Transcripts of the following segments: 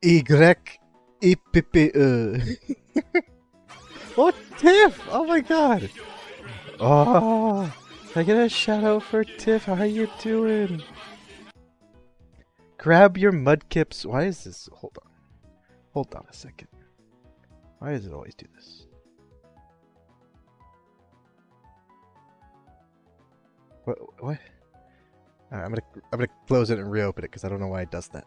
Y I P P E. What Tiff? Oh my god. Oh, I get a shout out for Tiff. How you doing? Grab your mudkips. Why is this? Hold on. Hold on a second. Why does it always do this? What? I'm gonna close it and reopen it because I don't know why it does that.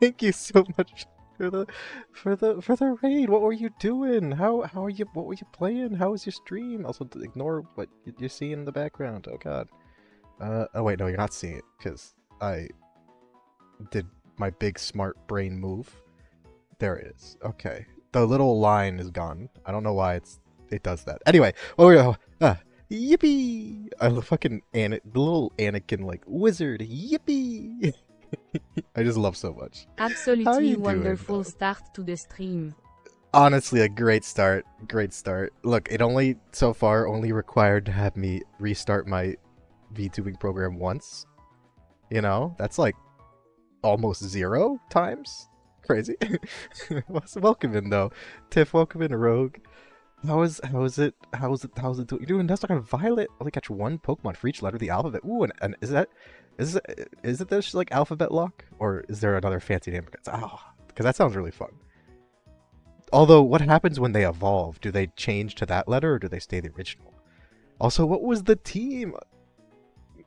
Thank you so much for the raid. What were you doing? How are you? What were you playing? How was your stream? Also, ignore what you're seeing in the background. Oh god. Oh wait, no, you're not seeing it because I did my big smart brain move. There it is. Okay, the little line is gone. I don't know why it does that. Anyway, what were we? Yippee! I love fucking the little Anakin like wizard. Yippee! I just love so much. Absolutely wonderful start to the stream. Honestly, a great start. Great start. Look, it only so far only required to have me restart my VTubing program once. You know, that's like almost 0 times. Crazy. Welcome in though, Tiff. Welcome in, Rogue. How is it doing? You're doing that's like a Violet. Only catch 1 Pokemon for each letter of the alphabet. Ooh, and is it this like alphabet lock, or is there another fancy name? Oh, because that sounds really fun. Although, what happens when they evolve? Do they change to that letter, or do they stay the original? Also, what was the team?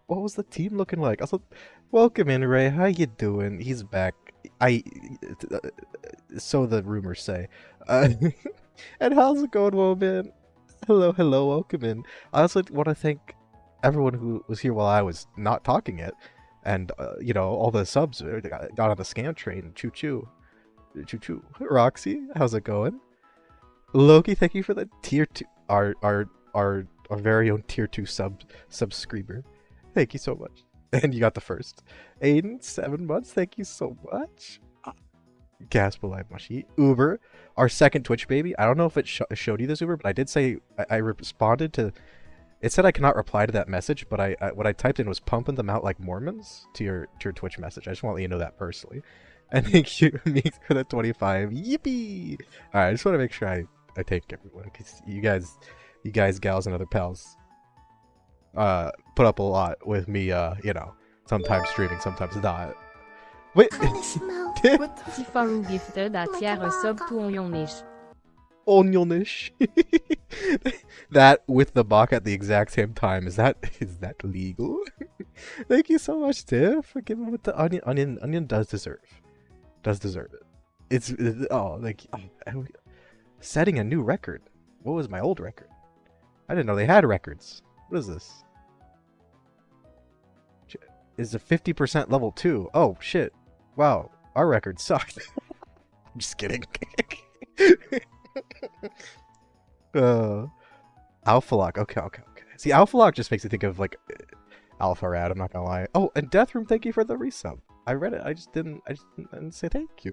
What was the team looking like? Also, welcome in, Ray. How you doing? He's back. So the rumors say. And how's it going, Woman? Hello, welcome in. I also want to thank everyone who was here while I was not talking yet. And, you know, all the subs got on the scam train. Choo choo. Choo choo. Roxy, how's it going? Loki, thank you for the tier 2. Our very own tier 2 subscriber. Thank you so much. And you got the first. Aiden, 7 months. Thank you so much. Gasp alive, Mashi. Uber, our second Twitch baby. I don't know if it showed you this, Uber, but I did say I responded to. It said I cannot reply to that message, but I what I typed in was pumping them out like Mormons to your Twitch message. I just want to let you know that personally. And thank you, Meeks, for the 25. Yippee! All right, I just want to make sure I thank everyone because you guys, gals, and other pals put up a lot with me. You know, sometimes streaming, sometimes not. Wait. Tifaru gifted a tier sub to Onionish. Onionish. That with the Bach at the exact same time. Is that legal? Thank you so much, Tiff, for giving with the onion. Onion does deserve it. It's setting a new record. What was my old record? I didn't know they had records. What is this? Is a 50% level 2. Oh shit. Wow, our record sucked. I'm just kidding. Alpha Lock. Okay. See, Alpha Lock just makes me think of like Alpha Rad. I'm not gonna lie. Oh, and Death Room, thank you for the resub. I read it. I just didn't say thank you.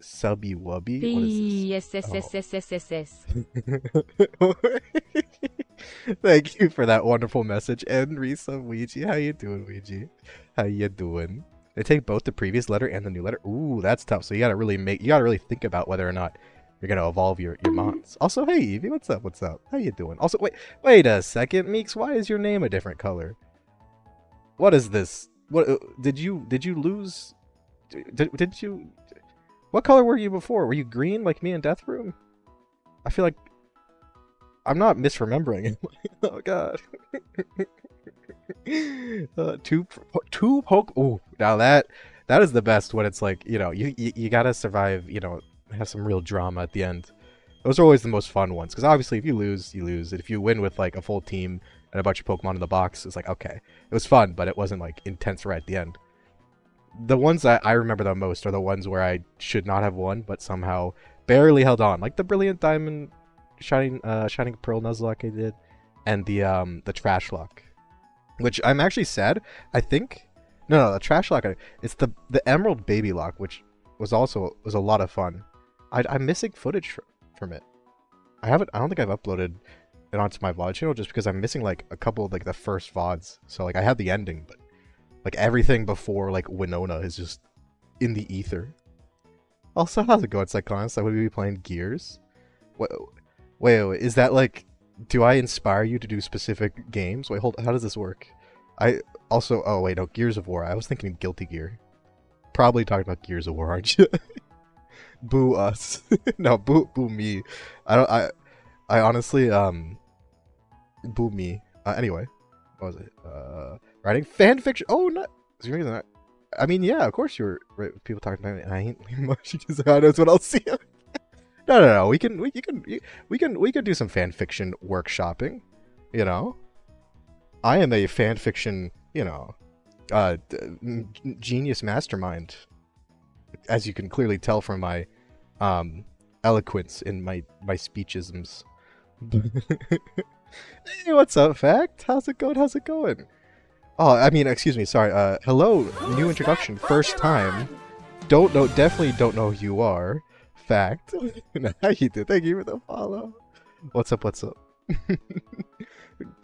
Subby Wubby. What is this? Oh. Thank you for that wonderful message. And resub, Ouija. How you doing, Ouija? How you doing? They take both the previous letter and the new letter. Ooh, that's tough. So you gotta really think about whether or not you're gonna evolve your mons. Also, hey Evie, what's up? How you doing? Also, wait a second, Meeks. Why is your name a different color? What is this? What did you lose? Did you? What color were you before? Were you green like me in Death Room? I feel like I'm not misremembering it. Oh god. Two poke. Oh, now that is the best when it's like, you know, you gotta survive. You know, have some real drama at the end. Those are always the most fun ones because obviously if you lose, you lose. And if you win with like a full team and a bunch of Pokemon in the box, it's like okay, it was fun, but it wasn't like intense right at the end. The ones that I remember the most are the ones where I should not have won, but somehow barely held on, like the Brilliant Diamond, Shining Pearl Nuzlocke I did, and the Trash Lock, which I'm actually sad. I think no, the Trash Lock. It's the Emerald Baby Lock, which was a lot of fun. I'm missing footage from it. I don't think I've uploaded it onto my VOD channel just because I'm missing like a couple of like the first VODs. So like I have the ending, but Like everything before like Winona is just in the ether. Also, how's it going, Cyclonus? I would be playing Gears. Wait, is that like? Do I inspire you to do specific games? Wait, hold. How does this work? I also. Oh wait, no. Gears of War. I was thinking Guilty Gear. Probably talking about Gears of War, aren't you? Boo us. No, boo me. I don't. I honestly boo me. Anyway, what was it? Writing fan fiction. Oh, not. I mean, yeah, of course you're right. People talking about it. And I ain't much because I knows what I'll see. No. We can do some fan fiction workshopping. You know, I am a fan fiction. You know, genius mastermind, as you can clearly tell from my eloquence in my speechisms. Hey, what's up, Fact? How's it going? Oh, I mean, excuse me, sorry. Hello, new introduction, first time. Definitely don't know who you are. Fact. How you do? Thank you for the follow. What's up?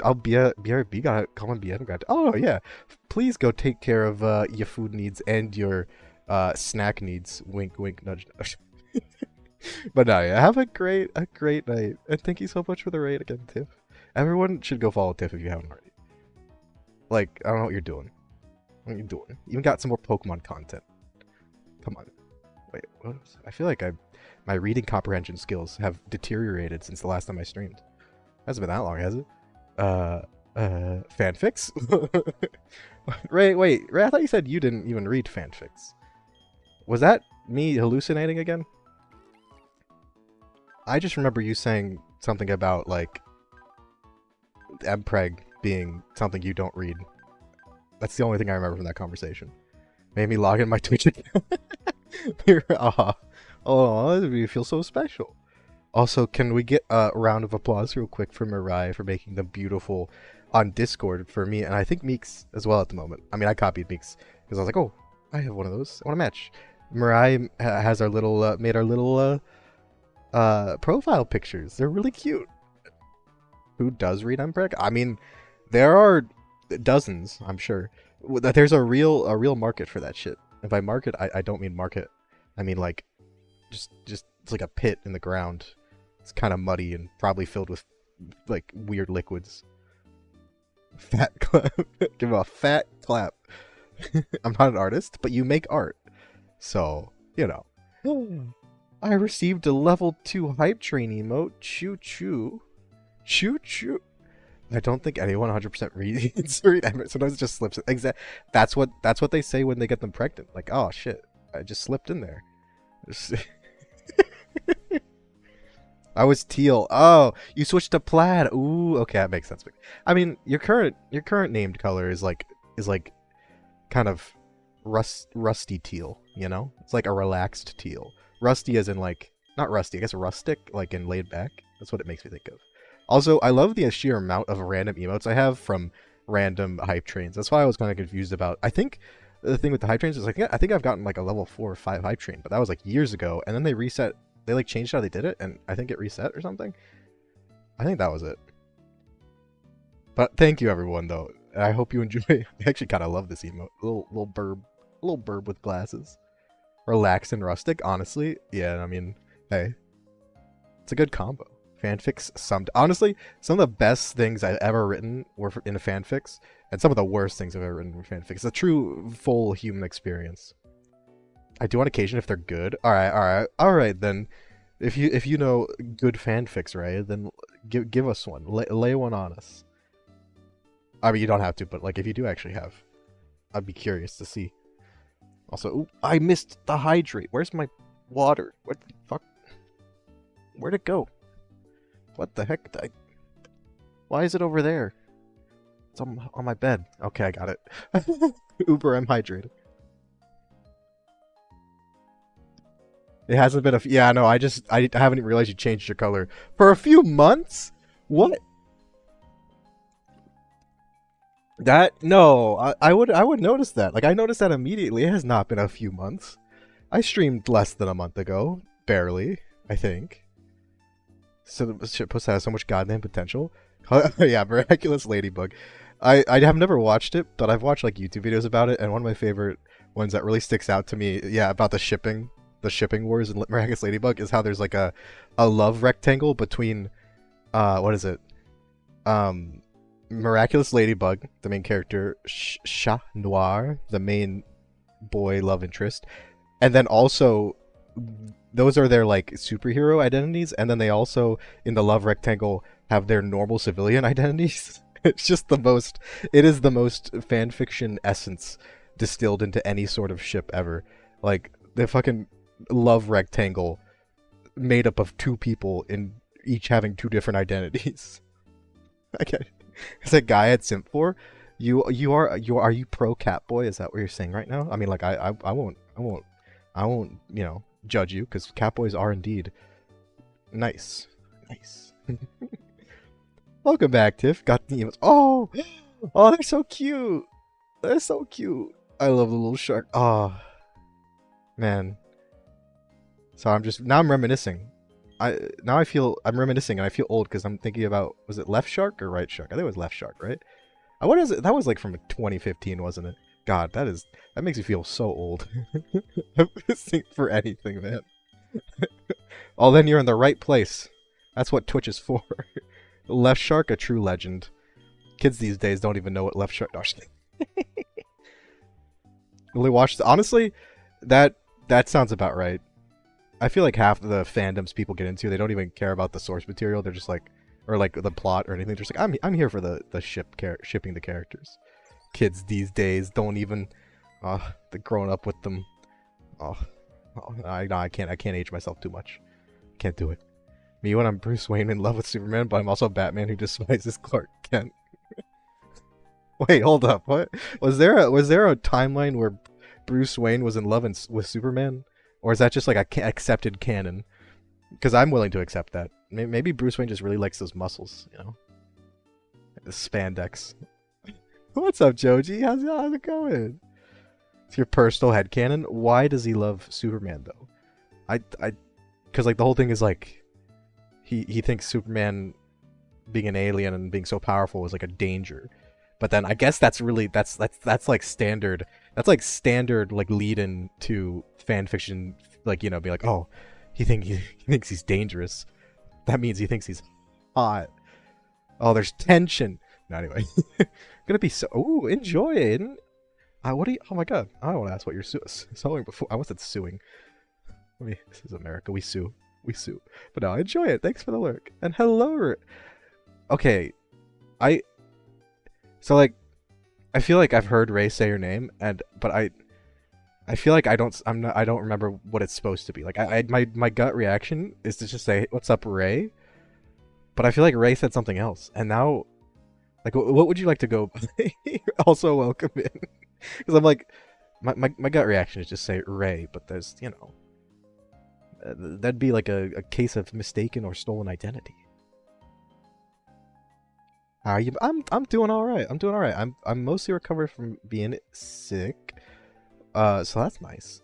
I'll BRB, gotta call him BM. Oh, yeah. Please go take care of your food needs and your snack needs. Wink, wink, nudge, nudge. But no, yeah, have a great night. And thank you so much for the raid again, Tiff. Everyone should go follow Tiff if you haven't already. Like, I don't know what you're doing. What are you doing? You even got some more Pokemon content. Come on. Wait, what was it? I feel like my reading comprehension skills have deteriorated since the last time I streamed. Hasn't been that long, has it? Fanfics? Wait, Ray, I thought you said you didn't even read fanfics. Was that me hallucinating again? I just remember you saying something about, like, Mpreg being something you don't read. That's the only thing I remember from that conversation. Made me log in my Twitch account. Oh, you feel so special. Also, can we get a round of applause real quick for Mirai for making them beautiful on Discord for me, and I think Meeks as well at the moment. I mean, I copied Meeks because I was like, oh, I have one of those. I want to match. Mirai has our little, made our little profile pictures. They're really cute. Who does read Mpreg? I mean, there are dozens, I'm sure. There's a real market for that shit. And by market, I don't mean market. I mean like, just it's like a pit in the ground. It's kind of muddy and probably filled with like weird liquids. Fat clap. Give him a fat clap. I'm not an artist, but you make art. So, you know. I received a level 2 hype train emote. Choo choo. Choo choo. I don't think anyone 100% reads. Sometimes it just slips. That's what they say when they get them pregnant. Like, oh shit, I just slipped in there. I was teal. Oh, you switched to plaid. Ooh, okay, that makes sense. I mean, your current named color is like kind of rusty teal. You know, it's like a relaxed teal. Rusty as in like not rusty. I guess rustic, like in laid back. That's what it makes me think of. Also, I love the sheer amount of random emotes I have from random hype trains. That's why I was kind of confused about. I think the thing with the hype trains is like, yeah, I think I've gotten like a level 4 or 5 hype train, but that was like years ago. And then they reset. They like changed how they did it, and I think it reset or something. I think that was it. But thank you everyone though. And I hope you enjoy. I actually kind of love this emote. Little burb with glasses. Relaxed and rustic. Honestly, yeah. I mean, hey, it's a good combo. Fanfics honestly, some of the best things I've ever written were in fanfics, and some of the worst things I've ever written were fanfics. It's a true full human experience. I do on occasion if they're good. All right. Then, if you know good fanfics, right? Then give us one. Lay one on us. I mean, you don't have to, but like if you do actually have, I'd be curious to see. Also, ooh, I missed the hydrate. Where's my water? What the fuck? Where'd it go? What the heck? Why is it over there? It's on my bed. Okay, I got it. Uber, I'm hydrated. It hasn't been yeah, no, I haven't even realized you changed your color. For a few months? What? No, I would notice that. Like, I noticed that immediately. It has not been a few months. I streamed less than a month ago. Barely, I think. So shit puss has so much goddamn potential. Yeah, miraculous ladybug. I have never watched it, but I've watched like YouTube videos about it, and one of my favorite ones that really sticks out to me, yeah, about the shipping wars in Miraculous Ladybug is how there's like a love rectangle between what is it? Um, Miraculous Ladybug, the main character, Chat Noir, the main boy love interest, and then also those are their like superhero identities, and then they also in the love rectangle have their normal civilian identities. It's just the most. It is the most fan fiction essence distilled into any sort of ship ever. Like the fucking love rectangle made up of two people in each having two different identities. Okay, it's a guy at Simp for. Are you pro Catboy? Is that what you're saying right now? I mean, like I won't judge you because Catboys are indeed nice. Welcome back, Tiff. Got the emotes. Oh, they're so cute. They're so cute. I love the little shark. Oh, man. So I'm reminiscing. I'm reminiscing and I feel old because I'm thinking about, was it Left Shark or Right Shark? I think it was Left Shark, right? What is it? That was like from 2015, wasn't it? God, that makes me feel so old. I'm missing for anything, man. Oh, then you're in the right place. That's what Twitch is for. Left Shark, a true legend. Kids these days don't even know what Left Shark. No, really watched. Honestly, that sounds about right. I feel like half of the fandoms people get into, they don't even care about the source material. They're just like, or like the plot or anything. They're just like, I'm here for the shipping the characters. Kids these days don't even. They're growing up with them. I can't age myself too much. Can't do it. Me when I'm Bruce Wayne in love with Superman, but I'm also Batman who despises Clark Kent. Wait, hold up. What was there a timeline where Bruce Wayne was in love with Superman, or is that just like a accepted canon? Because I'm willing to accept that. Maybe Bruce Wayne just really likes those muscles, the spandex. What's up, Joji? How's it going? It's your personal headcanon. Why does he love Superman though? Because like the whole thing is like. He thinks Superman being an alien and being so powerful is like a danger, but then I guess that's like standard. That's like standard like lead in to fan fiction, like be like, oh, he thinks he's dangerous. That means he thinks he's hot. Oh, there's tension. No, anyway, gonna be so. Ooh, enjoy it. What do you? Oh my god, I don't want to ask what you're suing before. I wasn't suing. This is America. We sue. But no, enjoy it. Thanks for the lurk. And hello. Okay, I feel like I've heard Ray say your name, but I feel like I don't remember what it's supposed to be. Like my gut reaction is to just say what's up, Ray. But I feel like Ray said something else, and now, like, what would you like to go? Also, welcome in, because I'm like, my gut reaction is just say Ray, but there's that'd be like a case of mistaken or stolen identity. How are you? I'm doing all right. I'm mostly recovered from being sick. So that's nice,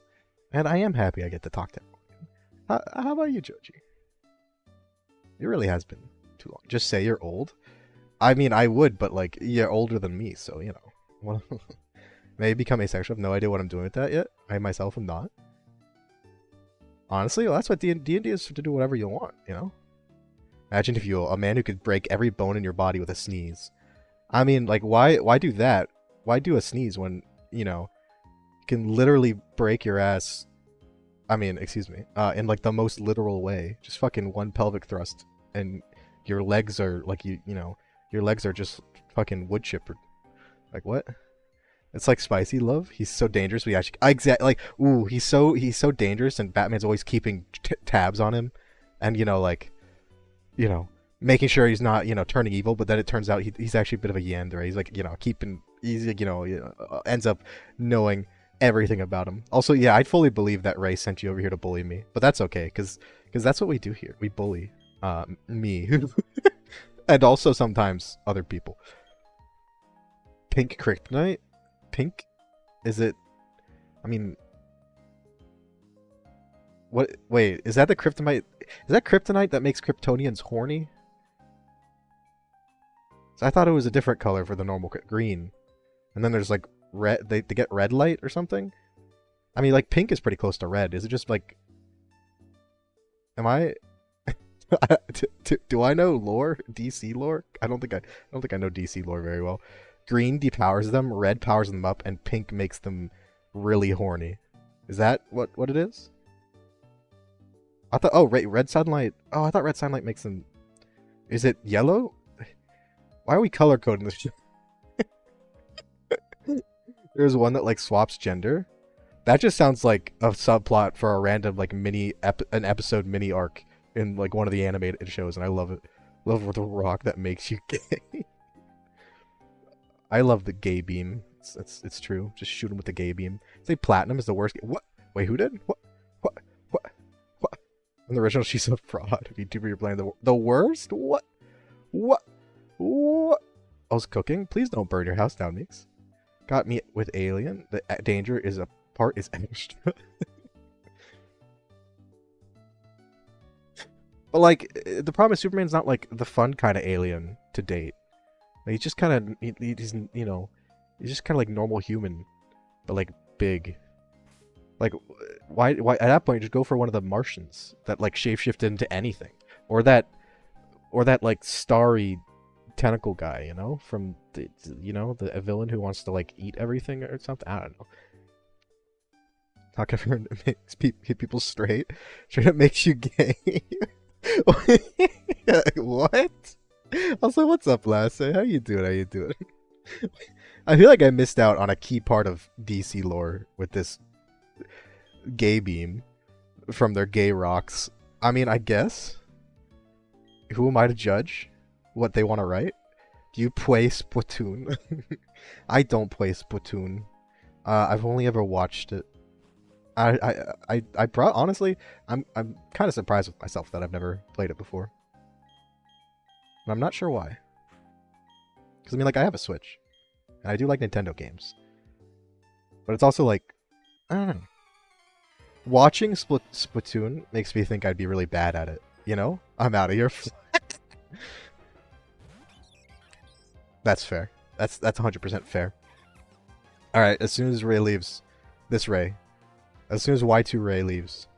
and I am happy I get to talk to everyone. How about you, Joji? It really has been too long. Just say you're old. I mean, I would, but like you're older than me, so Well, maybe become asexual. I have no idea what I'm doing with that yet. I myself am not. Honestly, well, that's what D&D is, to do whatever you want, Imagine if a man who could break every bone in your body with a sneeze. I mean, like, why do that? Why do a sneeze when, can literally break your ass, I mean, excuse me, in like the most literal way. Just fucking one pelvic thrust and your legs are like, your legs are just fucking wood chipper. Like, what? It's like Spicy Love. He's so dangerous. But he actually, exactly, like, ooh, he's so dangerous, and Batman's always keeping tabs on him, and making sure he's not turning evil. But then it turns out he's actually a bit of a yandere. He's like he's ends up knowing everything about him. Also, yeah, I fully believe that Ray sent you over here to bully me, but that's okay, because that's what we do here. We bully me, and also sometimes other people. Pink kryptonite. Pink? Is it? I mean, what? Wait, is that the kryptonite? Is that kryptonite that makes Kryptonians horny? So I thought it was a different color for the normal green. And then there's like red. They get red light or something. I mean, like pink is pretty close to red. Is it just like? Am I? Do I know lore? DC lore? I don't think I know DC lore very well. Green depowers them, red powers them up, and pink makes them really horny. Is that what it is? I thought. Oh, red sunlight. Oh, I thought red sunlight makes them. Is it yellow? Why are we color coding this shit? There's one that like swaps gender. That just sounds like a subplot for a random like an episode mini arc in like one of the animated shows, and I love it. Love with a rock that makes you gay. I love the gay beam. It's true. Just shoot him with the gay beam. Say platinum is the worst. What? Wait, who did? What? In the original, she's a fraud. VTuber, you're playing the worst. What? I was cooking. Please don't burn your house down, Meeks. Got me with alien. The danger is extra. But like, the problem is Superman's not like the fun kind of alien to date. Like, he's just kind of he's he's just kind of like normal human, but like big. Like, why at that point just go for one of the Martians that like shapeshift into anything, or that like starry tentacle guy, you know, from the a villain who wants to like eat everything or something. I don't know. Not gonna makes people straight. Straight up makes you gay. What? Also, what's up, Lasse? How you doing? I feel like I missed out on a key part of DC lore with this gay beam from their gay rocks. I mean, I guess. Who am I to judge what they want to write? Do you play Splatoon? I don't play Splatoon. I've only ever watched it. Honestly, I'm kind of surprised with myself that I've never played it before. And I'm not sure why. Because I mean, like, I have a Switch, and I do like Nintendo games. But it's also like, I don't know. Watching Splatoon makes me think I'd be really bad at it. You know? I'm out of here. That's fair. That's 100% fair. Alright, as soon as Ray leaves, as soon as Y2 Ray leaves,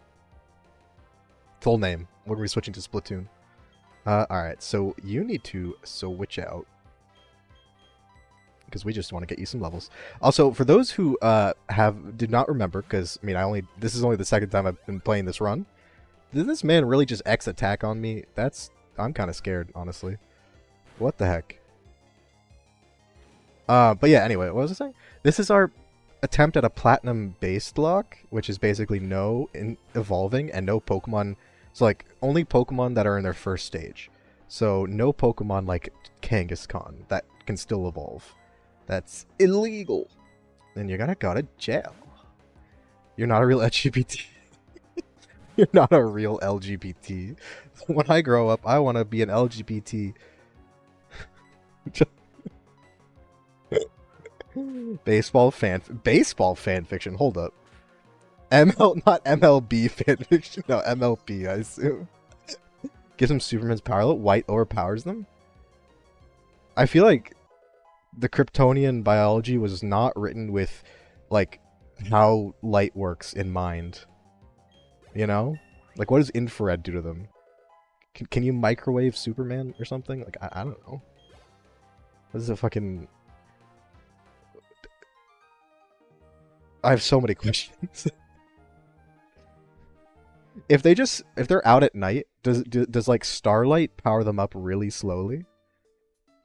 full name, when we're switching to Splatoon. Alright, so you need to switch out. Because we just want to get you some levels. Also, for those who did not remember, because I mean, this is only the second time I've been playing this run. Did this man really just X attack on me? I'm kind of scared, honestly. What the heck? But yeah, anyway, what was I saying? This is our attempt at a platinum Basedlocke, which is basically no evolving and no Pokemon. So like only Pokemon that are in their first stage. So no Pokemon like Kangaskhan that can still evolve. That's illegal. Then you're gonna go to jail. You're not a real LGBT. You're not a real LGBT. When I grow up, I want to be an LGBT. Baseball fan fiction. Hold up. Not MLB fan fiction. No, MLB, I assume. Gives them Superman's power. White overpowers them. I feel like the Kryptonian biology was not written with like how light works in mind. You know? Like, what does infrared do to them? Can you microwave Superman or something? Like, I don't know. What is a fucking... I have so many questions. If they're out at night, does like starlight power them up really slowly?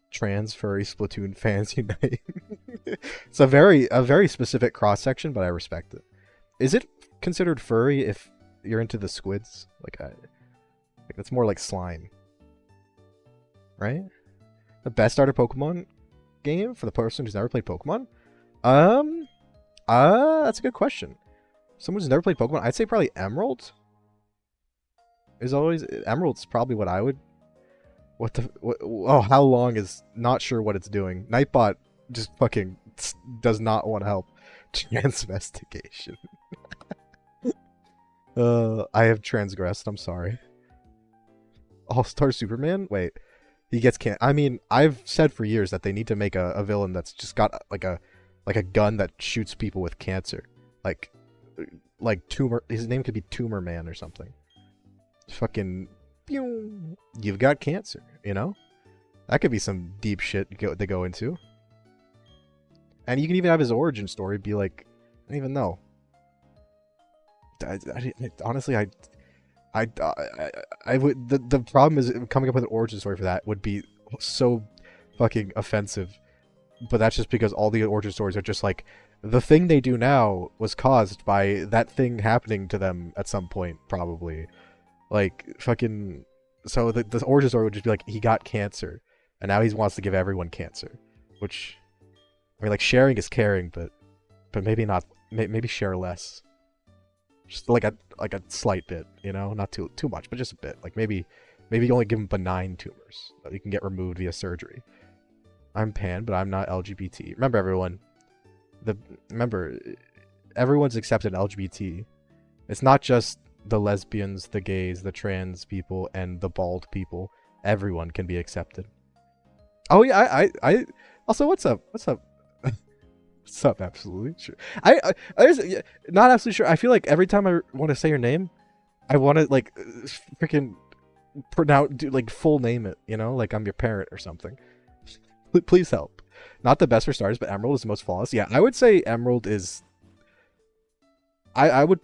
Trans furry Splatoon fans unite. It's a very specific cross section, but I respect it. Is it considered furry if you're into the squids? Like that's more like slime, right? The best starter Pokemon game for the person who's never played Pokemon. That's a good question. Someone who's never played Pokemon, I'd say probably Emerald. Emerald's probably what I would. Oh, how long is not sure what it's doing. Nightbot just fucking does not want to help. Transvestigation. I have transgressed. I'm sorry. All-Star Superman? Wait. He gets can. I mean, I've said for years that they need to make a villain that's just got like a gun that shoots people with cancer, like like tumor. His name could be Tumor Man or something. Fucking, pew, you've got cancer. You know, that could be some deep shit they go into. And you can even have his origin story be like, I don't even know. Honestly, I would. The problem is coming up with an origin story for that would be so fucking offensive. But that's just because all the origin stories are just like the thing they do now was caused by that thing happening to them at some point, probably. Like fucking. So the origin story would just be like he got cancer, and now he wants to give everyone cancer, which. I mean, like, sharing is caring, but maybe not. Maybe share less. Just like a slight bit, you know, not too much, but just a bit. Like maybe you only give them benign tumors that you can get removed via surgery. I'm pan, but I'm not LGBT. Remember, everyone. Remember, everyone's accepted LGBT. It's not just the lesbians, the gays, the trans people, and the bald people. Everyone can be accepted. Oh yeah, I also, what's up? What's up? What's up? Absolutely sure. I not absolutely sure. I feel like every time I want to say your name, I want to like freaking pronounce, like full name it. You know, like I'm your parent or something. Please help. Not the best for starters, but Emerald is the most flawless. Yeah, I would say Emerald is. I would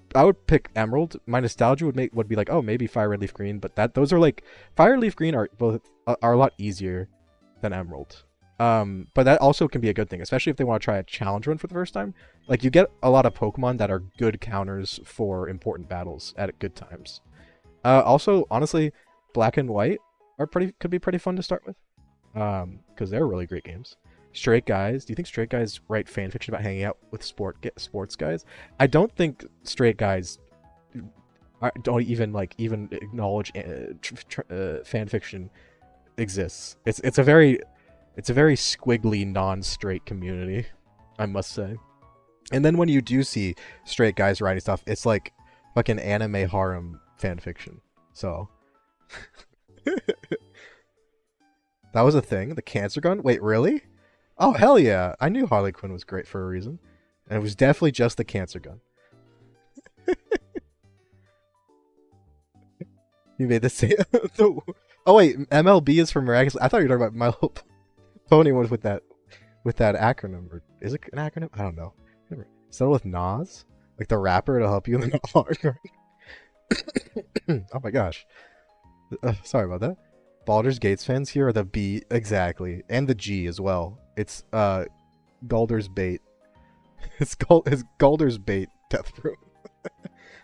pick Emerald. My nostalgia would be like, oh, maybe Fire Red Leaf Green, but those are like Fire Leaf Green are a lot easier than Emerald. But that also can be a good thing, especially if they want to try a challenge run for the first time. Like you get a lot of Pokemon that are good counters for important battles at good times. Also, honestly, Black and White could be pretty fun to start with. Because they're really great games. Straight Guys. Do you think Straight Guys write fanfiction about hanging out with sports guys? I don't think Straight Guys don't even acknowledge fanfiction exists. It's a very squiggly non-straight community, I must say. And then when you do see straight guys writing stuff, it's like fucking anime harem fanfiction. So that was a thing. The cancer gun. Wait, really? Oh, hell yeah. I knew Harley Quinn was great for a reason. And it was definitely just the cancer gun. You made the same. Oh, wait. MLB is for Miraculous. I thought you were talking about My Little Pony was with that acronym. Or is it an acronym? I don't know. Settle with Nas? Like the rapper to help you in the hard. Oh my gosh. Sorry about that. Baldur's Gates fans here are the B, exactly, and the G as well. It's Galder's Bait. It's Galder's Bait Death Room.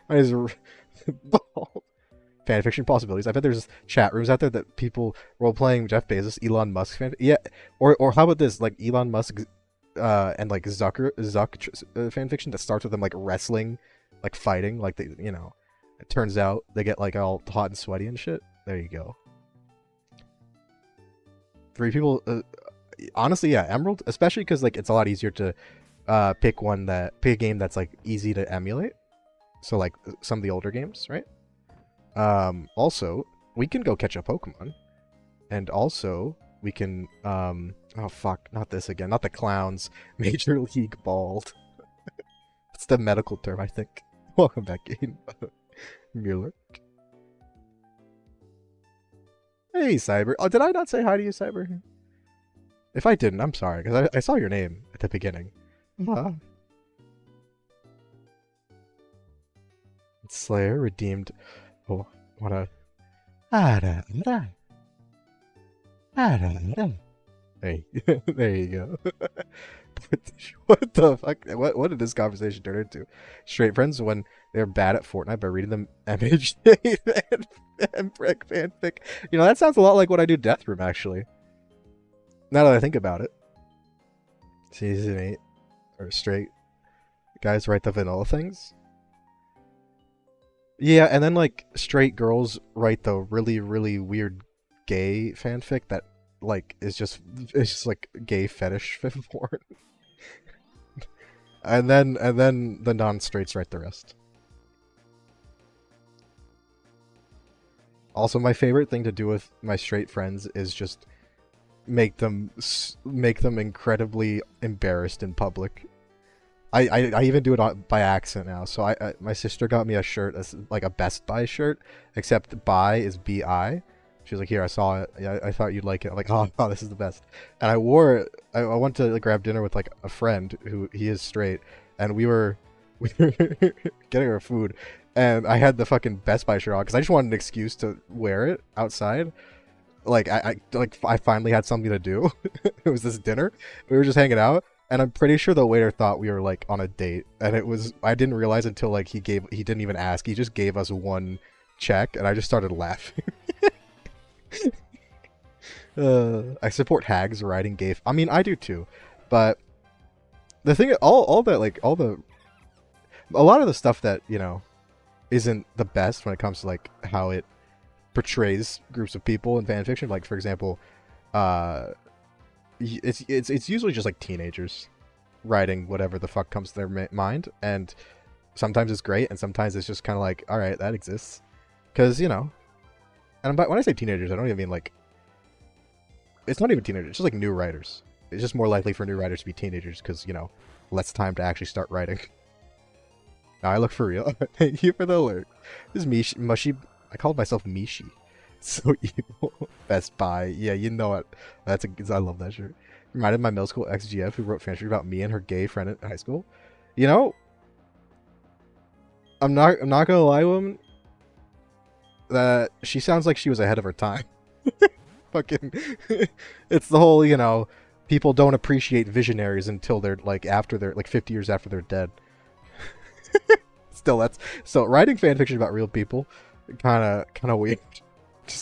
His bald fanfiction possibilities. I bet there's chat rooms out there that people role playing Jeff Bezos, Elon Musk fan. Yeah, or how about this, like Elon Musk and like Zuck fanfiction that starts with them like wrestling, like fighting, like they, you know, it turns out they get like all hot and sweaty and shit. There you go. 3 people. Honestly, yeah, Emerald, especially because like it's a lot easier to pick a game that's like easy to emulate. So like some of the older games, right? Also, we can go catch a Pokemon, and also we can oh fuck, not this again, not the clowns. Major League Bald. It's the medical term, I think. Welcome back, Aiden. Mueller. Hey, Cyber. Oh, did I not say hi to you, Cyber? If I didn't, I'm sorry, because I saw your name at the beginning. Slayer redeemed. Oh, what a. Hey, there you go. What the fuck? What did this conversation turn into? Straight friends when they're bad at Fortnite by reading them MHJ and Brick fanfic. You know, that sounds a lot like what I do Death Room, actually. Now that I think about it. Season 8. Or straight guys write the vanilla things. Yeah, and then like straight girls write the really, really weird gay fanfic that like it's just like gay fetish porn. and then the non-straights write the rest. Also, my favorite thing to do with my straight friends is just make them incredibly embarrassed in public. I even do it by accident now. So my sister got me a shirt that's like a Best Buy shirt, except buy is BI. She was like, "Here, I saw it. I thought you'd like it." I'm like, "Oh, oh, this is the best." And I wore it. I went to like, grab dinner with like a friend who he is straight, and we were getting our food, and I had the fucking Best Buy shirt on because I just wanted an excuse to wear it outside. Like I finally had something to do. It was this dinner. We were just hanging out, and I'm pretty sure the waiter thought we were like on a date, and it was I didn't realize until like he didn't even ask. He just gave us one check, and I just started laughing. I support hags riding gay. I mean, I do too, but the thing, all that like all the a lot of the stuff that isn't the best when it comes to like how it portrays groups of people in fan fiction. Like for example, it's usually just like teenagers writing whatever the fuck comes to their mind, and sometimes it's great, and sometimes it's just kind of like, all right, that exists, because and when I say teenagers, I don't even mean like it's not even teenagers. It's just like new writers. It's just more likely for new writers to be teenagers because less time to actually start writing. Now I look for real. Thank you for the alert. This is Mishi, Mushy. I called myself Mishi. So evil. Best Buy. Yeah, you know it. I love that shirt. Reminded my middle school ex-GF who wrote fanfic about me and her gay friend in high school. I'm not gonna lie, woman. That she sounds like she was ahead of her time. Fucking, it's the whole people don't appreciate visionaries until they're like after they're like 50 years after they're dead. Still, that's so writing fan fiction about real people, kind of weird.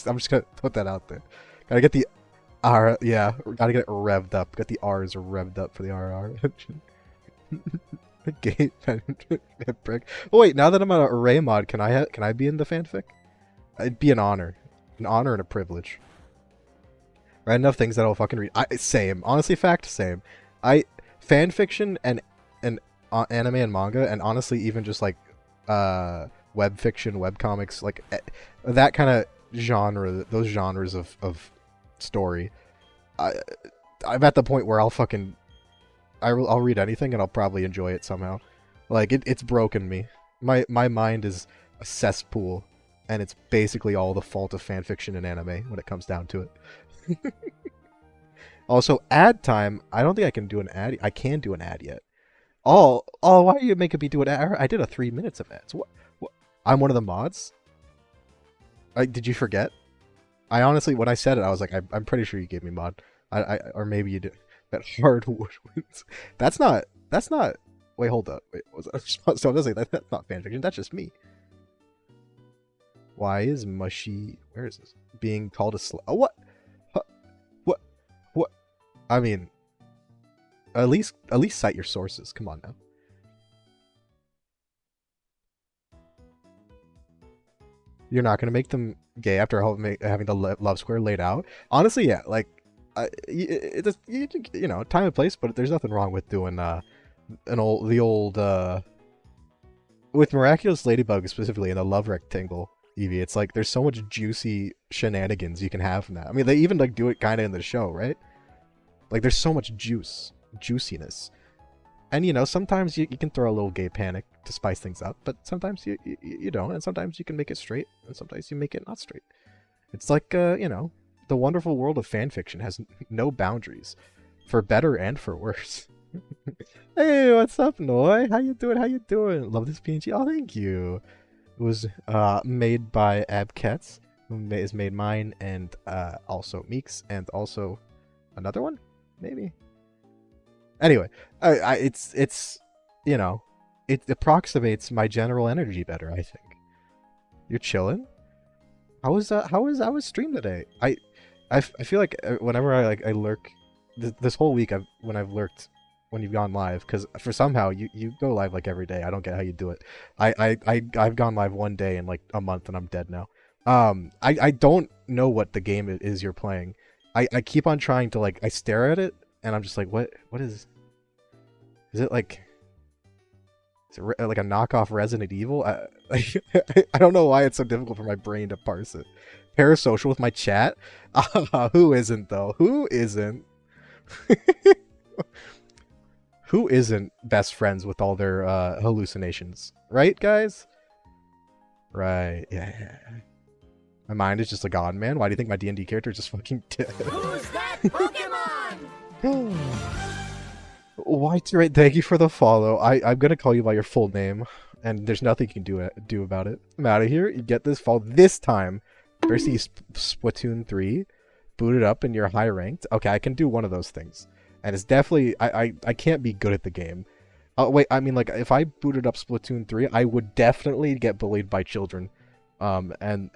I'm just gonna put that out there. Gotta get the R, yeah, gotta get it revved up. Got the R's revved up for the RR. Gay prick. Oh wait, now that I'm on an array mod, can I be in the fanfic? It'd be an honor and a privilege. Write enough things that I'll fucking read. Same, honestly, same. Fan fiction and anime and manga, and honestly even just like web fiction, web comics, like that kind of genre, those genres of story. I'm at the point where I'll read anything and I'll probably enjoy it somehow. Like it's broken me. My mind is a cesspool, and it's basically all the fault of fan fiction and anime when it comes down to it. Also, ad time. I don't think I can do an ad. I can do an ad yet. Oh, why are you making me do an ad? I did a 3 minutes of ads. What? I'm one of the mods? Did you forget? I honestly, when I said it, I was like, I'm pretty sure you gave me mod. Or maybe you did. That hard woodwinds. That's not. Wait, hold up. Wait, was that? So I was like, that's not fanfiction. That's just me. Why is Mushy? Where is this? Being called a oh, what? What? I mean, at least cite your sources. Come on now. You're not gonna make them gay after having the love square laid out. Honestly, yeah. Like, time and place, but there's nothing wrong with doing the old with Miraculous Ladybug specifically in the love rectangle. Eevee, it's like there's so much juicy shenanigans you can have from that. I mean, they even like do it kind of in the show, right? Like there's so much juiciness, and sometimes you can throw a little gay panic to spice things up, but sometimes you don't, and sometimes you can make it straight, and sometimes you make it not straight. It's like the wonderful world of fan fiction has no boundaries, for better and for worse. Hey, what's up, Noi? How you doing? Love this PNG. Oh, thank you. It was made by Abkets, who has made mine, and also Meeks, and also another one, maybe. Anyway, it approximates my general energy better, I think. You're chilling. How was stream today? I feel like whenever I lurk, this whole week when I've lurked when you've gone live, because for somehow you go live like every day. I don't get how you do it. I've gone live one day in like a month and I'm dead now. I don't know what the game is you're playing. I keep on trying to I stare at it and I'm just like, what is it like? Is it like a knockoff Resident Evil? I don't know why it's so difficult for my brain to parse it. parasocial with my chat? Who isn't though? Who isn't? Who isn't best friends with all their hallucinations? Right, guys? Right. Yeah. My mind is just a god, man. Why do you think my D&D character is just fucking dead? Who's that Pokemon? White, right? Thank you for the follow. I'm gonna call you by your full name, and there's nothing you can do about it. I'm out of here. You get this follow this time. Versus Splatoon 3, boot it up, and you're high ranked. Okay, I can do one of those things, and it's definitely I can't be good at the game. Oh wait, I mean like if I booted up Splatoon 3, I would definitely get bullied by children, and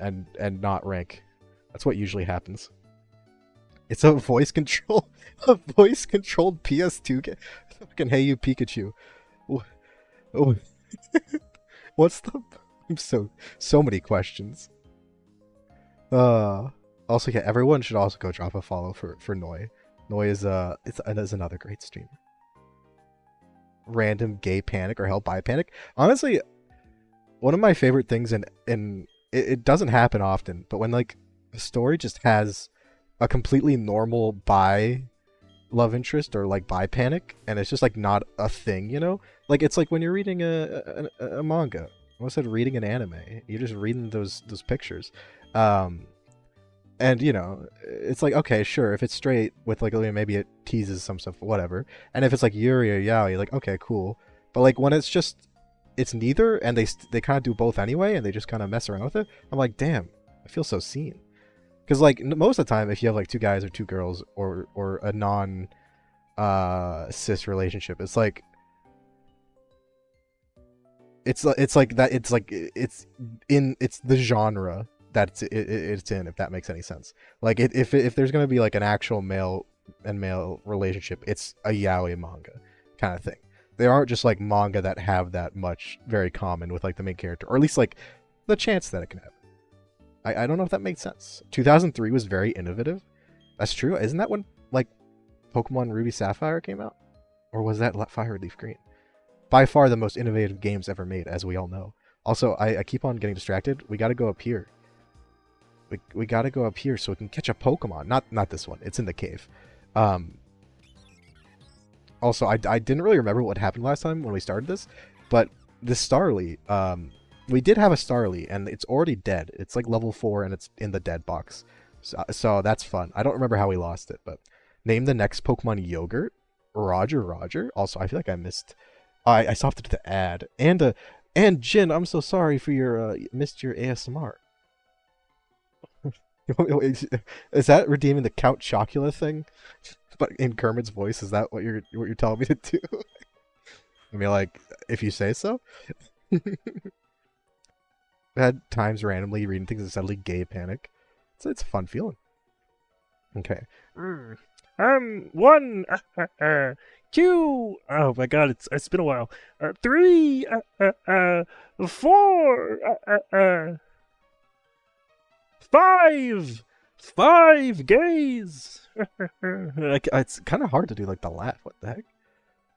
not rank. That's what usually happens. It's a voice control, a voice controlled PS2 game. Fucking hey you Pikachu. Oh, what's the? I'm so many questions. Also yeah, everyone should also go drop a follow for Noi. Noi is is another great streamer. Random gay panic or hell bi panic. Honestly, one of my favorite things in it doesn't happen often, but when like a story just has a completely normal bi love interest or like bi panic, and it's just like not a thing, you know? Like it's like when you're reading a manga. I almost said reading an anime. You're just reading those pictures. And you know, it's like okay, sure, if it's straight with like maybe it teases some stuff, whatever. And if it's like yuri or yaoi, you're like okay, cool. But like when it's just it's neither, and they kind of do both anyway, and they just kind of mess around with it. I'm like, damn, I feel so seen. Because like most of the time, if you have like two guys or two girls or a non cis relationship, it's like it's like that. It's like it's the genre that it's in, if that makes any sense. Like if there's gonna be like an actual male and male relationship, it's a yaoi manga kind of thing. There aren't just like manga that have that much very common with like the main character, or at least like the chance that it can have. I don't know if that makes sense. 2003 was very innovative. That's true. Isn't that when like Pokemon Ruby Sapphire came out? Or was that Fire Leaf Green? By far the most innovative games ever made, as we all know. Also, I keep on getting distracted. We gotta go up here. We gotta go up here so we can catch a Pokemon. Not this one. It's in the cave. Also, I didn't really remember what happened last time when we started this, but this Starly, we did have a Starly, and it's already dead. It's like level 4, and it's in the dead box. So that's fun. I don't remember how we lost it, but name the next Pokemon Yogurt. Roger. Also, I feel like I missed... I still have to do the ad. And Jin, I'm so sorry for your... missed your ASMR. Is that redeeming the Count Chocula thing? But in Kermit's voice, is that what you're telling me to do? I mean, like, if you say so. Had times randomly reading things and suddenly gay panic. So it's a fun feeling. Okay. One, two. Oh my God, it's been a while. Three, four, five gays. Like it's kind of hard to do like the laugh. What the heck?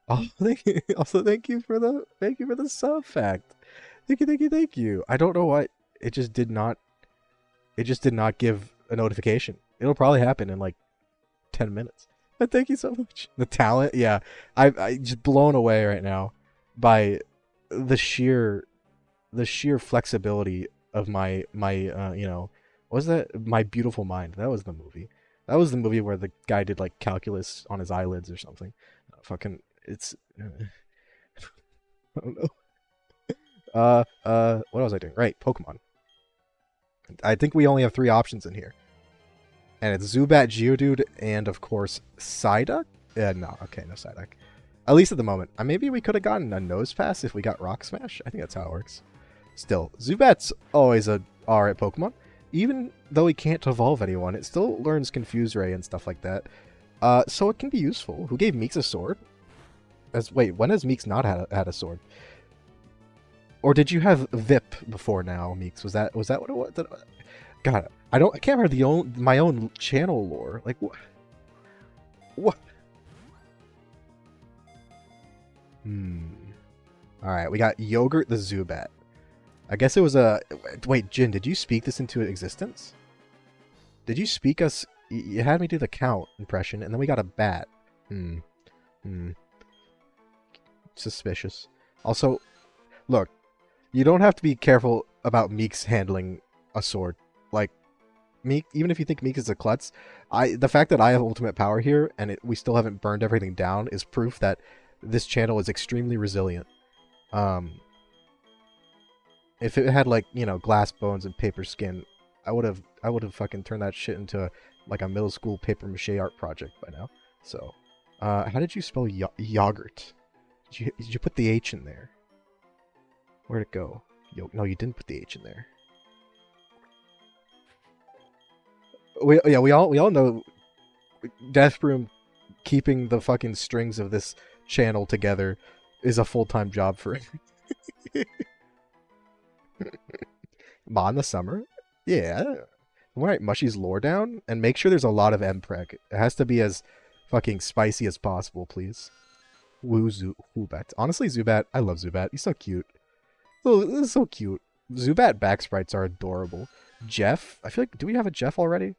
Oh, thank you. Also, thank you for the sub fact. Thank you. I don't know why it just did not give a notification. It'll probably happen in like 10 minutes. But thank you so much. The talent, yeah. I just blown away right now by the sheer flexibility of my you know, what was that? My Beautiful Mind. That was the movie. That was the movie where the guy did like calculus on his eyelids or something. Fucking it's I don't know. What was I doing? Right, Pokemon. I think we only have 3 options in here. And it's Zubat, Geodude, and of course, Psyduck? No, okay, no Psyduck. At least at the moment. Maybe we could have gotten a Nose Pass if we got Rock Smash. I think that's how it works. Still, Zubat's always a alright Pokemon. Even though he can't evolve anyone, it still learns Confuse Ray and stuff like that. So it can be useful. Who gave Meeks a sword? Wait, when has Meeks not had a sword? Or did you have Vip before now, Meeks? Was that what it was? God, I can't remember my own channel lore. Like what? Alright, we got Yogurt the Zubat. I guess it was a... Wait, Jin, did you speak this into existence? Did you speak us? You had me do the count impression, and then we got a bat. Suspicious. Also, look, you don't have to be careful about Meek's handling a sword. Like, Meek, even if you think Meek is a klutz, the fact that I have ultimate power here and we still haven't burned everything down is proof that this channel is extremely resilient. If it had like, you know, glass bones and paper skin, I would have fucking turned that shit into like a middle school paper mache art project by now. So, how did you spell yogurt? Did you put the H in there? Where'd it go? No, you didn't put the H in there. We all know Death Broom keeping the fucking strings of this channel together is a full-time job for him. Ma in the summer? Yeah. Alright, Mushy's lore down, and make sure there's a lot of mpreg. It has to be as fucking spicy as possible, please. Woo Zubat. Honestly, Zubat, I love Zubat. He's so cute. Oh, this is so cute. Zubat back sprites are adorable. Jeff? I feel like, do we have a Jeff already?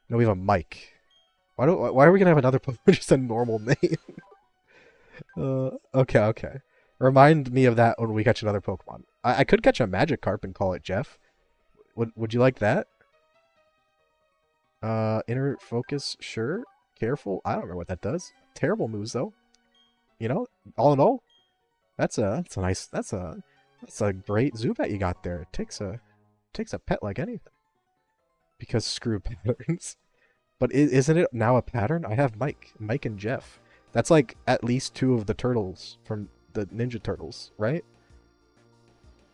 No, we have a Mike. Why are we gonna have another Pokemon just a normal name? Okay. Remind me of that when we catch another Pokemon. I could catch a Magikarp and call it Jeff. Would you like that? Inner focus, sure. Careful. I don't remember what that does. Terrible moves though. You know, all in all, that's a great Zubat you got there. It takes a pet like anything. Because screw patterns. But isn't it now a pattern? I have Mike and Jeff. That's like at least 2 of the turtles from the Ninja Turtles, right?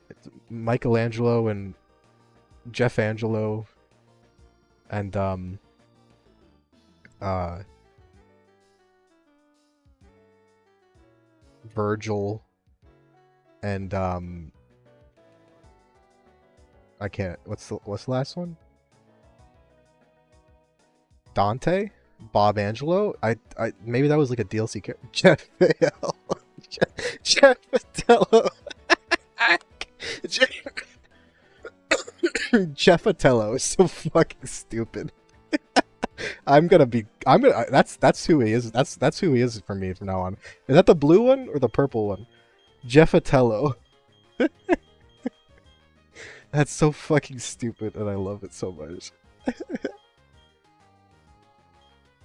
It's Michelangelo and Jeff Angelo and Virgil and I can't. What's the last one? Dante, Bob Angelo. I maybe that was like a DLC character. Jeff Vale. Jeff Patello. Jeff Patello is so fucking stupid. That's who he is. That's who he is for me from now on. Is that the blue one or the purple one? Jeff Patello. That's so fucking stupid and I love it so much.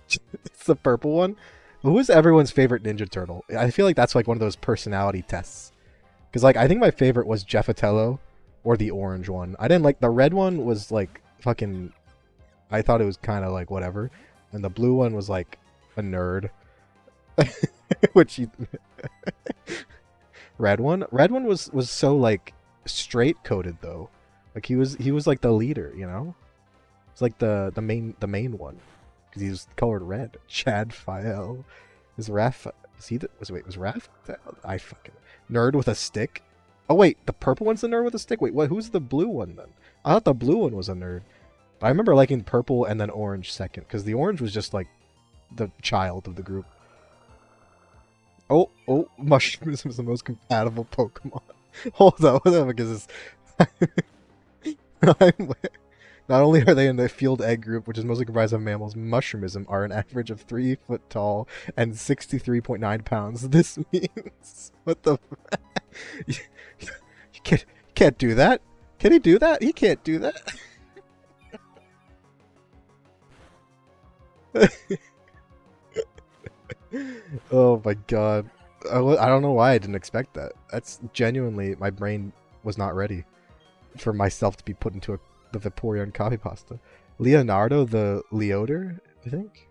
It's the purple one. Who is everyone's favorite Ninja Turtle? I feel like that's like one of those personality tests. Because like I think my favorite was Jeff Patello or the orange one. I didn't like the red one was like fucking. I thought it was kind of like whatever, and the blue one was like a nerd. Which you... red one was so like straight coded though. Like he was like the leader, you know. It's like the main one. Because he was colored red. Chad Fael. Was Raph... Was Raph? I fucking... Nerd with a stick? Oh wait, the purple one's the nerd with a stick? Wait, who's the blue one then? I thought the blue one was a nerd. But I remember liking purple and then orange second. Because the orange was just like the child of the group. Oh, Mushroom is the most compatible Pokemon. Hold on, because it's... Not only are they in the field egg group, which is mostly comprised of mammals, Mushroomism are an average of 3 foot tall and 63.9 pounds. This means... What the... you can't do that. Can he do that? He can't do that. Oh my god. I don't know why I didn't expect that. That's genuinely... My brain was not ready for myself to be put into the Vaporeon copy pasta. Leonardo the Leoder, I think.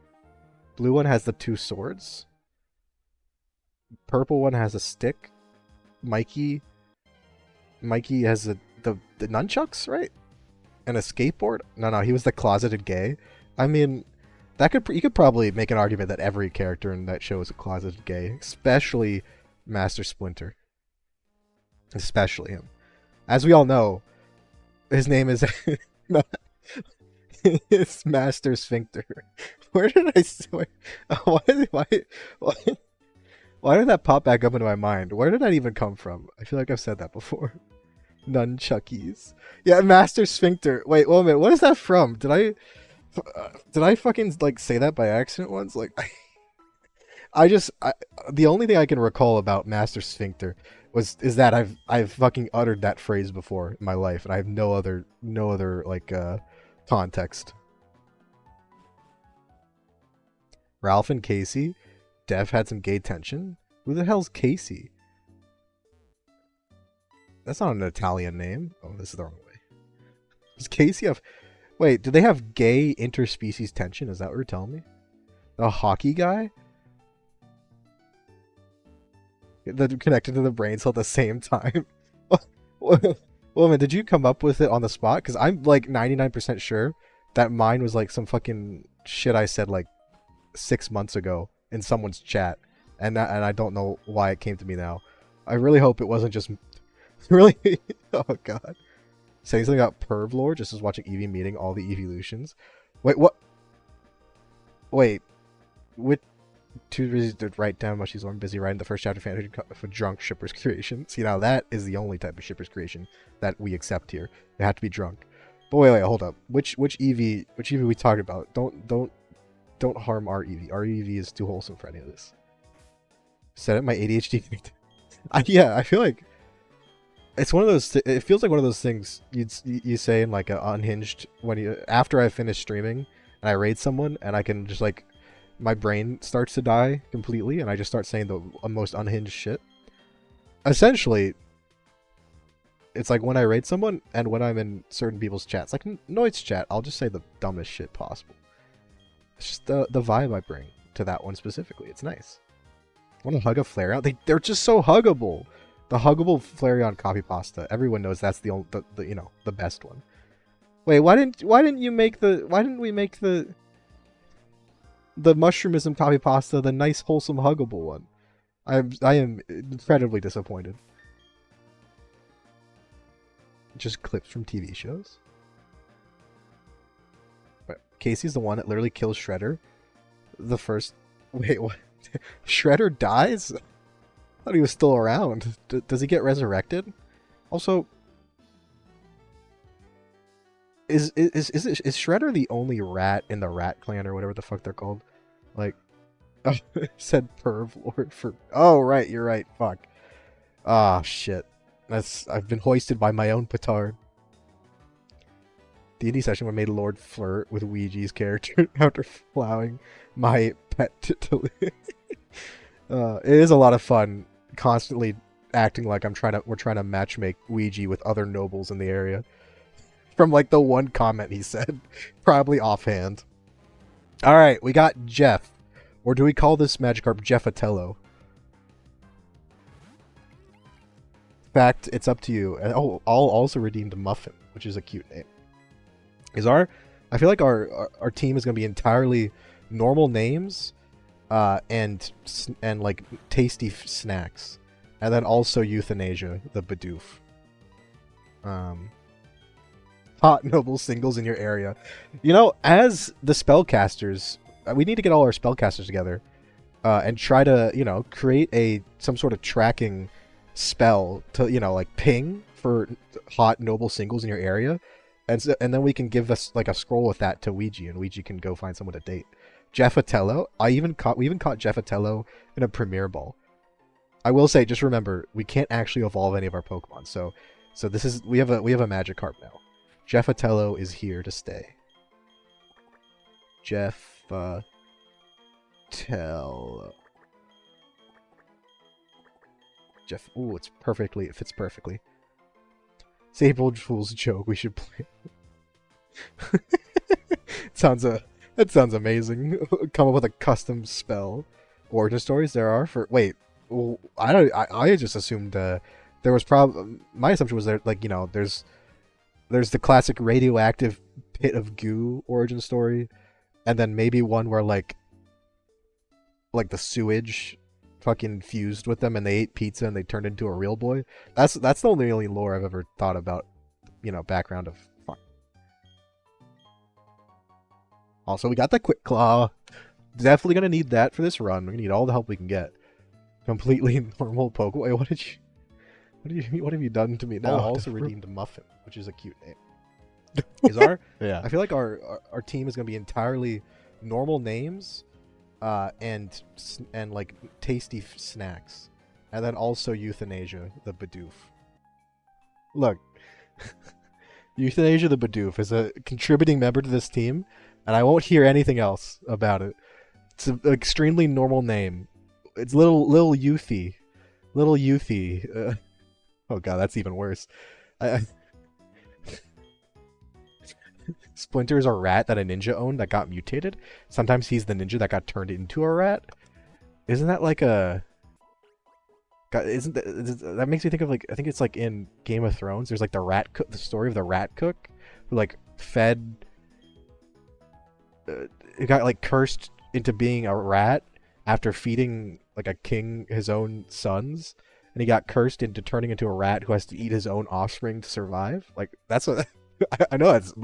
Blue one has the 2 swords. Purple one has a stick. Mikey has the nunchucks, right? And a skateboard? No, he was the closeted gay. I mean, you could probably make an argument that every character in that show is a closeted gay, especially Master Splinter. Especially him. As we all know, his name is it's Master Sphincter. Where did I swear? Why did that pop back up into my mind? Where did that even come from? I feel like I've said that before. Nunchuckies. Yeah, Master Sphincter. Wait a minute. What is that from? Did I Did I fucking like say that by accident once? Like, the only thing I can recall about Master Sphincter is that I've fucking uttered that phrase before in my life, and I have no other like context. Ralph and Casey, Dev had some gay tension. Who the hell's Casey? That's not an Italian name. Oh, this is the wrong way. Does Casey have? Wait, do they have gay interspecies tension? Is that what you're telling me? The hockey guy? They're connected to the brain cell at the same time. Woman, did you come up with it on the spot? Because I'm like 99% sure that mine was like some fucking shit I said like 6 months ago in someone's chat, and I don't know why it came to me now. I really hope it wasn't just really. Oh god, saying something about perv lore just as watching Eevee meeting all the evolutions. Wait, what? Wait, which? Too busy to write down what she's learned. Busy writing the first chapter for drunk shippers creation. See, now that is the only type of shippers creation that we accept here. They have to be drunk. But wait, hold up. Which Eevee we talking about? Don't harm our Eevee. Our Eevee is too wholesome for any of this. Said it. My ADHD. Yeah, I feel like it's one of those. It feels like one of those things you say in like an unhinged after I finish streaming and I raid someone and I can just like. My brain starts to die completely, and I just start saying the most unhinged shit. Essentially, it's like when I raid someone, and when I'm in certain people's chats, like Noid's chat, I'll just say the dumbest shit possible. It's just the vibe I bring to that one specifically. It's nice. Want to hug a Flareon? They're just so huggable. The huggable Flareon copy pasta. Everyone knows that's the best one. Wait, why didn't we make the mushroomism copy pasta, the nice, wholesome, huggable one? I am incredibly disappointed. Just clips from TV shows? But Casey's the one that literally kills Shredder. The first... Wait, what? Shredder dies? I thought he was still around. Does he get resurrected? Also... Is Shredder the only rat in the Rat Clan or whatever the fuck they're called? Like, oh, said perv lord for. Oh right, you're right. Fuck. Ah shit. I've been hoisted by my own petard. D&D session when made Lord flirt with Ouija's character after allowing my pet to live. It is a lot of fun constantly acting like we're trying to matchmake Ouija with other nobles in the area. From like the one comment he said, probably offhand. All right, we got Jeff, or do we call this Magikarp Jeffatello? In fact, it's up to you. And I'll also redeemed Muffin, which is a cute name. I feel like our team is going to be entirely normal names, and like tasty snacks, and then also euthanasia, the Bidoof. Hot noble singles in your area. You know, as the spellcasters, we need to get all our spellcasters together and try to, create some sort of tracking spell to, like ping for hot noble singles in your area. And then we can give us like a scroll with that to Ouija, and Ouija can go find someone to date. Jeffatello. We even caught Jeffatello in a Premier Ball. I will say, just remember, we can't actually evolve any of our Pokemon. So we have a Magikarp now. Jeffatello is here to stay. Jeffatello. Ooh, it fits perfectly. It's April Fool's joke. We should play. That sounds amazing. Come up with a custom spell. Origin stories there are for. Wait, well, I just assumed there was my assumption was there there's the classic radioactive pit of goo origin story, and then maybe one where like the sewage fucking fused with them and they ate pizza and they turned into a real boy. That's the only lore I've ever thought about, background of fun. Also, we got the Quick Claw. Definitely gonna need that for this run. We're gonna need all the help we can get. Completely normal Pokemon. Wait, what have you done to me now? Oh, Also redeemed Muffin, which is a cute name. Is our Yeah. I feel like our team is gonna be entirely normal names, and like tasty snacks, and then also euthanasia the Bidoof. Look, euthanasia the Bidoof is a contributing member to this team, and I won't hear anything else about it. It's an extremely normal name. It's little Youthy, little Youthy. Oh god, that's even worse. I Splinter's a rat that a ninja owned that got mutated. Sometimes he's the ninja that got turned into a rat. Isn't that like a... God, that makes me think of like, I think it's like in Game of Thrones. There's like the rat cook, the story of the rat cook who like fed... It got like cursed into being a rat after feeding like a king his own sons. And he got cursed into turning into a rat who has to eat his own offspring to survive. Like, that's what... I know it's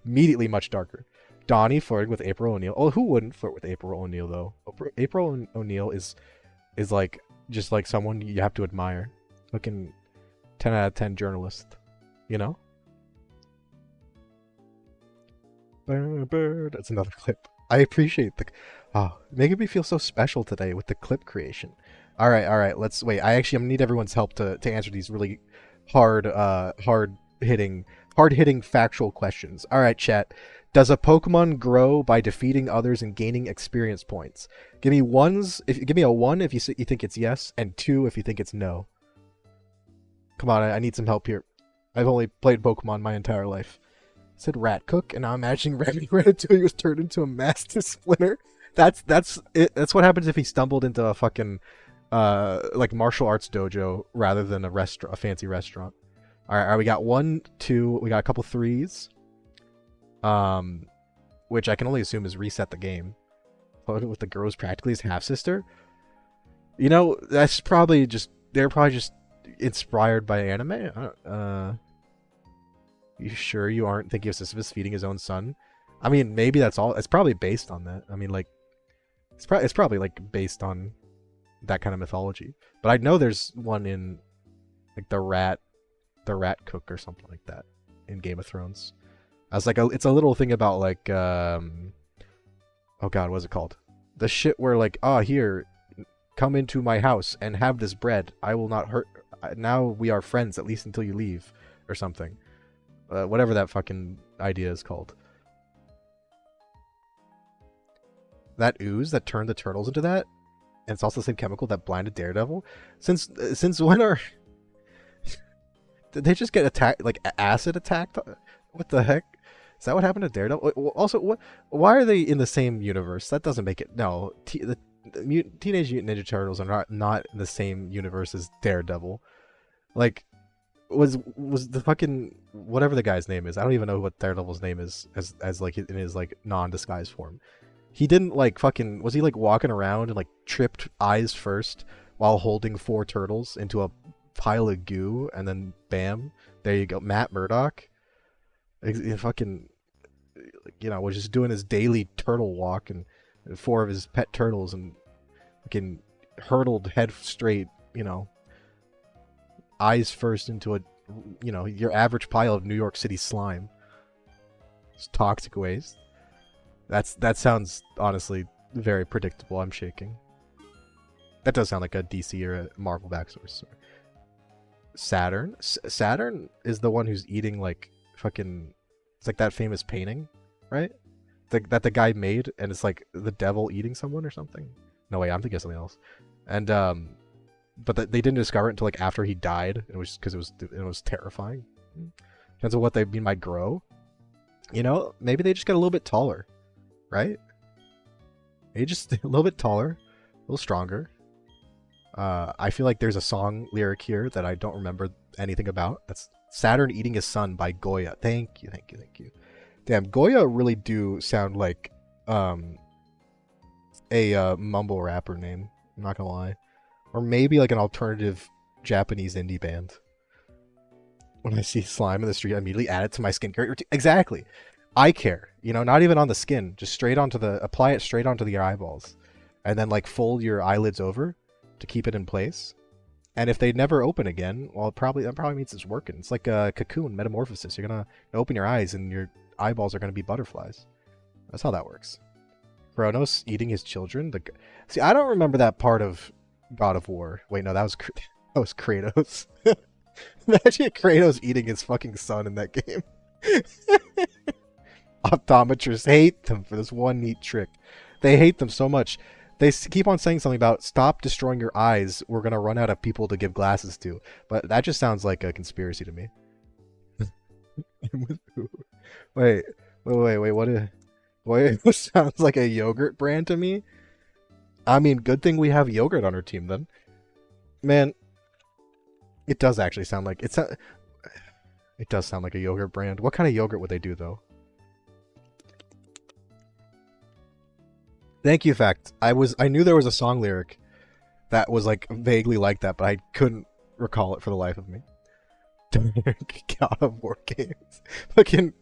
immediately much darker. Donnie flirting with April O'Neil. Oh, who wouldn't flirt with April O'Neil though? April O'Neil is like just like someone you have to admire. Fucking 10 out of 10 journalist, you know? Bird. That's another clip. I appreciate making me feel so special today with the clip creation. All right. Let's wait. I'm gonna need everyone's help to answer these really hard hitting factual questions. All right, chat. Does a Pokemon grow by defeating others and gaining experience points? Give me ones. Give me a 1 if you think it's yes, and 2 if you think it's no. Come on, I need some help here. I've only played Pokemon my entire life. I said Rat Cook, and now I'm imagining Ratatouille was turned into a Master Splinter. That's it. That's what happens if he stumbled into a fucking like martial arts dojo rather than a fancy restaurant. All right, we got 1, 2, we got a couple 3s. Which I can only assume is reset the game. With the girl's practically his half-sister. You know, that's probably just... They're probably just inspired by anime. You sure you aren't thinking of Sisyphus feeding his own son? I mean, maybe that's all... It's probably based on that. I mean, like... It's probably, like, based on that kind of mythology. But I know there's one in, like, the rat cook or something like that in Game of Thrones. I was like, it's a little thing about like, oh god, what's it called? The shit where like, here, come into my house and have this bread. I will not hurt. Now we are friends, at least until you leave, or something. Whatever that fucking idea is called. That ooze that turned the turtles into that, and it's also the same chemical that blinded Daredevil. Since when are... Did they just get attacked, like acid attacked? What the heck? Is that what happened to Daredevil? Also, why are they in the same universe? That doesn't make it... No, the Teenage Mutant Ninja Turtles are not in the same universe as Daredevil. Like, was the fucking... Whatever the guy's name is. I don't even know what Daredevil's name is as like in his like non-disguise form. He didn't like fucking... Was he like walking around and like tripped eyes first while holding 4 turtles into a pile of goo, and then bam, there you go, Matt Murdock. He fucking, you know, was just doing his daily turtle walk, and 4 of his pet turtles, and fucking hurtled head straight, you know, eyes first into a, you know, your average pile of New York City slime. It's toxic waste. That sounds honestly very predictable. I'm shaking. That does sound like a DC or a Marvel backstory. Saturn is the one who's eating like fucking... It's like that famous painting, right? That the guy made, and it's like the devil eating someone or something. No way, I'm thinking of something else. And but they didn't discover it until like after he died. It was because it was terrifying. Depends on what they mean by grow. You know, maybe they just get a little bit taller, right? Maybe just a little bit taller, a little stronger. I feel like there's a song lyric here that I don't remember anything about. That's Saturn Eating His Son by Goya. Thank you. Damn, Goya really do sound like a mumble rapper name. I'm not gonna lie. Or maybe like an alternative Japanese indie band. When I see slime in the street, I immediately add it to my skincare routine. Exactly. Eye care. You know, not even on the skin. Just apply it straight onto the eyeballs. And then like fold your eyelids over to keep it in place. And if they never open again, well, that probably means it's working. It's like a cocoon metamorphosis. You're gonna open your eyes and your eyeballs are gonna be butterflies. That's how that works. Kronos eating his children. See, I don't remember that part of God of War. Wait, no, that was that was Kratos. Imagine Kratos eating his fucking son in that game. Optometrists hate them for this one neat trick. They hate them so much. They keep on saying something about stop destroying your eyes. We're gonna run out of people to give glasses to. But that just sounds like a conspiracy to me. Wait. What? It sounds like a yogurt brand to me. I mean, good thing we have yogurt on our team then. Man, it does actually sound like it does sound like a yogurt brand. What kind of yogurt would they do though? Thank you, Fact. I knew there was a song lyric that was like vaguely like that, but I couldn't recall it for the life of me. God of War games. Fucking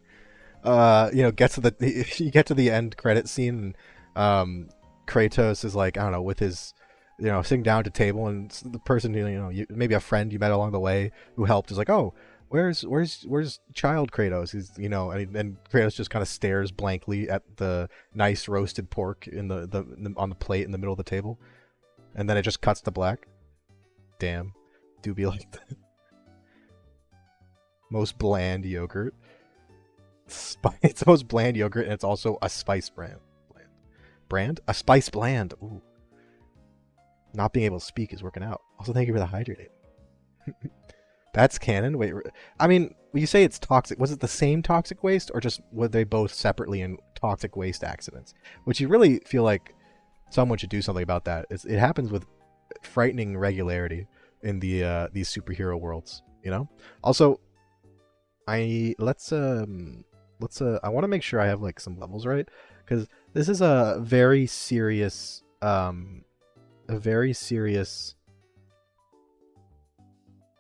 you get to the end credit scene and Kratos is like, I don't know, with his sitting down at a table, and the person maybe a friend you met along the way who helped is like, oh, where's child Kratos? He's and Kratos just kind of stares blankly at the nice roasted pork on the plate in the middle of the table, and then it just cuts to black. Damn, do be like that. Most bland yogurt. It's the most bland yogurt, and it's also a spice brand. A spice bland. Ooh. Not being able to speak is working out. Also, thank you for the hydrating. That's canon? Wait, I mean, when you say it's toxic, was it the same toxic waste, or just were they both separately in toxic waste accidents? Which you really feel like someone should do something about that. It happens with frightening regularity in these superhero worlds, Also, I want to make sure I have like some levels right, because this is a very serious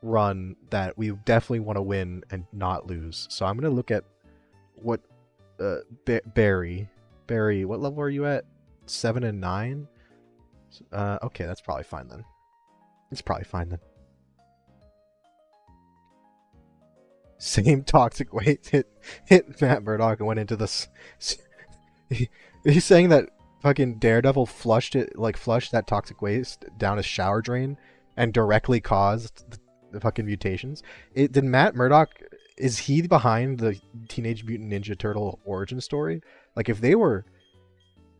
run that we definitely want to win and not lose. So I'm gonna look at what Barry, what level are you at? 7 and 9. Okay, that's probably fine then. Same toxic waste hit Matt Murdock and went into this. He's saying that fucking Daredevil flushed that toxic waste down a shower drain and directly caused the fucking mutations. Did Matt Murdock, is he behind the Teenage Mutant Ninja Turtle origin story? Like if those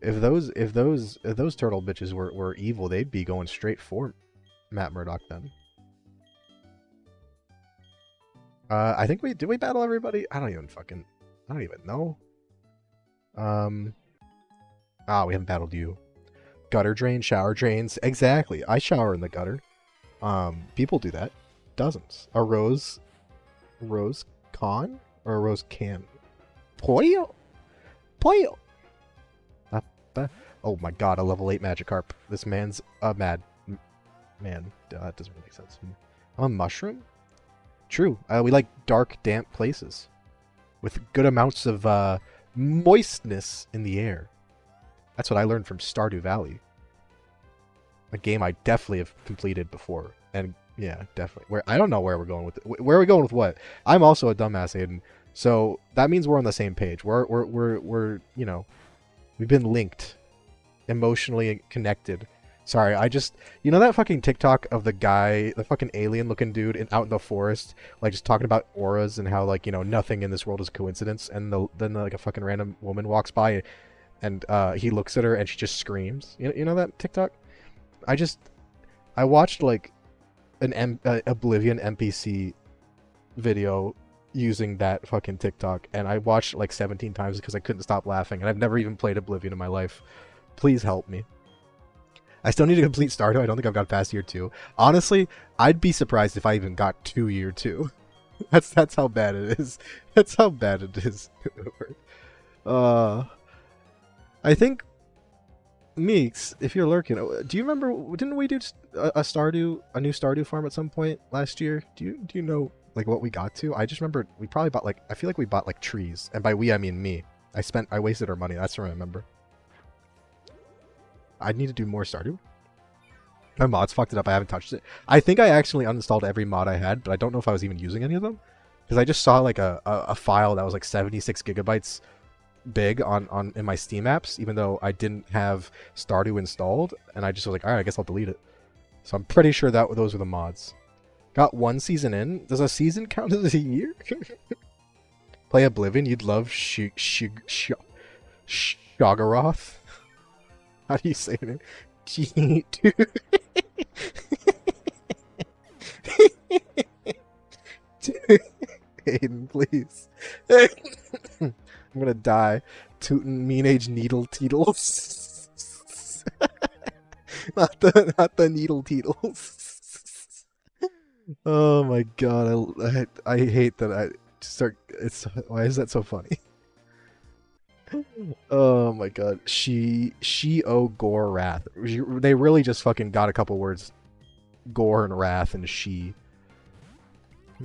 turtle bitches were evil, they'd be going straight for Matt Murdock then. I think did we battle everybody? I don't even know. We haven't battled you. Gutter drain, shower drains. Exactly. I shower in the gutter. People do that. Dozens. A rose con or a rose can. Pollo. Oh my god, a level 8 Magikarp. This man's a mad man. That doesn't really make sense. A mushroom? True. We like dark, damp places with good amounts of moistness in the air. That's what I learned from Stardew Valley, a game I definitely have completed before. And yeah, definitely. I don't know where we're going with it. Where are we going with what? I'm also a dumbass, Aiden. So that means we're on the same page. We're we've been linked, emotionally connected. Sorry, that fucking TikTok of the guy, the fucking alien-looking dude out in the forest, like just talking about auras and how nothing in this world is coincidence, and then like a fucking random woman walks by, and he looks at her and she just screams. You know that TikTok? I watched like an Oblivion NPC video using that fucking TikTok, and I watched it like 17 times because I couldn't stop laughing, and I've never even played Oblivion in my life. Please help me. I still need to complete Stardew. I don't think I've got past year 2. Honestly, I'd be surprised if I even got to year 2. That's how bad it is. That's how bad it is. I think Meeks, if you're lurking, do you remember? Didn't we do a new Stardew farm at some point last year? Do you know like what we got to? I just remember we probably bought I feel like we bought like trees, and by we I mean me. I wasted our money. That's what I remember. I need to do more Stardew. My mods fucked it up. I haven't touched it. I think I actually uninstalled every mod I had, but I don't know if I was even using any of them. Because I just saw like a file that was like 76 gigabytes big on in my Steam apps, even though I didn't have Stardew installed, and I just was like, alright, I guess I'll delete it. So I'm pretty sure that those were the mods. Got one season in. Does a season count as a year? Play Oblivion. You'd love Shoggoth. How do you say it? Aiden, please. I'm gonna die. Tootin' mean age needle teetles. not the needle teetles. Oh my god, I hate that I start. Why is that so funny? Oh my god, she gore wrath. They really just fucking got a couple words, gore and wrath and she.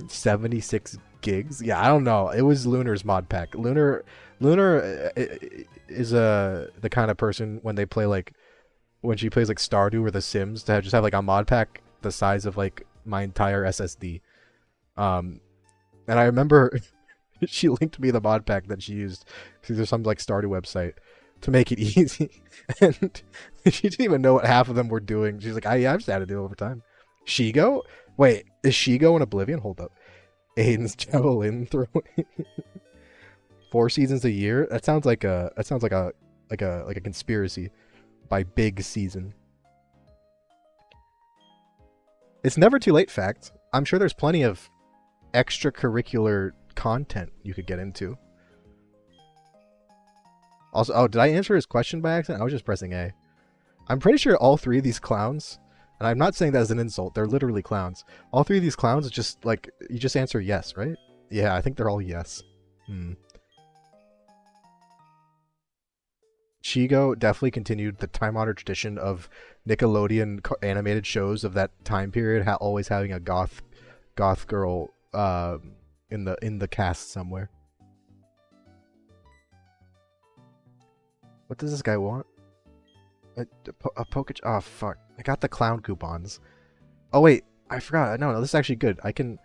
76 gigs. Yeah, I don't know. It was Lunar's mod pack. Lunar is the kind of person when they play like when she plays like Stardew or The Sims to just have like a mod pack the size of like my entire SSD. And I remember she linked me the mod pack that she used through some like Stardew website to make it easy, and she didn't even know what half of them were doing. She's like, I've just added it over time. Shigo? Wait, is Shigo in Oblivion? Hold up. Aiden's javelin throwing. 4 seasons a year? That sounds like a conspiracy by Big Season. It's never too late, fact. I'm sure there's plenty of extracurricular content you could get into. Also, oh, did I answer his question by accident? I was just pressing A. I'm pretty sure all 3 of these clowns, and I'm not saying that as an insult, they're literally clowns. All 3 of these clowns, just like, you just answer yes, right? Yeah, I think they're all yes. Chigo definitely continued the time-honored tradition of Nickelodeon animated shows of that time period, always having a goth girl in the cast somewhere. What does this guy want? A Poke... Oh, fuck. I got the clown coupons. Oh, wait. I forgot. No, this is actually good. I can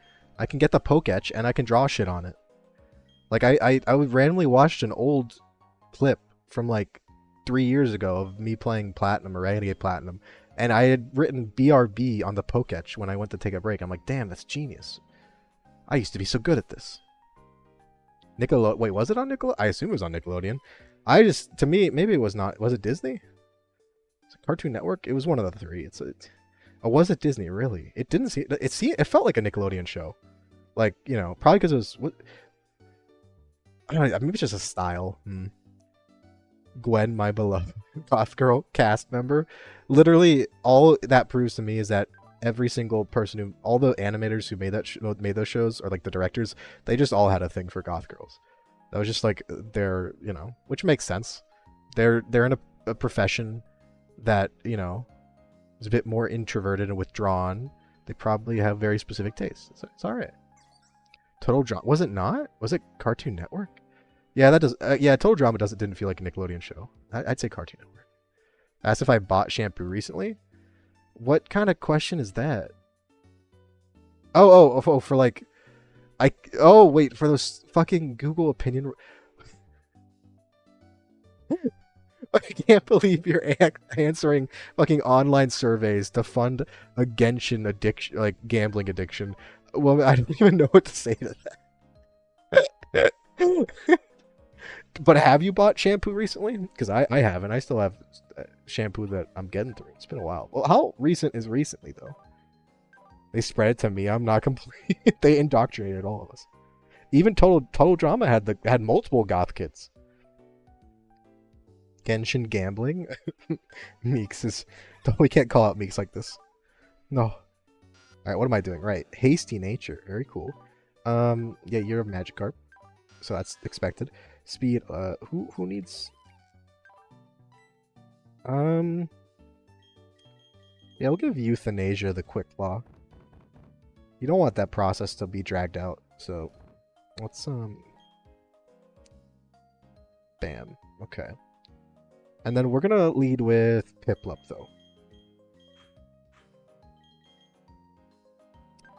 get the Poketch, and I can draw shit on it. Like, I randomly watched an old clip from, like, 3 years ago of me playing Platinum or Renegade Platinum, and I had written BRB on the Poketch when I went to take a break. I'm like, damn, that's genius. I used to be so good at this. Wait, was it on Nickelodeon? I assume it was on Nickelodeon. To me, maybe it was not. Was it Disney? Was it Cartoon Network? It was one of the 3. Or was it Disney? Really? It didn't see it. It felt like a Nickelodeon show. Like, you know, probably because it was. I don't know. Maybe it's just a style. Gwen, my beloved goth girl cast member. Literally, all that proves to me is that every single person all the animators who made made those shows, or like the directors, they just all had a thing for goth girls. That was just like their, you know, which makes sense. They're in a profession that, you know, is a bit more introverted and withdrawn. They probably have very specific tastes. So it's all right. Total Drama, was it not? Was it Cartoon Network? Yeah, that does. Yeah, Total Drama didn't feel like a Nickelodeon show. I'd say Cartoon Network. Asked if I bought shampoo recently. What kind of question is that? Oh, for like, wait, for those fucking Google opinion. I can't believe you're answering fucking online surveys to fund a Genshin addiction, like gambling addiction. Well, I don't even know what to say to that. But have you bought shampoo recently? Because I haven't. I still have shampoo that I'm getting through. It's been a while. Well, how recent is recently, though? They spread it to me. I'm not complete. They indoctrinated all of us. Even Total Drama had multiple goth kids. Genshin gambling. Meeks is. We can't call out Meeks like this. No. All right, what am I doing? Right, hasty nature. Very cool. Yeah, you're a Magikarp, so that's expected. Speed. Who needs? Yeah, we'll give Euthanasia the quick claw. You don't want that process to be dragged out, so let's bam. Okay. And then we're gonna lead with Piplup though.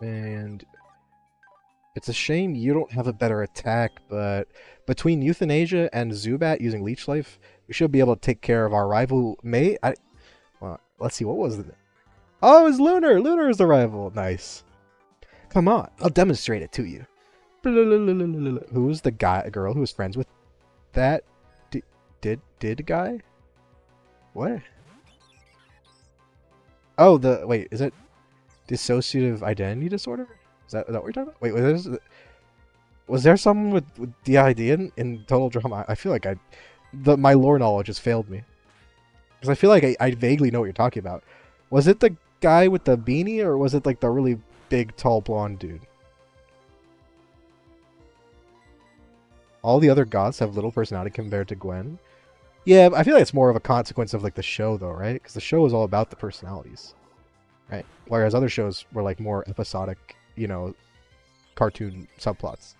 And it's a shame you don't have a better attack, but between Euthanasia and Zubat using Leech Life, we should be able to take care of our rival mate. Well, let's see, what was it? Oh, it's Lunar! Lunar is the rival! Nice. Come on, I'll demonstrate it to you. Who's the girl who was friends with that did guy? What? Oh, wait, is it dissociative identity disorder? Is that what you're talking about? Wait, was there someone with DID in Total Drama? I feel like my lore knowledge has failed me. Because I feel like I vaguely know what you're talking about. Was it the guy with the beanie, or was it like the really big, tall, blonde dude? All the other goths have little personality compared to Gwen. Yeah, I feel like it's more of a consequence of like the show, though, right? Because the show is all about the personalities, right? Whereas other shows were like more episodic, you know, cartoon subplots.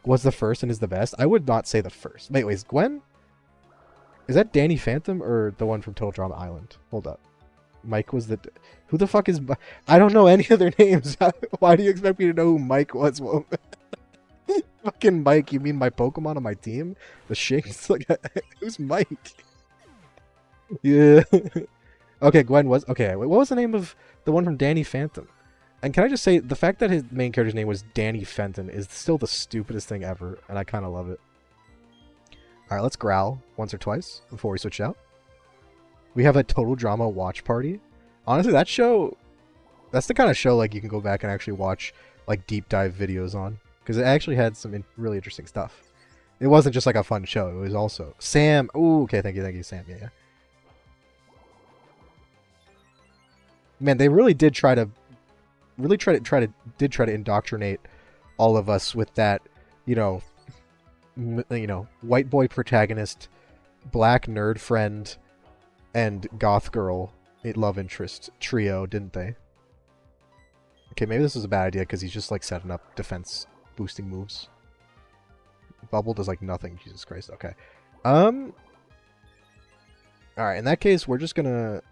Was the first and is the best? I would not say the first. Wait, is Gwen? Is that Danny Phantom or the one from Total Drama Island? Hold up. Mike was the... Who the fuck is... I don't know any of their names. Why do you expect me to know who Mike was? Fucking Mike, you mean my Pokemon on my team? The Shinx? Like, who's Mike? Yeah. Okay, Gwen was... Okay, wait, what was the name of the one from Danny Phantom? And can I just say, the fact that his main character's name was Danny Fenton is still the stupidest thing ever, and I kind of love it. Alright, let's growl once or twice before we switch out. We have a Total Drama watch party. Honestly, that show... That's the kind of show like you can go back and actually watch like deep dive videos on. Because it actually had some really interesting stuff. It wasn't just like a fun show. It was also... Sam! Ooh, okay, thank you, Sam. Yeah. Man, they really did try to... Really try to indoctrinate all of us with that, you know, white boy protagonist, black nerd friend, and goth girl love interest trio, didn't they? Okay, maybe this is a bad idea because he's just like setting up defense boosting moves. Bubble does like nothing. Jesus Christ. Okay. Alright, in that case, we're just gonna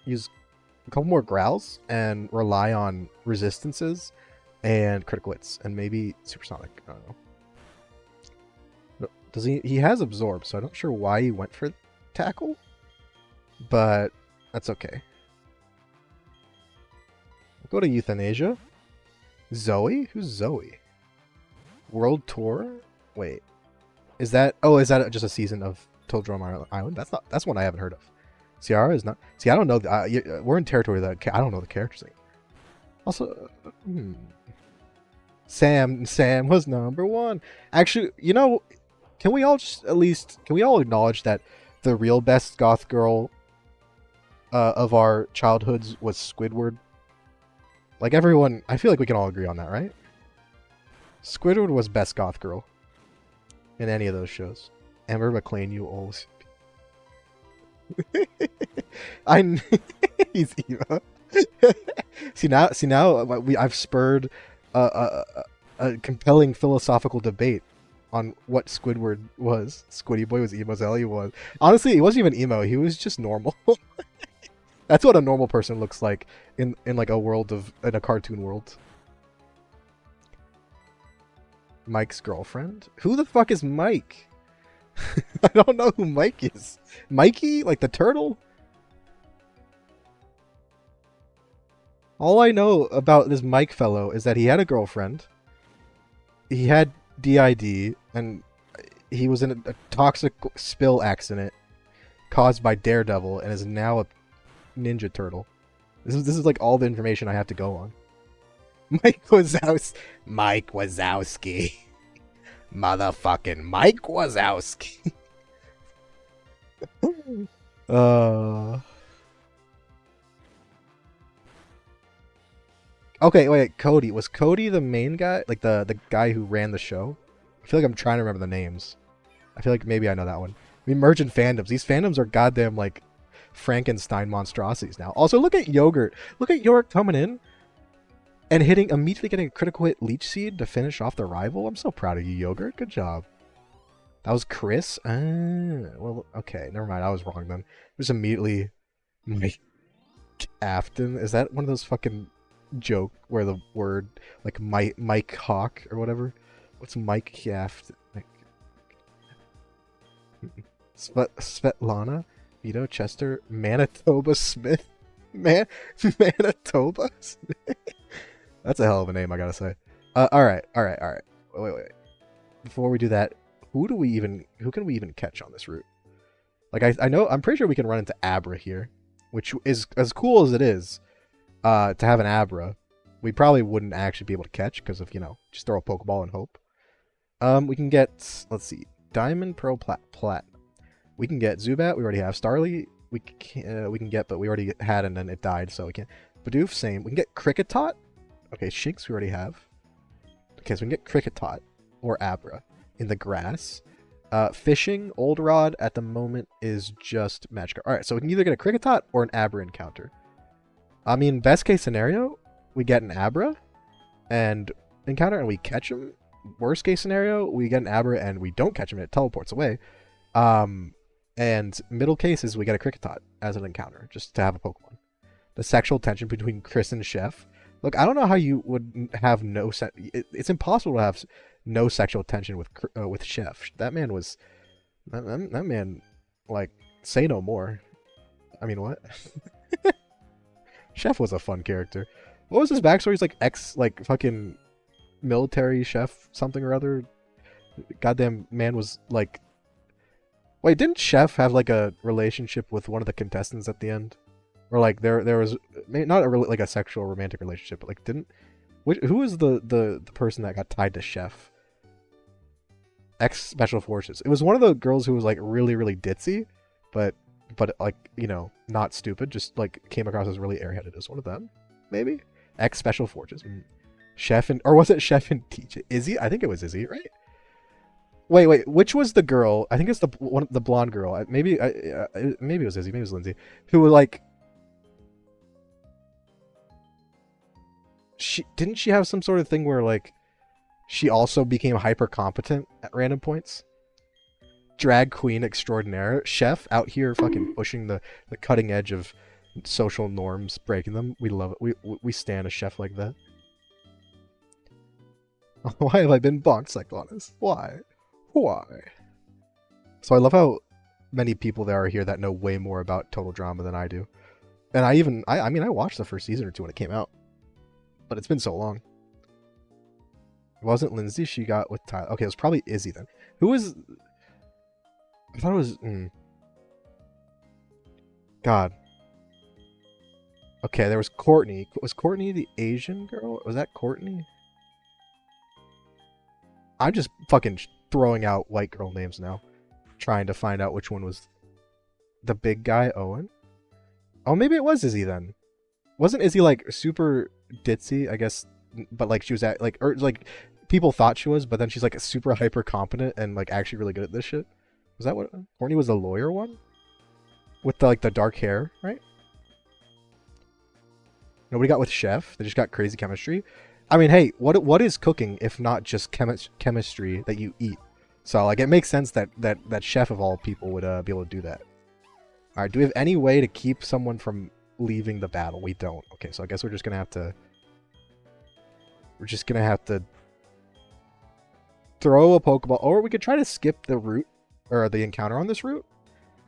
use a couple more growls and rely on resistances and critical hits and maybe supersonic. I don't know. Does he has absorb, so I'm not sure why he went for tackle, but that's okay. We'll go to Euthanasia. Zoe? Who's Zoe? World Tour? Wait. Is that just a season of Total Drama Island? That's one I haven't heard of. Ciara is not... See, I don't know... we're in territory that I don't know the character's name. Also... Sam was number one. Actually, you know... Can we all acknowledge that the real best goth girl of our childhoods was Squidward? Like everyone... I feel like we can all agree on that, right? Squidward was best goth girl in any of those shows. Amber McLean, you old... He's emo. see now I've spurred a compelling philosophical debate on what Squidward was. Squiddy Boy was emo as hell. He was. Honestly, he wasn't even emo. He was just normal. That's what a normal person looks like in like in a cartoon world. Mike's girlfriend? Who the fuck is Mike? I don't know who Mike is. Mikey? Like the turtle? All I know about this Mike fellow is that he had a girlfriend. He had DID, and he was in a toxic spill accident caused by Daredevil, and is now a Ninja Turtle. This is like all the information I have to go on. Mike Wazowski. Motherfucking Mike Wazowski. Okay, wait, Cody. Was Cody the main guy? Like the guy who ran the show? I feel like I'm trying to remember the names. I feel like maybe I know that one. We merge in fandoms. These fandoms are goddamn like Frankenstein monstrosities now. Also, look at Yogurt. Look at Yogurt coming in and immediately getting a critical hit Leech Seed to finish off the rival. I'm so proud of you, Yogurt. Good job. That was Chris? Well, okay. Never mind. I was wrong then. It was immediately Mike Afton. Is that one of those fucking joke where the word like Mike Hawk or whatever. What's Mike Shaft? Svetlana, Vito Chester, Manitoba Smith, Manitoba Smith. That's a hell of a name, I gotta say. All right. Wait. Before we do that, who can we even catch on this route? Like I know I'm pretty sure we can run into Abra here, which is as cool as it is. To have an Abra, we probably wouldn't actually be able to catch because of just throw a Pokeball and hope. We can get, let's see, Diamond, Pearl, Plat. We can get Zubat. We already have Starly. We can get, but we already had and then it died, so we can't. Bidoof, same. We can get Kricketot. Okay, Shinx we already have. Okay, so we can get Kricketot or Abra in the grass. Fishing, Old Rod at the moment is just Magikarp. All right, so we can either get a Kricketot or an Abra encounter. I mean, best case scenario, we get an Abra and encounter and we catch him. Worst case scenario, we get an Abra and we don't catch him and it teleports away. And middle case is we get a Kricketot as an encounter, just to have a Pokemon. The sexual tension between Chris and Chef. Look, I don't know how you would have no it's impossible to have no sexual tension with Chef. That man was that man, like, say no more. I mean, what? Chef was a fun character. What was his backstory? He's like fucking military chef something or other. Goddamn man was like. Wait, didn't Chef have like a relationship with one of the contestants at the end? Or like there was not like a sexual romantic relationship, but like who was the person that got tied to Chef? Ex Special Forces. It was one of the girls who was like really really ditzy, but like not stupid. Just like came across as really airheaded. As one of them, maybe ex Special Forces. Chef or was it Chef and Teach? Izzy? I think it was Izzy, right? Wait, which was the girl? I think it's the blonde girl. Maybe it was Izzy, maybe it was Lindsay, who was like, didn't she have some sort of thing where like she also became hyper competent at random points? Drag queen extraordinaire, Chef out here fucking pushing the cutting edge of social norms, breaking them. We love it. We stand a Chef like that. Why have I been bonked, Cyclonus? Why? So I love how many people there are here that know way more about Total Drama than I do. And I mean I watched the first season or two when it came out. But it's been so long. It wasn't Lindsay she got with Tyler. Okay, it was probably Izzy then. Who was... I thought it was... God. Okay, there was Courtney. Was Courtney the Asian girl? Was that Courtney? I'm just fucking throwing out white girl names now. Trying to find out which one was the big guy, Owen. Oh, maybe it was Izzy then. Wasn't Izzy like super ditzy, I guess, but like she was at like, or like people thought she was, but then she's like super hyper competent and like actually really good at this shit. Was that what Courtney was the lawyer one? With the, like the dark hair, right? Nobody got with Chef. They just got crazy chemistry. I mean, hey, what is cooking if not just chemistry that you eat? So like it makes sense that Chef of all people would be able to do that. All right, do we have any way to keep someone from leaving the battle? We don't. Okay, so I guess we're just gonna have to throw a Pokeball, or we could try to skip the route or the encounter on this route.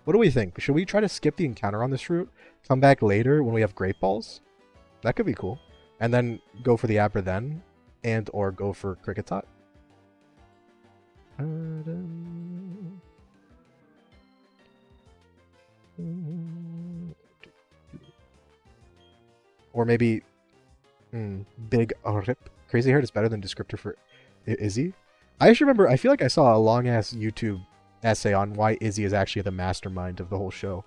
What do we think? Should we try to skip the encounter on this route? Come back later when we have Great Balls? That could be cool. And then go for the Abra then, and or go for Kricketot. Or maybe Big Rip. Crazy Heart is better than descriptor for Izzy. I actually remember, I feel like I saw a long ass YouTube essay on why Izzy is actually the mastermind of the whole show.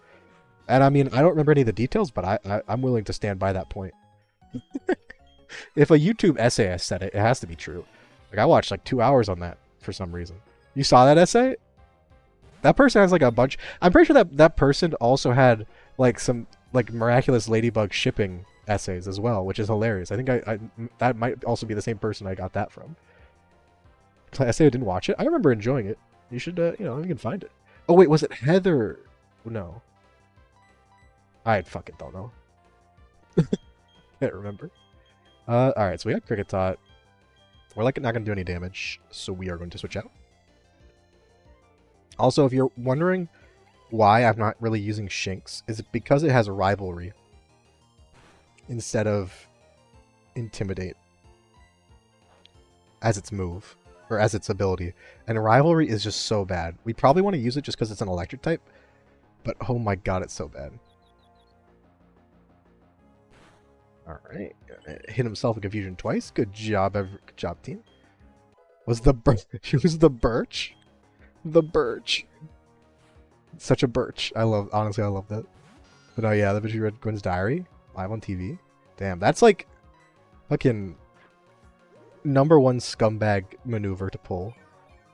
And I mean, I don't remember any of the details, but I'm willing to stand by that point. If a YouTube essayist said it, it has to be true. Like I watched like 2 hours on that for some reason. You saw that essay? That person has like a bunch. I'm pretty sure that person also had like some like miraculous ladybug shipping essays as well, which is hilarious. I think I that might also be the same person I got that from. I say I didn't watch it. I remember enjoying it. You should you can find it. Oh wait, was it Heather? No. I fucking don't know. Can't remember. Alright, so we got Cricket Tot. We're like not gonna do any damage, so we are going to switch out. Also, if you're wondering why I'm not really using Shinx, is it because it has a rivalry instead of Intimidate as its move, or as its ability. And rivalry is just so bad. We probably want to use it just because it's an electric type, but oh my god, it's so bad. Alright, hit himself in confusion twice. Good job, good job, team. Was the the birch? The birch. Such a birch. Honestly, I love that. But oh yeah, the bitch who read Gwen's diary live on TV. Damn, that's like fucking #1 scumbag maneuver to pull.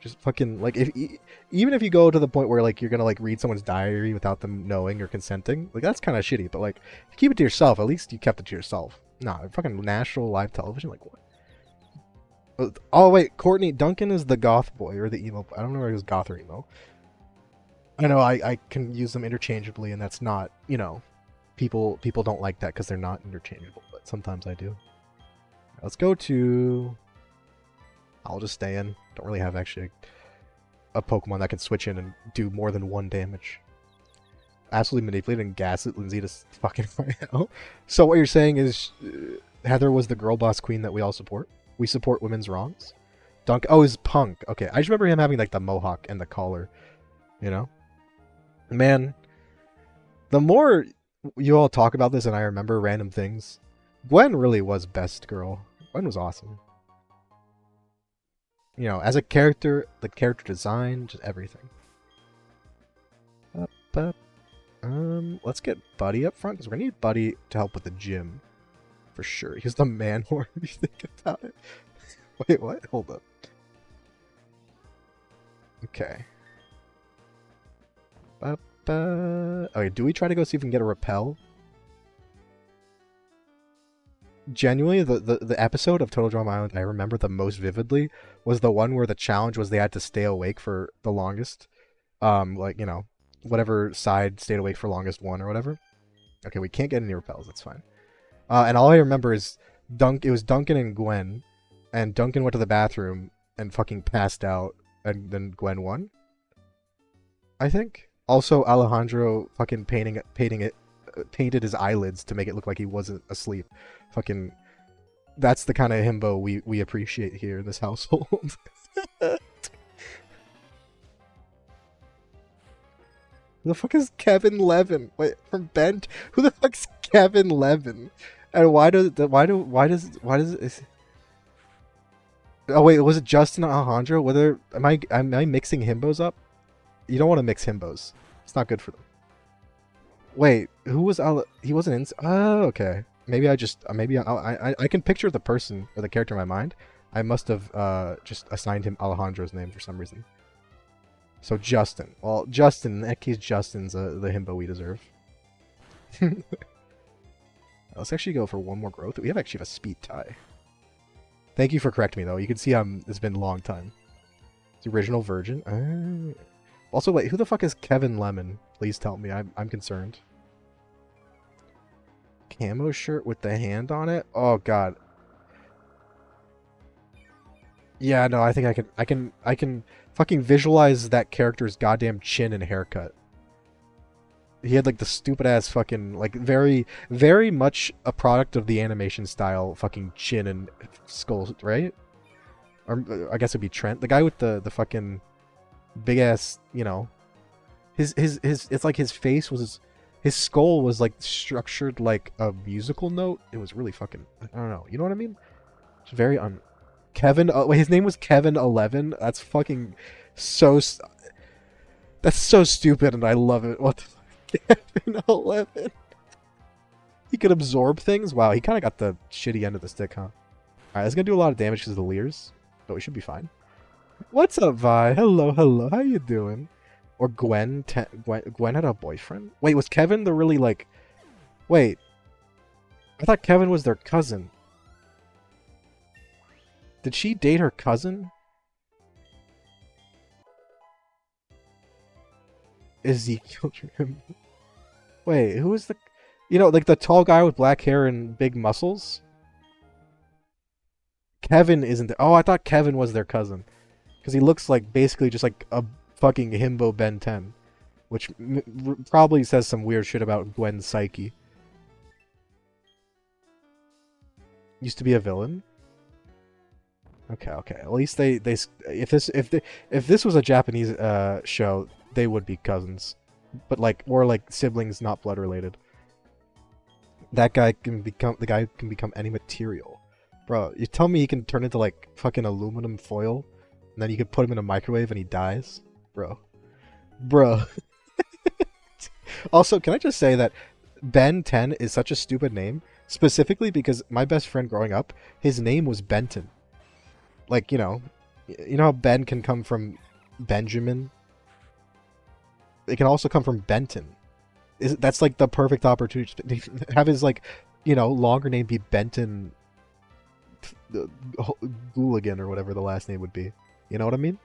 Just fucking like even if you go to the point where like you're gonna like read someone's diary without them knowing or consenting, like that's kind of shitty. But like if you keep it to yourself, at least you kept it to yourself. Nah, fucking national live television, like what? Oh wait, Courtney Duncan is the goth boy or the emo boy. I don't know where he was goth or emo. I know I can use them interchangeably, and that's not, you know, people don't like that because they're not interchangeable. But sometimes I do. Let's go to. I'll just stay in. Don't really have actually a Pokemon that can switch in and do more than 1 damage. Absolutely manipulate and gaslit Lindsay to fucking find out. So what you're saying is Heather was the girl boss queen that we all support? We support women's wrongs? Oh, is Punk. Okay, I just remember him having like the mohawk and the collar. You know? Man, the more you all talk about this and I remember random things, Gwen really was best girl. Gwen was awesome. You know, as a character, the character design, just everything. Let's get Buddy up front, because we're going to need Buddy to help with the gym. For sure. He's the man whore, if you think about it. Wait, what? Hold up. Okay. Okay, do we try to go see if we can get a repel? Genuinely, the episode of Total Drama Island I remember the most vividly was the one where the challenge was they had to stay awake for the longest. Like, you know, whatever side stayed awake for longest won or whatever. Okay, we can't get any repels, that's fine. And all I remember is it was Duncan and Gwen, and Duncan went to the bathroom and fucking passed out, and then Gwen won, I think. Also, Alejandro fucking painted his eyelids to make it look like he wasn't asleep. Fucking, that's the kind of himbo we appreciate here in this household. Who the fuck is Kevin Levin? Wait, from Bent? Who the fuck's Kevin Levin? And why does oh wait, was it Justin Alejandro? Whether am I mixing himbos up? You don't want to mix himbos. It's not good for them. Wait, who was he wasn't in? Oh, okay. Maybe I can picture the person or the character in my mind. I must have just assigned him Alejandro's name for some reason. So Justin. Well, Justin, in that case, Justin's the himbo we deserve. Let's actually go for one more growth. We actually have a speed tie. Thank you for correcting me, though. You can see it's been a long time. The original virgin. Also, wait, who the fuck is Kevin Lemon? Please tell me. I'm concerned. Camo shirt with the hand on it? Oh god. Yeah, no, I think I can fucking visualize that character's goddamn chin and haircut. He had like the stupid ass fucking like very very much a product of the animation style fucking chin and skull, right? Or I guess it'd be Trent, the guy with the fucking big ass, you know. His it's like his face was his skull was like structured like a musical note. It was really fucking, I don't know. You know what I mean? It's very Kevin, wait, his name was Kevin 11. That's fucking that's so stupid and I love it. What the fuck? Kevin 11. He could absorb things? Wow, he kind of got the shitty end of the stick, huh? Alright, that's gonna do a lot of damage because of the Leers, but we should be fine. What's up, Vi? Hello, hello. How you doing? Or Gwen had a boyfriend? Wait, was Kevin the really, like... Wait. I thought Kevin was their cousin. Did she date her cousin? Ezekiel. Wait, who is the... You know, like the tall guy with black hair and big muscles? Kevin isn't there. Oh, I thought Kevin was their cousin. Because he looks like basically just like a fucking himbo Ben 10. Which probably says some weird shit about Gwen's psyche. Used to be a villain? Okay. At least they if this was a Japanese show, they would be cousins. But like more like siblings, not blood related. The guy can become any material. Bro, you tell me he can turn into like fucking aluminum foil and then you could put him in a microwave and he dies? Bro. Also, can I just say that Ben 10 is such a stupid name, specifically because my best friend growing up, his name was Benton. Like, you know how Ben can come from Benjamin? It can also come from Benton. That's like the perfect opportunity to have his like, longer name be Benton Gooligan or whatever the last name would be. You know what I mean?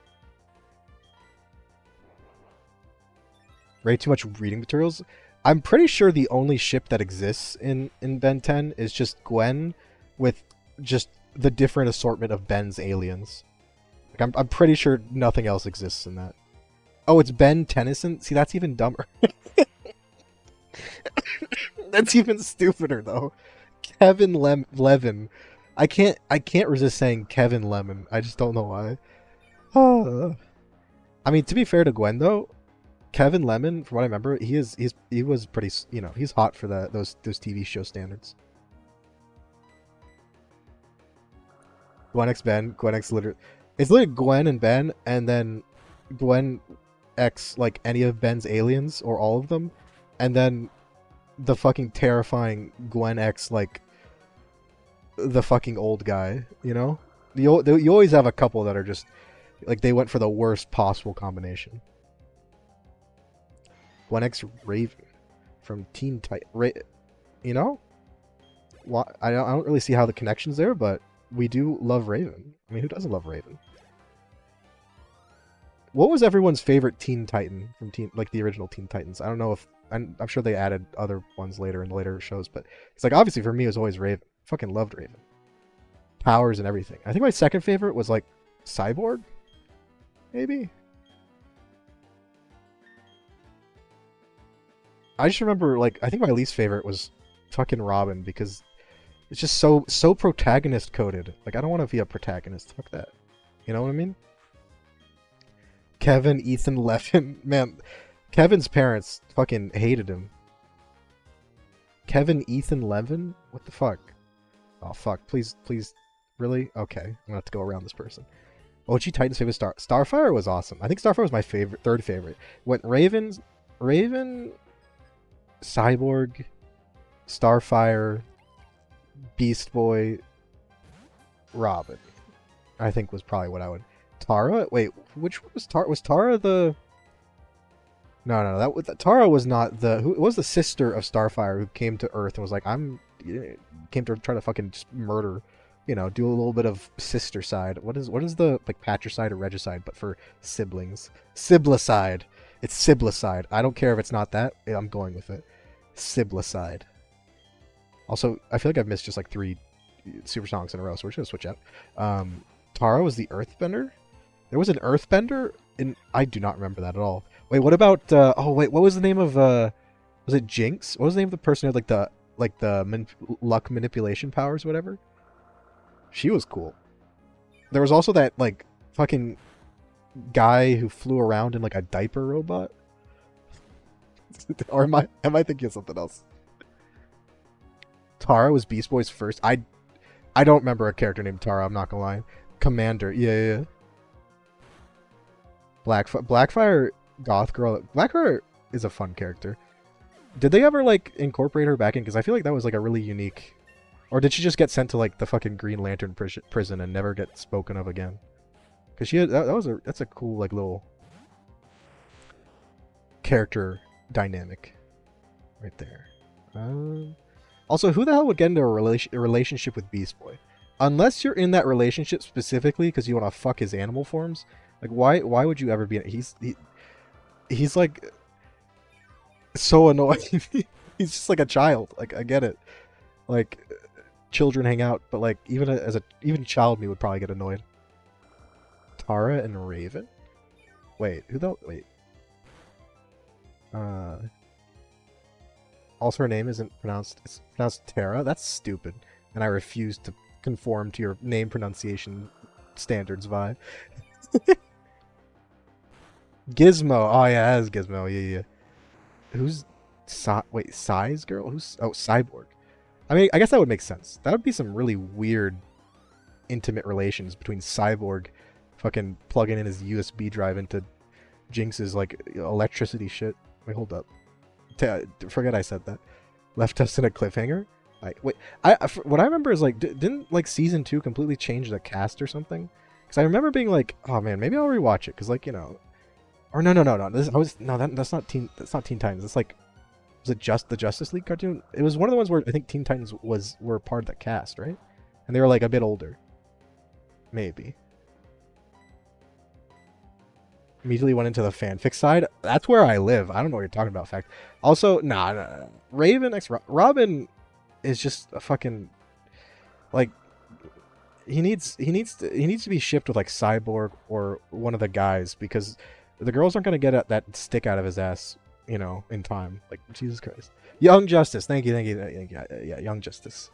Way too much reading materials. I'm pretty sure the only ship that exists in Ben 10 is just Gwen with just the different assortment of Ben's aliens. Like, I'm pretty sure nothing else exists in that. Oh, it's Ben Tennyson? See, that's even dumber. That's even stupider, though. Kevin Levin. I can't resist saying Kevin Lemon. I just don't know why. I mean, to be fair to Gwen, though, Kevin Lemon, from what I remember, he was pretty, he's hot for those TV show standards. Gwen X Ben, Gwen X literally, it's literally Gwen and Ben, and then Gwen X like any of Ben's aliens or all of them, and then the fucking terrifying Gwen X like the fucking old guy. You always have a couple that are just like they went for the worst possible combination. Gwen X Raven from Teen Titan. I don't really see how the connection's there, but we do love Raven. I mean, who doesn't love Raven? What was everyone's favorite Teen Titan from the original Teen Titans? I don't know if I'm sure they added other ones later in later shows, but it's like obviously for me it was always Raven. Fucking loved Raven. Powers and everything. I think my second favorite was like Cyborg, maybe. I just remember, like, I think my least favorite was fucking Robin because it's just so protagonist coded. Like, I don't want to be a protagonist. Fuck that. You know what I mean? Kevin, Ethan, Levin. Man, Kevin's parents fucking hated him. Kevin, Ethan, Levin? What the fuck? Oh, fuck. Please. Really? Okay. I'm gonna have to go around this person. OG Titan's favorite star. Starfire was awesome. I think Starfire was my third favorite. Went Raven, Cyborg, Starfire, Beast Boy, Robin. I think was probably what I would. Tara? Wait, which one was Tara? Was Tara the? No. Tara was not the. Who was the sister of Starfire who came to Earth and was like, came to try to fucking just murder. Do a little bit of sister side. What is the like patricide or regicide, but for siblings? Siblicide. It's Siblicide. I don't care if it's not that. I'm going with it. Siblicide. Also, I feel like I've missed just like 3 super songs in a row, so we're just gonna switch out. Tara was the Earthbender. There was an Earthbender, and I do not remember that at all. Wait, what about? What was the name of? Was it Jinx? What was the name of the person who had the luck manipulation powers, or whatever? She was cool. There was also that like fucking guy who flew around in like a diaper robot. Or am I thinking of something else? Tara was Beast Boy's first. I don't remember a character named Tara. I'm not gonna lie. Commander. Yeah. Blackfire Goth Girl. Blackfire is a fun character. Did they ever like incorporate her back in? Because I feel like that was like a really unique. Or did she just get sent to like the fucking Green Lantern prison and never get spoken of again? Because she had that's a cool like little character dynamic right there. Also, who the hell would get into a relationship with Beast Boy? Unless you're in that relationship specifically because you want to fuck his animal forms. Like, why would you ever be in it? He's like so annoying. He's just like a child. Like, I get it. Like, children hang out, but like even child me would probably get annoyed. Tara and Raven? Wait, who the wait. Also her name isn't pronounced, it's pronounced Tara? That's stupid. And I refuse to conform to your name pronunciation standards, Vi. Gizmo. Oh yeah, that is Gizmo. Yeah. Who's wait, Size girl? Who's Cyborg? I mean, I guess that would make sense. That would be some really weird intimate relations between Cyborg fucking plugging in his USB drive into Jinx's like electricity shit. Wait, hold up. Forget I said that. Left us in a cliffhanger. Wait. What I remember is like, didn't like season 2 completely change the cast or something? Because I remember being like, oh man, maybe I'll rewatch it. Because like or no. That's not Teen Titans. It's like, was it just the Justice League cartoon? It was one of the ones where I think Teen Titans were part of the cast, right? And they were like a bit older. Maybe. Immediately went into the fanfic side. That's where I live. I don't know what you're talking about, fact. Also, nah. Raven x Robin is just a fucking like he needs to be shipped with like Cyborg or one of the guys because the girls aren't gonna get that stick out of his ass, in time. Like Jesus Christ. Young Justice. Thank you. Yeah, Young Justice.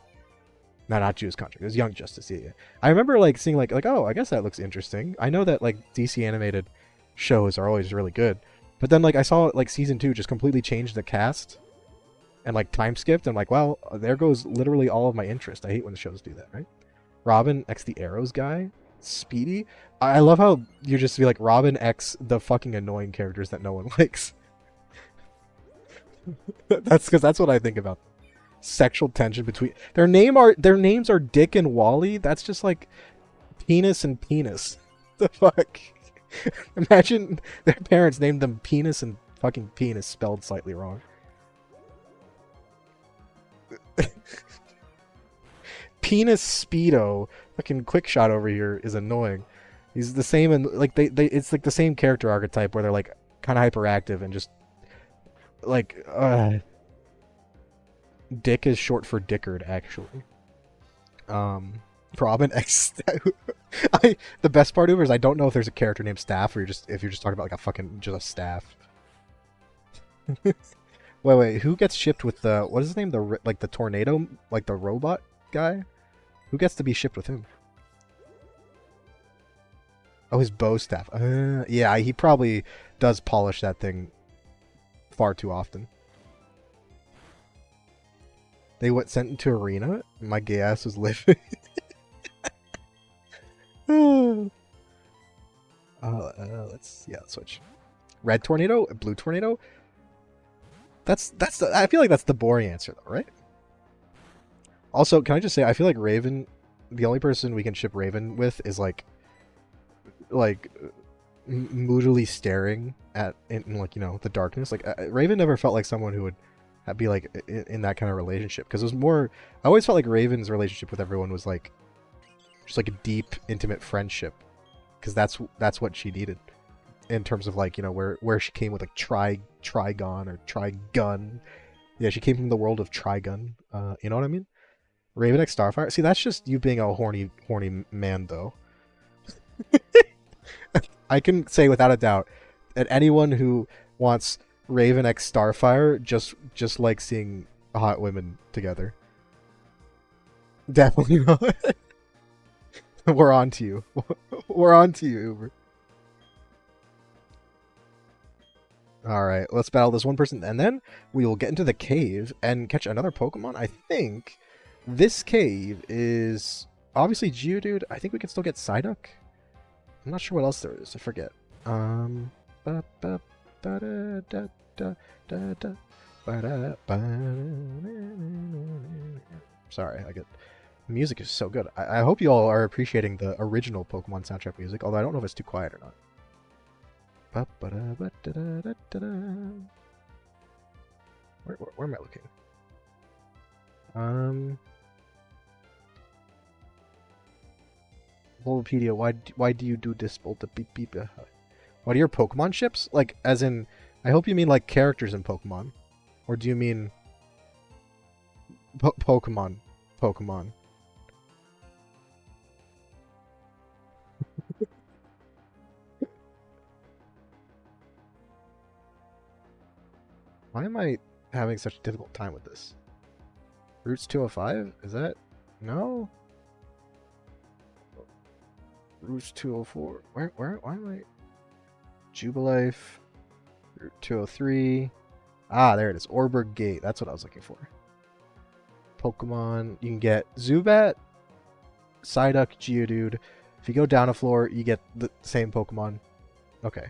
No, not Jews Contract. It was Young Justice. Yeah. I remember like seeing like oh, I guess that looks interesting. I know that like DC animated shows are always really good, but then like I saw like season 2 just completely changed the cast and like time skipped. I'm like, well, there goes literally all of my interest. I hate when the shows do that, right? Robin x the Arrows guy, Speedy. I love how you just be like Robin x the fucking annoying characters that no one likes. That's because that's what I think about. Sexual tension between their names are Dick and Wally. That's just like penis and penis. The fuck. Imagine their parents named them Penis and fucking Penis spelled slightly wrong. Penis Speedo, fucking quick shot over here is annoying. He's the same, and like they it's like the same character archetype where they're like kind of hyperactive and just like Dick is short for Dickard actually. Robin X. The best part of it is I don't know if there's a character named Staff or if you're just talking about like a fucking just a staff. Wait, who gets shipped with the what is his name? The tornado, like the robot guy? Who gets to be shipped with him? Oh, his bow staff. Yeah, he probably does polish that thing far too often. They sent into arena? My gay ass was living. Let's switch. Red tornado, blue tornado. I feel like that's the boring answer though, right? Also, can I just say I feel like Raven, the only person we can ship Raven with is like moodily staring at in like the darkness. Like Raven never felt like someone who would be like in that kind of relationship because it was more. I always felt like Raven's relationship with everyone was like just like a deep, intimate friendship because that's what she needed in terms of like where she came with like Trigon or Trigun. Yeah, she came from the world of Trigun. You know what I mean? Raven X Starfire. See, that's just you being a horny man, though. I can say without a doubt that anyone who wants Raven X Starfire just like seeing hot women together. Definitely not. We're on to you. We're on to you, Uber. Alright, let's battle this one person, and then we will get into the cave and catch another Pokemon. I think this cave is obviously Geodude. I think we can still get Psyduck. I'm not sure what else there is. I forget. Sorry, music is so good. I hope you all are appreciating the original Pokemon soundtrack music, although I don't know if it's too quiet or not. Where am I looking? Bulbapedia, why do you do this? Beep beep. What are your Pokemon ships? Like, as in, I hope you mean like characters in Pokemon, or do you mean Pokemon? Why am I having such a difficult time with this? Roots 205? Is that... No? Roots 204. Why am I... Jubilife. Route 203. Ah, there it is. Orberg Gate. That's what I was looking for. Pokemon. You can get Zubat, Psyduck, Geodude. If you go down a floor, you get the same Pokemon. Okay.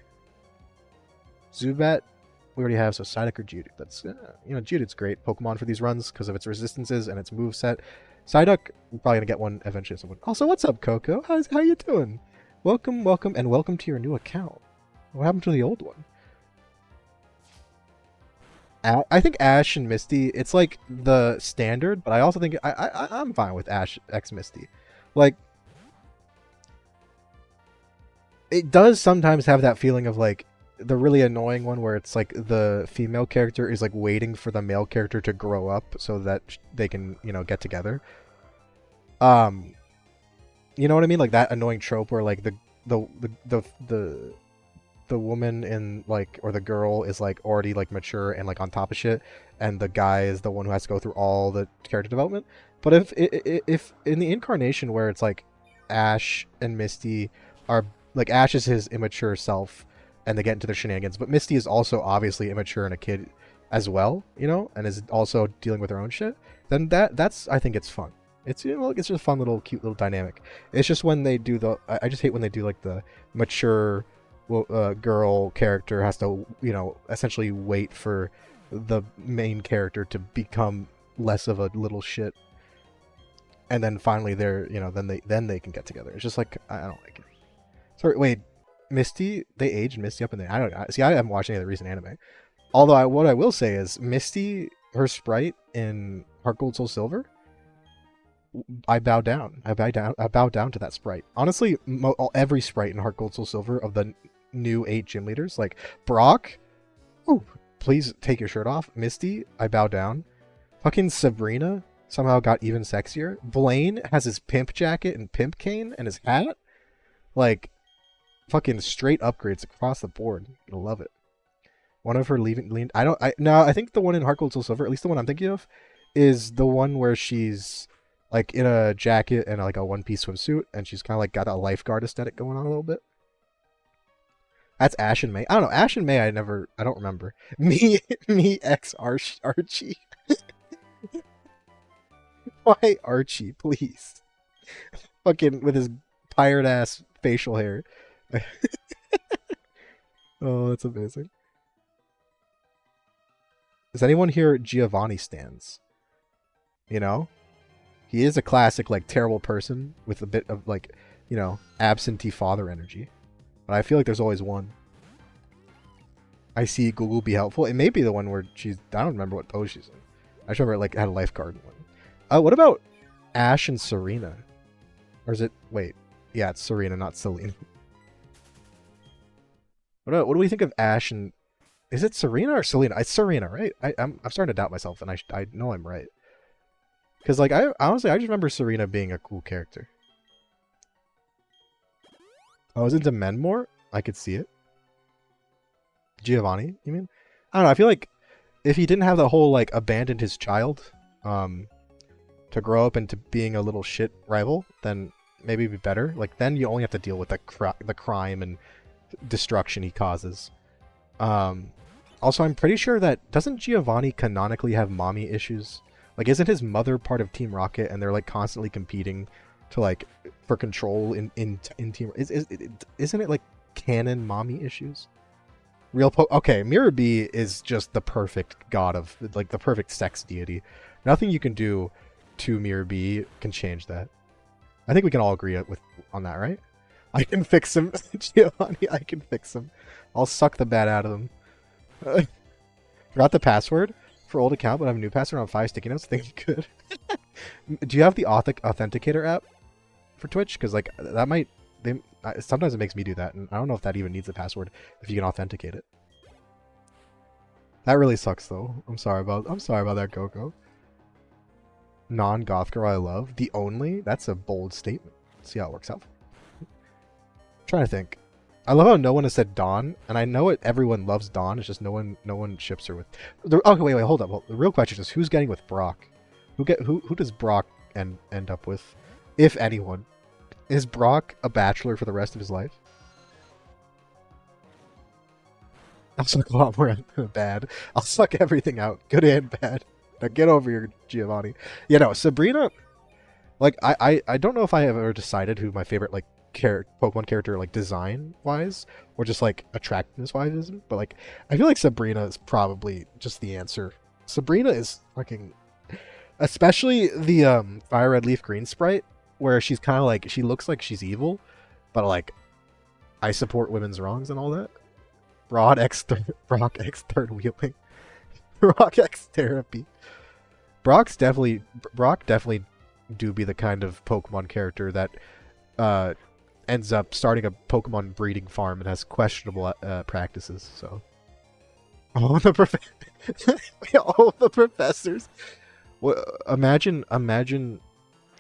Zubat, we already have, so Psyduck or Geodude. That's, Geodude's great Pokemon for these runs because of its resistances and its moveset. Psyduck, we're probably going to get one eventually. Someone. Also, what's up, Coco? How you doing? Welcome, and welcome to your new account. What happened to the old one? I think Ash and Misty, it's like the standard, but I also think I'm fine with Ash X Misty. Like, it does sometimes have that feeling of like the really annoying one where it's like the female character is like waiting for the male character to grow up so that they can, get together. You know what I mean? Like that annoying trope where like the woman in like, or the girl is like already like mature and like on top of shit, and the guy is the one who has to go through all the character development. But if in the incarnation where it's like Ash and Misty are like, Ash is his immature self and they get into their shenanigans, but Misty is also obviously immature and a kid as well, and is also dealing with her own shit, then that's I think it's fun. It's it's just a fun little cute little dynamic. It's just when they do I just hate when they do like the mature girl character has to essentially wait for the main character to become less of a little shit, and then finally they're then they can get together. It's just like I don't like it. Sorry, wait, Misty, they aged Misty up in there. I haven't watched any of the recent anime. Although what I will say is Misty, her sprite in Heart Gold Soul Silver, I bow down. I bow down to that sprite. Honestly, every sprite in Heart Gold Soul Silver of the new 8 gym leaders, like Brock, oh, please take your shirt off. Misty, I bow down. Fucking Sabrina somehow got even sexier. Blaine has his pimp jacket and pimp cane and his hat. Like, fucking straight upgrades across the board. I love it. One of her lean. I think the one in Heart Gold Soul Silver, at least the one I'm thinking of, is the one where she's like in a jacket and like a one-piece swimsuit, and she's kind of like got a lifeguard aesthetic going on a little bit. That's Ash and May. I don't know. Ash and May, I don't remember. Me ex Archie. Why Archie, please? Fucking with his pirate ass facial hair. Oh, that's amazing. Does anyone here Giovanni stands? He is a classic, like, terrible person with a bit of, like, absentee father energy. But I feel like there's always one. I see Google be helpful. It may be the one where she's... I don't remember what pose she's in. I just remember it, like, had a lifeguard one. What about Ash and Serena? Or is it... Wait. Yeah, it's Serena, not Selena. What do we think of Ash and... Is it Serena or Selena? It's Serena, right? I'm starting to doubt myself, and I know I'm right. Because, like, honestly, I just remember Serena being a cool character. I was into men more? I could see it. Giovanni, you mean? I don't know, I feel like if he didn't have that whole, like, abandoned his child to grow up into being a little shit rival, then maybe it'd be better. Like, then you only have to deal with the crime and destruction he causes. Also, I'm pretty sure that... Doesn't Giovanni canonically have mommy issues? Like, isn't his mother part of Team Rocket and they're, like, constantly competing to, like, for control in Team... Isn't it, like, canon mommy issues? Okay, Mirror B is just the perfect god of... Like, the perfect sex deity. Nothing you can do to Mirror B can change that. I think we can all agree on that, right? I can fix him. Giovanni, I can fix him. I'll suck the bad out of them. Forgot the password for old account, but I have a new password on 5 sticky notes. Think you could. Do you have the authenticator app for Twitch? Because like that might sometimes it makes me do that, and I don't know if that even needs a password if you can authenticate it. That really sucks though. I'm sorry about that, Coco. Non-goth girl I love. The only? That's a bold statement. Let's see how it works out. I'm trying to think. I love how no one has said Dawn, and I know everyone loves Dawn. It's just no one ships her with. Okay, wait, hold up. Well, the real question is who's getting with Brock? Who does Brock end up with, if anyone? Is Brock a bachelor for the rest of his life? I'll suck a lot more bad. I'll suck everything out, good and bad. Now get over here, Giovanni. You know, Sabrina. Like I don't know if I have ever decided who my favorite like Pokemon character like design wise or just like attractiveness wise is, but like I feel like Sabrina is probably just the answer. Sabrina is fucking, especially the Fire Red Leaf Green sprite, where she's kind of like she looks like she's evil, but like I support women's wrongs and all that. Brock X third wheeling, Brock X therapy. Brock definitely do be the kind of Pokemon character that ends up starting a Pokemon breeding farm and has questionable practices. So all the all the professors. Well, imagine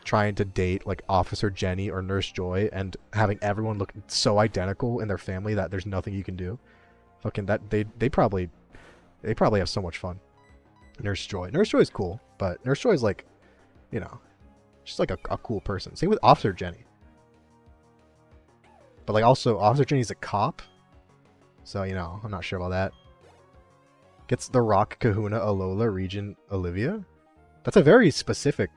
trying to date like Officer Jenny or Nurse Joy and having everyone look so identical in their family that there's nothing you can do. Fucking that they probably have so much fun. Nurse Joy is cool, but Nurse Joy is like, you know, she's like a cool person. Same with Officer Jenny. But like also Officer Jenny's a cop, so you know I'm not sure about that. Gets the Rock Kahuna Alola region Olivia. That's a very specific.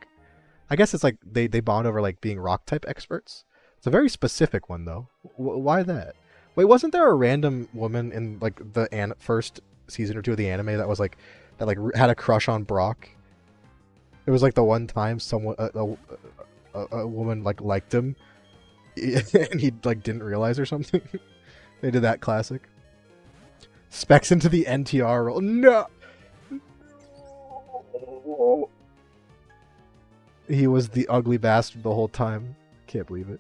I guess it's like they bond over like being rock type experts. It's a very specific one though. Why that? Wait, wasn't there a random woman in like the first season or two of the anime that was like that like had a crush on Brock? It was like the one time someone a woman like liked him, and he like didn't realize or something. They did that classic. Specs into the NTR role. No. He was the ugly bastard the whole time. Can't believe it.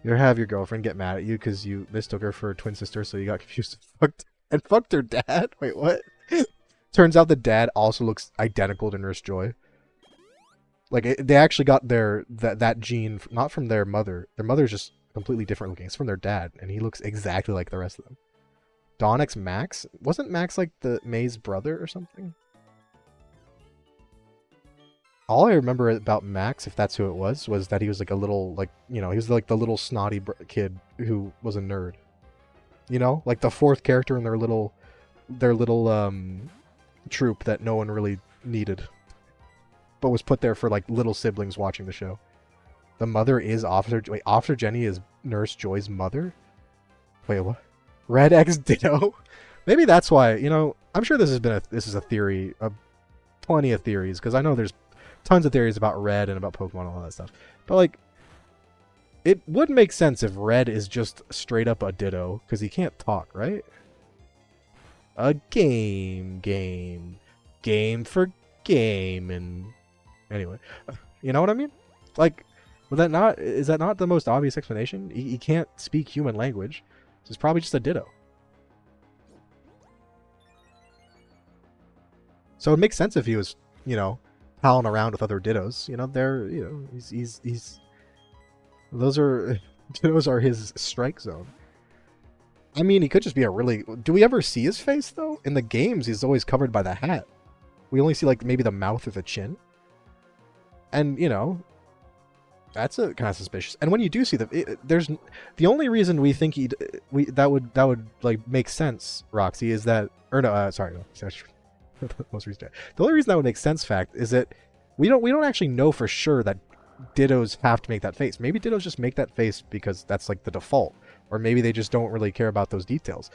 You have your girlfriend get mad at you because you mistook her for a twin sister, so you got confused and fucked her dad. Wait, what? Turns out the dad also looks identical to Nurse Joy. Like they actually got that gene not from their mother. Their mother's just completely different looking. It's from their dad, and he looks exactly like the rest of them. Donix Max? Wasn't Max like the May's brother or something? All I remember about Max, if that's who it was that he was like a little, like, you know, he was like the little snotty kid who was a nerd. You know? Like the fourth character in their little troop that no one really needed. But was put there for like little siblings watching the show. The mother is Officer Jenny is Nurse Joy's mother? Wait, what? Red X Ditto? Maybe that's why, you know, I'm sure this is a theory, plenty of theories, because I know there's tons of theories about Red and about Pokemon and all that stuff. But like, it would make sense if Red is just straight up a Ditto, because he can't talk, right? A game for game, and anyway, you know what I mean? Like, is that not the most obvious explanation? He can't speak human language, so it's probably just a Ditto. So it makes sense if he was, you know, howling around with other Dittos. You know, they're, you know, he's those are Dittos are his strike zone. I mean, he could just be a really. Do we ever see his face though? In the games, he's always covered by the hat. We only see like maybe the mouth or the chin. And you know, that's a kind of suspicious. And when you do see there's the only reason we think that would like make sense, Roxy, is that most recent. The only reason that would make sense, fact, is that we don't actually know for sure that Dittos have to make that face. Maybe Dittos just make that face because that's like the default, or maybe they just don't really care about those details.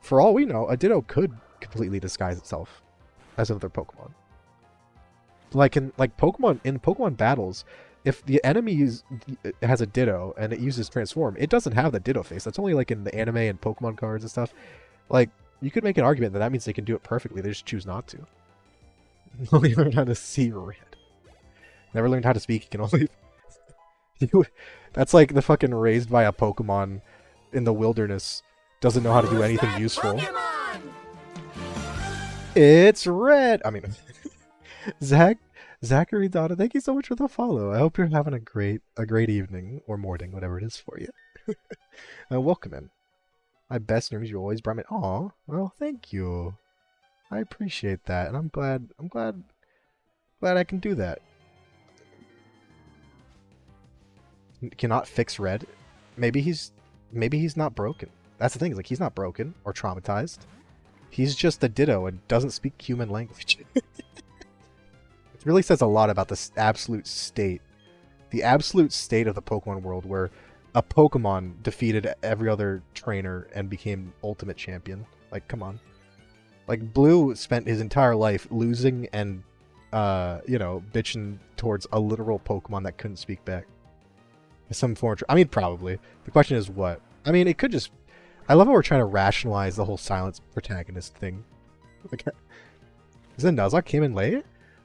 For all we know, a Ditto could completely disguise itself as another Pokemon. Like in Pokemon battles, if the enemy has a Ditto and it uses Transform, it doesn't have the Ditto face. That's only like in the anime and Pokemon cards and stuff. Like, you could make an argument that means they can do it perfectly. They just choose not to. Only learned how to see Red. Never learned how to speak. He can only. That's like the fucking raised by a Pokemon in the wilderness. Doesn't know how to do anything useful. Pokemon? It's Red. I mean, Zachary Donna, thank you so much for the follow. I hope you're having a great evening or morning, whatever it is for you. Welcome in. My best news, you always brought me. Aw, well, thank you. I appreciate that, and I'm glad I can do that. Cannot fix Red. Maybe he's not broken. That's the thing. Is like he's not broken or traumatized. He's just a Ditto and doesn't speak human language. It really says a lot about the absolute state of the Pokemon world, where a Pokemon defeated every other trainer and became ultimate champion. Like, come on. Like, Blue spent his entire life losing and, bitching towards a literal Pokemon that couldn't speak back. Some form I mean, probably. The question is what? I mean, it could just... I love how we're trying to rationalize the whole silence protagonist thing. Like, is it Nuzlocke came in late?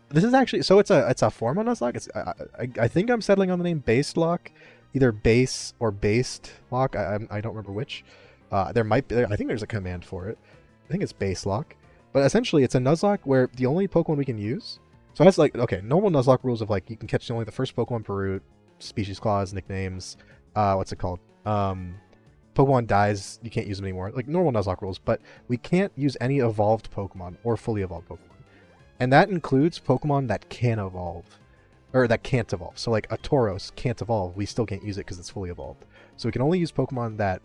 This is actually... So it's a form of Nuzlocke? I think I'm settling on the name Basedlocke. Either Base or Basedlocke. I don't remember which. There might be... I think there's a command for it. I think it's Basedlocke. But essentially, it's a Nuzlocke where the only Pokemon we can use... So that's like... Okay, normal Nuzlocke rules of like, you can catch only the first Pokemon per route, species clause, nicknames, what's it called? Pokemon dies, you can't use them anymore. Like normal Nuzlocke rules, but we can't use any evolved Pokemon or fully evolved Pokemon. And that includes Pokemon that can evolve. Or that can't evolve. So like a Tauros can't evolve, we still can't use it because it's fully evolved. So we can only use Pokemon that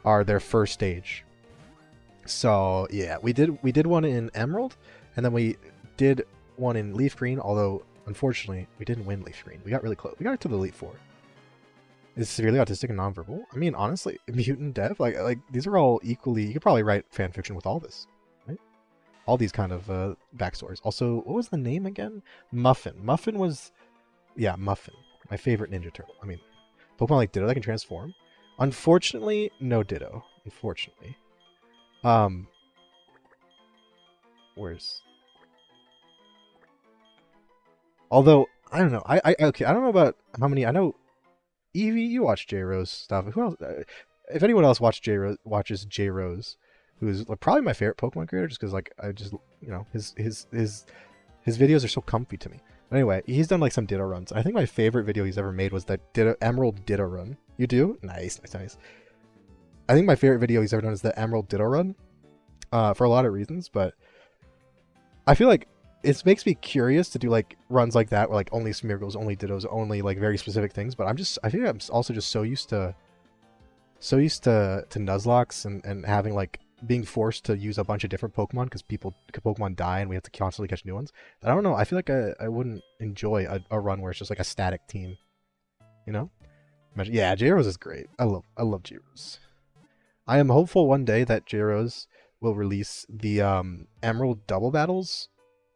are their first stage. So yeah, we did one in Emerald, and then we did one in Leaf Green, although unfortunately, we didn't win Leaf Green. We got really close. We got it to the Elite Four. Is severely autistic and nonverbal? I mean, honestly, mutant deaf? Like these are all equally... You could probably write fan fiction with all this, right? All these kind of backstories. Also, what was the name again? Muffin. Muffin was... Yeah, Muffin. My favorite Ninja Turtle. I mean, Pokemon like Ditto that can transform. Unfortunately, no Ditto. Unfortunately. Where's... Although, I don't know. Okay, I don't know about how many... I know... Evie, you watch J Rose stuff. Who else? If anyone else watches J Rose, who's probably my favorite Pokemon creator, just because like I just his videos are so comfy to me. But anyway, he's done like some Ditto runs. I think my favorite video he's ever made was that Emerald Ditto run. You do? Nice. I think my favorite video he's ever done is the Emerald Ditto run, for a lot of reasons. But I feel like it makes me curious to do like runs like that, where like only Smeargles, only Dittos, only like very specific things. But I think I'm also just so used to Nuzlocks and having like being forced to use a bunch of different Pokemon because Pokemon die and we have to constantly catch new ones. I don't know. I feel like I wouldn't enjoy a run where it's just like a static team. You know? Imagine, yeah, J-Rose is great. I love J-Rose. I am hopeful one day that J-Rose will release the Emerald Double Battles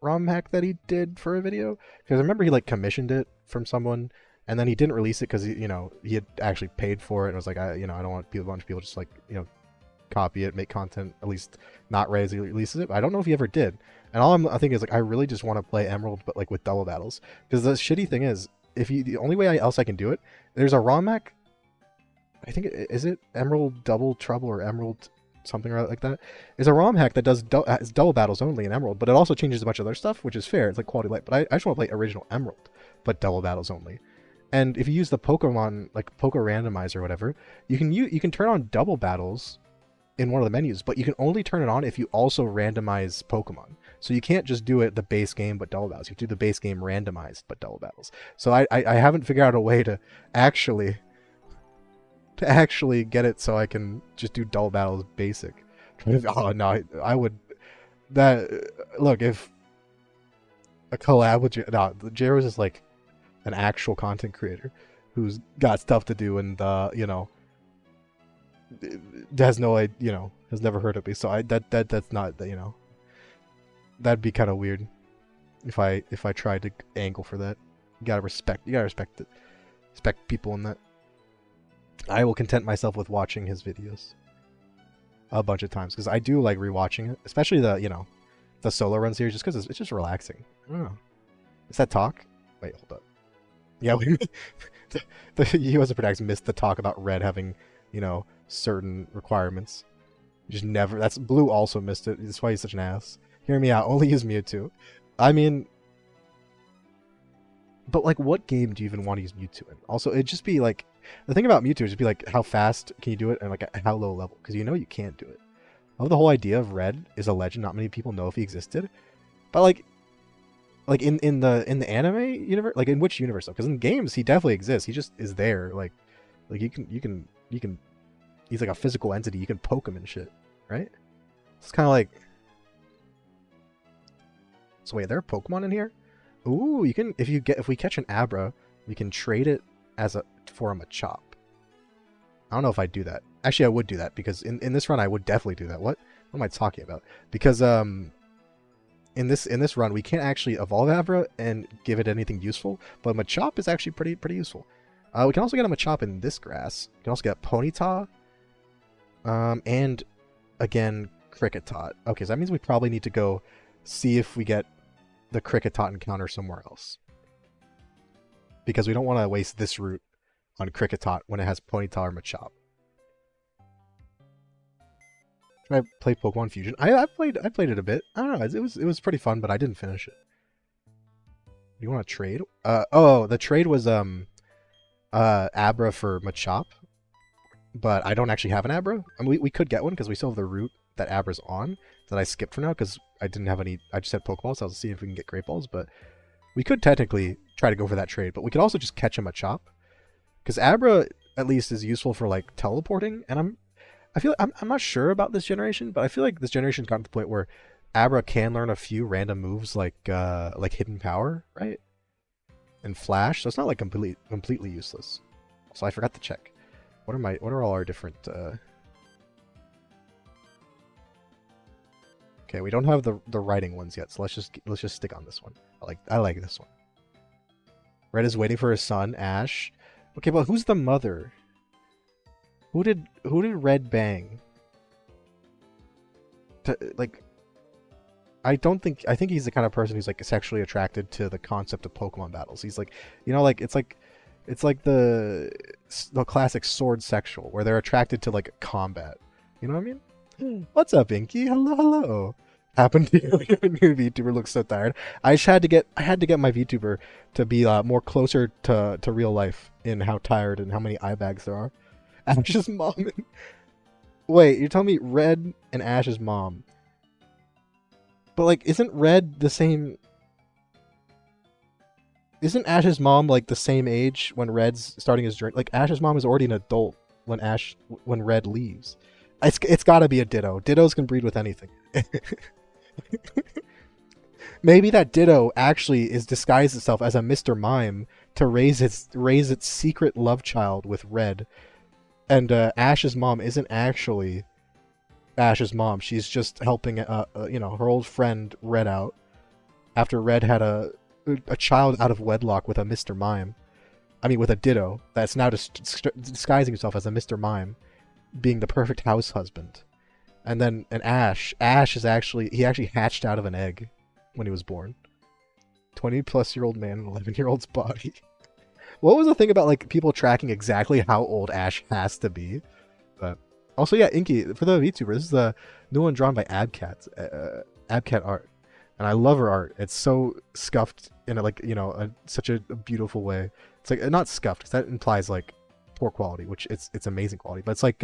ROM hack that he did for a video, because I remember he like commissioned it from someone and then he didn't release it because he had actually paid for it and was like, I don't want a bunch of people just like copy it, make content, at least not right as he releases it. But I don't know if he ever did. And all I think is like, I really just want to play Emerald but like with double battles, because the shitty thing is, the only way else I can do it, there's a ROM hack, I think is it Emerald Double Trouble or Emerald something like that. It's a ROM hack that does double battles only in Emerald, but it also changes a bunch of other stuff, which is fair. It's like quality light. But I just want to play original Emerald, but double battles only. And if you use the Pokemon, like Poke Randomizer or whatever, you can turn on double battles in one of the menus, but you can only turn it on if you also randomize Pokemon. So you can't just do it the base game but double battles. You have to do the base game randomized but double battles. So I haven't figured out a way to actually get it so I can just do double battles basic. Oh no, I would... Look, if a collab with J-Rose is like an actual content creator who's got stuff to do and has no idea, has never heard of me. So that's not, that'd be kind of weird if I tried to angle for that. You gotta respect it. Respect people in that. I will content myself with watching his videos a bunch of times, because I do like rewatching it, especially the solo run series, just because it's just relaxing. I don't know. Is that talk? Wait, hold up. Yeah, the U.S. protagonist missed the talk about Red having, certain requirements. Just never. That's Blue also missed it. That's why he's such an ass. Hear me out. Only use Mewtwo. I mean, but like, what game do you even want to use Mewtwo in? Also, it'd just be like The thing about Mewtwo is just be like, how fast can you do it, and like at how low level? Because you know you can't do it. I love the whole idea of Red is a legend. Not many people know if he existed, but like in the anime universe, like in which universe though? Because in games he definitely exists. He just is there. Like you can he's like a physical entity. You can poke him and shit, right? It's kind of like. So wait, are there Pokemon in here? Ooh, you can if we catch an Abra, we can trade it for a Machop. I don't know if I'd do that. Actually, I would do that because in this run I would definitely do that. What am I talking about? Because in this run we can't actually evolve Abra and give it anything useful, but Machop is actually pretty useful. We can also get a Machop in this grass. We can also get Ponyta, and again Kricketot. Okay, so that means we probably need to go see if we get the Kricketot encounter somewhere else, because we don't want to waste this route on Kricketot when it has Ponyta or Machop. Should I play Pokemon Fusion? I played it a bit. I don't know. It was pretty fun, but I didn't finish it. You want to trade? Oh, the trade was Abra for Machop, but I don't actually have an Abra. I mean, we could get one because we still have the route that Abra's on that I skipped for now because I didn't have any. I just had Pokeballs, so I was seeing if we can get Great Balls, but we could technically try to go for that trade. But we could also just catch a Machop, because Abra at least is useful for like teleporting, and I'm not sure about this generation, but I feel like this generation's gotten to the point where Abra can learn a few random moves like Hidden Power, right? And Flash, so it's not like completely useless. So I forgot to check. What are all our different Okay, we don't have the writing ones yet, so let's just stick on this one. I like this one. Red is waiting for his son, Ash. Okay, but who's the mother? Who did Red bang? I think he's the kind of person who's like sexually attracted to the concept of Pokemon battles. He's like, you know, like it's like the classic sword sexual where they're attracted to like combat. You know what I mean? What's up, Inky? Hello. Happened to you? Your new VTuber looks so tired. I had to get my VTuber to be more closer to real life in how tired and how many eye bags there are. Ash's mom. Wait, you're telling me Red and Ash's mom? But like, isn't Red the same? Isn't Ash's mom like the same age when Red's starting his journey? Like Ash's mom is already an adult when Red leaves. It's got to be a Ditto. Dittos can breed with anything. Maybe that Ditto actually is disguised itself as a Mr. Mime to raise its secret love child with Red, and Ash's mom isn't actually Ash's mom. She's just helping her old friend Red out after Red had a child out of wedlock with a Mr. Mime. I mean, with a Ditto that's now disguising himself as a Mr. Mime, being the perfect house husband. And then Ash is he actually hatched out of an egg when he was born. 20-plus-year-old man in an 11-year-old's body. What was the thing about like people tracking exactly how old Ash has to be? But also, yeah, Inky, for the VTuber, this is the new one drawn by Abcat art, and I love her art. It's so scuffed in such a beautiful way. It's like not scuffed because that implies like poor quality, which it's amazing quality, but it's like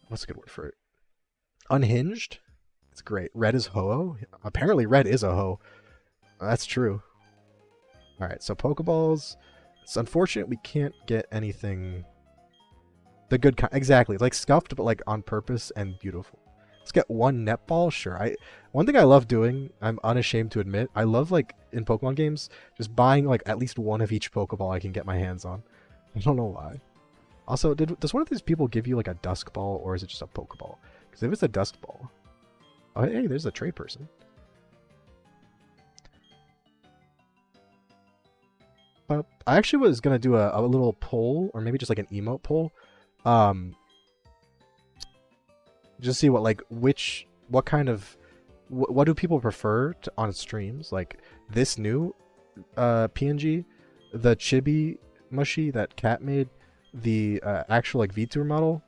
what's a good word for it? Unhinged. It's great. Red is Ho-Oh. Apparently Red is a Ho. That's true. Alright, so Pokeballs. It's unfortunate we can't get anything the good kind. Exactly. Like scuffed, but like on purpose and beautiful. Let's get one netball. Sure. One thing I love doing, I'm unashamed to admit, I love like in Pokemon games, just buying like at least one of each Pokeball I can get my hands on. I don't know why. Also, does one of these people give you like a Dusk Ball, or is it just a Pokeball? Because if it's a Dusk Ball, oh hey, there's a trade person. I actually was gonna do a little poll, or maybe just like an emote poll, just see what do people prefer on streams, like this new PNG, the Chibi Mushy that Cat made, the actual like VTuber model,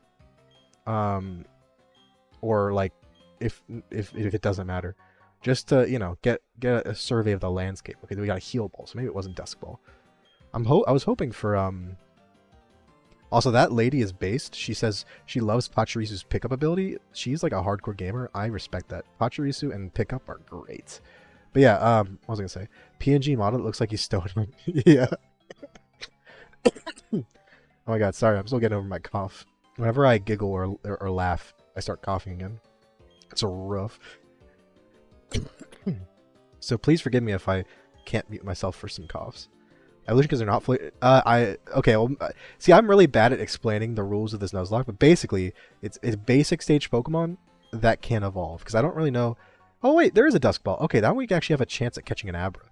or like if it doesn't matter, just to get a survey of the landscape. Okay, we got a Heal Ball, so maybe it wasn't Dusk Ball. I was hoping for Also, that lady is based. She says she loves Pachirisu's pickup ability. She's like a hardcore gamer. I respect that. Pachirisu and pickup are great. But yeah, what was I gonna say? PNG model, it looks like he's stoned. Yeah. Oh my god, sorry, I'm still getting over my cough. Whenever I giggle or laugh, I start coughing again. It's a rough. So please forgive me if I can't mute myself for some coughs. Evolution because they're not okay, well, see, I'm really bad at explaining the rules of this Nuzlocke, but basically, it's basic stage Pokemon that can evolve, because I don't really know. Oh wait, there is a Dusk Ball. Okay, that we actually have a chance at catching an Abra.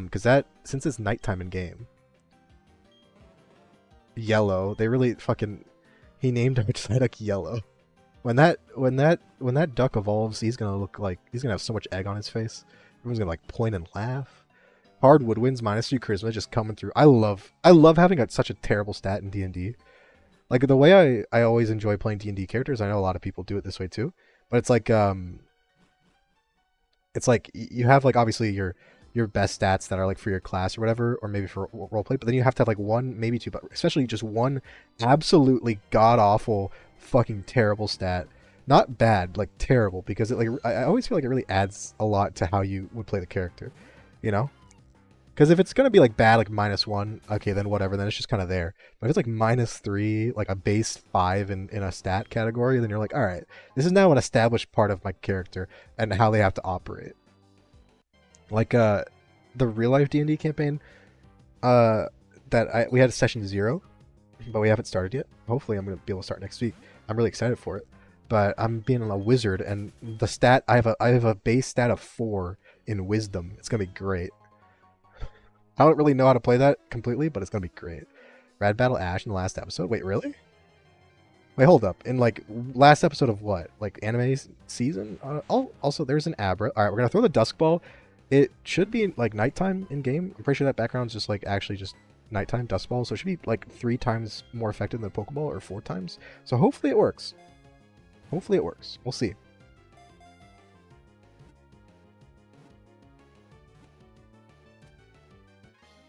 Because since it's nighttime in game. Yellow, they really fucking, he named our Psyduck Yellow. When that duck evolves, he's gonna have so much egg on his face. Everyone's gonna like point and laugh. Hardwood wins -3 charisma just coming through. I love having such a terrible stat in D&D. Like the way I always enjoy playing D&D characters. I know a lot of people do it this way too, but it's like you have like obviously your best stats that are like for your class or whatever, or maybe for roleplay, but then you have to have like one, maybe two, but especially just one absolutely god awful fucking terrible stat. Not bad, like terrible, because it like I always feel like it really adds a lot to how you would play the character, you know? Because if it's gonna be like bad, like -1, okay, then whatever, then it's just kind of there. But if it's like -3, like a base 5 in a stat category, then you're like, all right, this is now an established part of my character and how they have to operate. Like the real life D&D campaign, we had session 0, but we haven't started yet. Hopefully, I'm gonna be able to start next week. I'm really excited for it. But I'm being a wizard, and the stat I have a base stat of 4 in wisdom. It's gonna be great. I don't really know how to play that completely, but it's gonna be great. Rad Battle Ash in the last episode. Wait, really? Wait, hold up. In like last episode of what? Like anime season? Also, there's an Abra. All right, we're gonna throw the Dusk Ball. It should be like nighttime in game. I'm pretty sure that background's just like actually just nighttime Dusk Ball, so it should be like 3 times more effective than Pokeball, or 4 times. So hopefully it works. Hopefully it works. We'll see.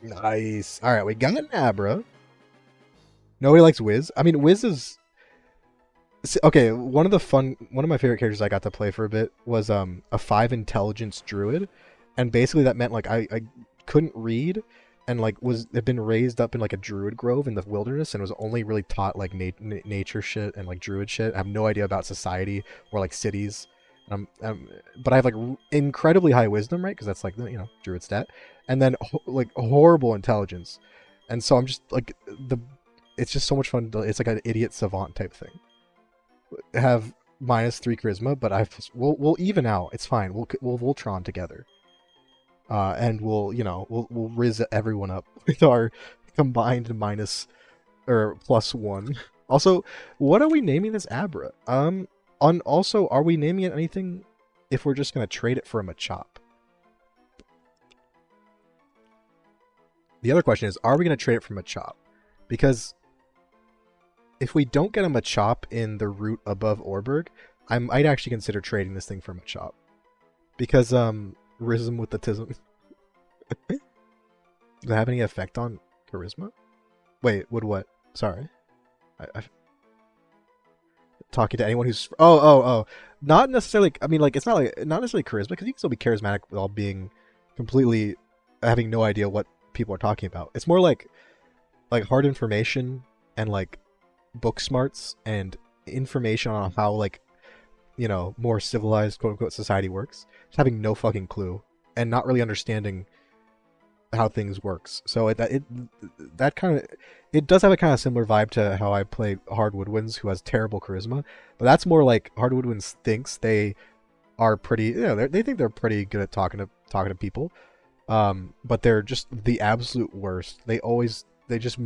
Nice. All right, we got an Abra. Nobody likes Wiz. I mean, Wiz is okay. One of my favorite characters I got to play for a bit was a 5 intelligence druid, and basically that meant like I couldn't read, and like had been raised up in like a druid grove in the wilderness, and was only really taught like nature shit and like druid shit. I have no idea about society or like cities. But I have like incredibly high wisdom, right? Because that's like the druid stat, and then like horrible intelligence, and so I'm just like it's just so much fun. It's like an idiot savant type thing. Have -3 charisma, but we'll even out. It's fine. We'll Voltron together, and we'll riz everyone up with our combined +1. Also, what are we naming this Abra? Also, are we naming it anything if we're just going to trade it for a Machop? The other question is, are we going to trade it for Machop? Because if we don't get a Machop in the route above Orberg, I might actually consider trading this thing for Machop. Because, Rism with the Tism. Does it have any effect on Charisma? Wait, would what? Sorry. Talking to anyone who's not necessarily, I mean, like, it's not necessarily charisma, because you can still be charismatic without being completely having no idea what people are talking about. It's more like hard information and like book smarts and information on how like more civilized quote unquote society works, just having no fucking clue and not really understanding how things works. So it does have a kind of similar vibe to how I play Hardwood Winds, who has terrible charisma, but that's more like Hardwood Winds thinks they are pretty, they think they're pretty good at talking to people, but they're just the absolute worst. They just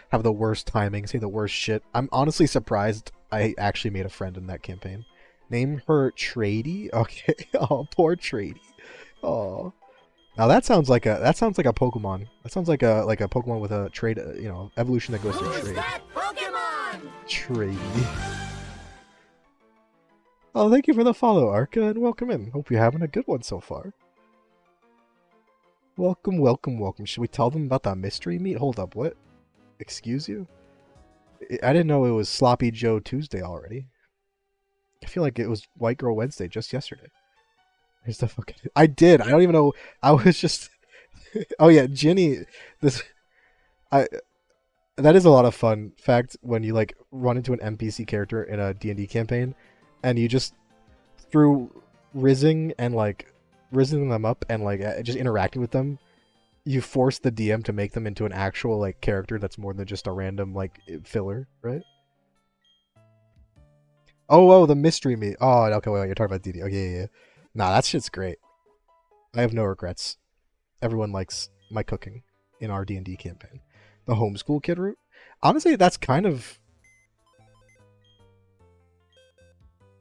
have the worst timing, say the worst shit. I'm honestly surprised I actually made a friend in that campaign. Name her Trady. Okay. Oh, poor Trady. Oh. Now that sounds like a Pokemon. That sounds like a Pokemon with a trade, evolution that goes through trade. That Pokemon? Trade. Oh, thank you for the follow, Arca, and welcome in. Hope you're having a good one so far. Welcome, welcome, welcome. Should we tell them about that mystery meat? Hold up, what? Excuse you? I didn't know it was Sloppy Joe Tuesday already. I feel like it was White Girl Wednesday just yesterday. Here's the fucking. I did. I don't even know. I was just. Oh yeah, Ginny. This. I. That is a lot of fun fact when you like run into an NPC character in a D&D campaign, and you just through rizzing them up and like just interacting with them, you force the DM to make them into an actual like character that's more than just a random like filler, right? Oh, the mystery meat. Oh, okay, wait, you're talking about DD. Okay, yeah. Nah, that shit's great. I have no regrets. Everyone likes my cooking in our D&D campaign. The homeschool kid route. Honestly, that's kind of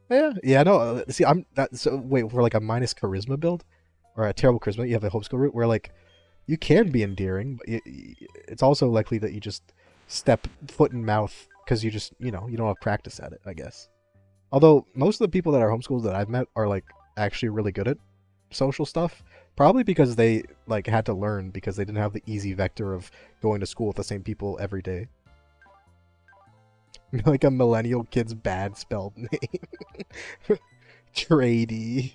yeah. No, see, I'm that. So wait, for like a minus charisma build or a terrible charisma, you have a homeschool route where like you can be endearing, but it's also likely that you just step foot in mouth because you just you don't have practice at it, I guess. Although most of the people that are homeschooled that I've met are like actually really good at social stuff, probably because they like had to learn because they didn't have the easy vector of going to school with the same people every day. Like a millennial kid's bad spelled name. Trady.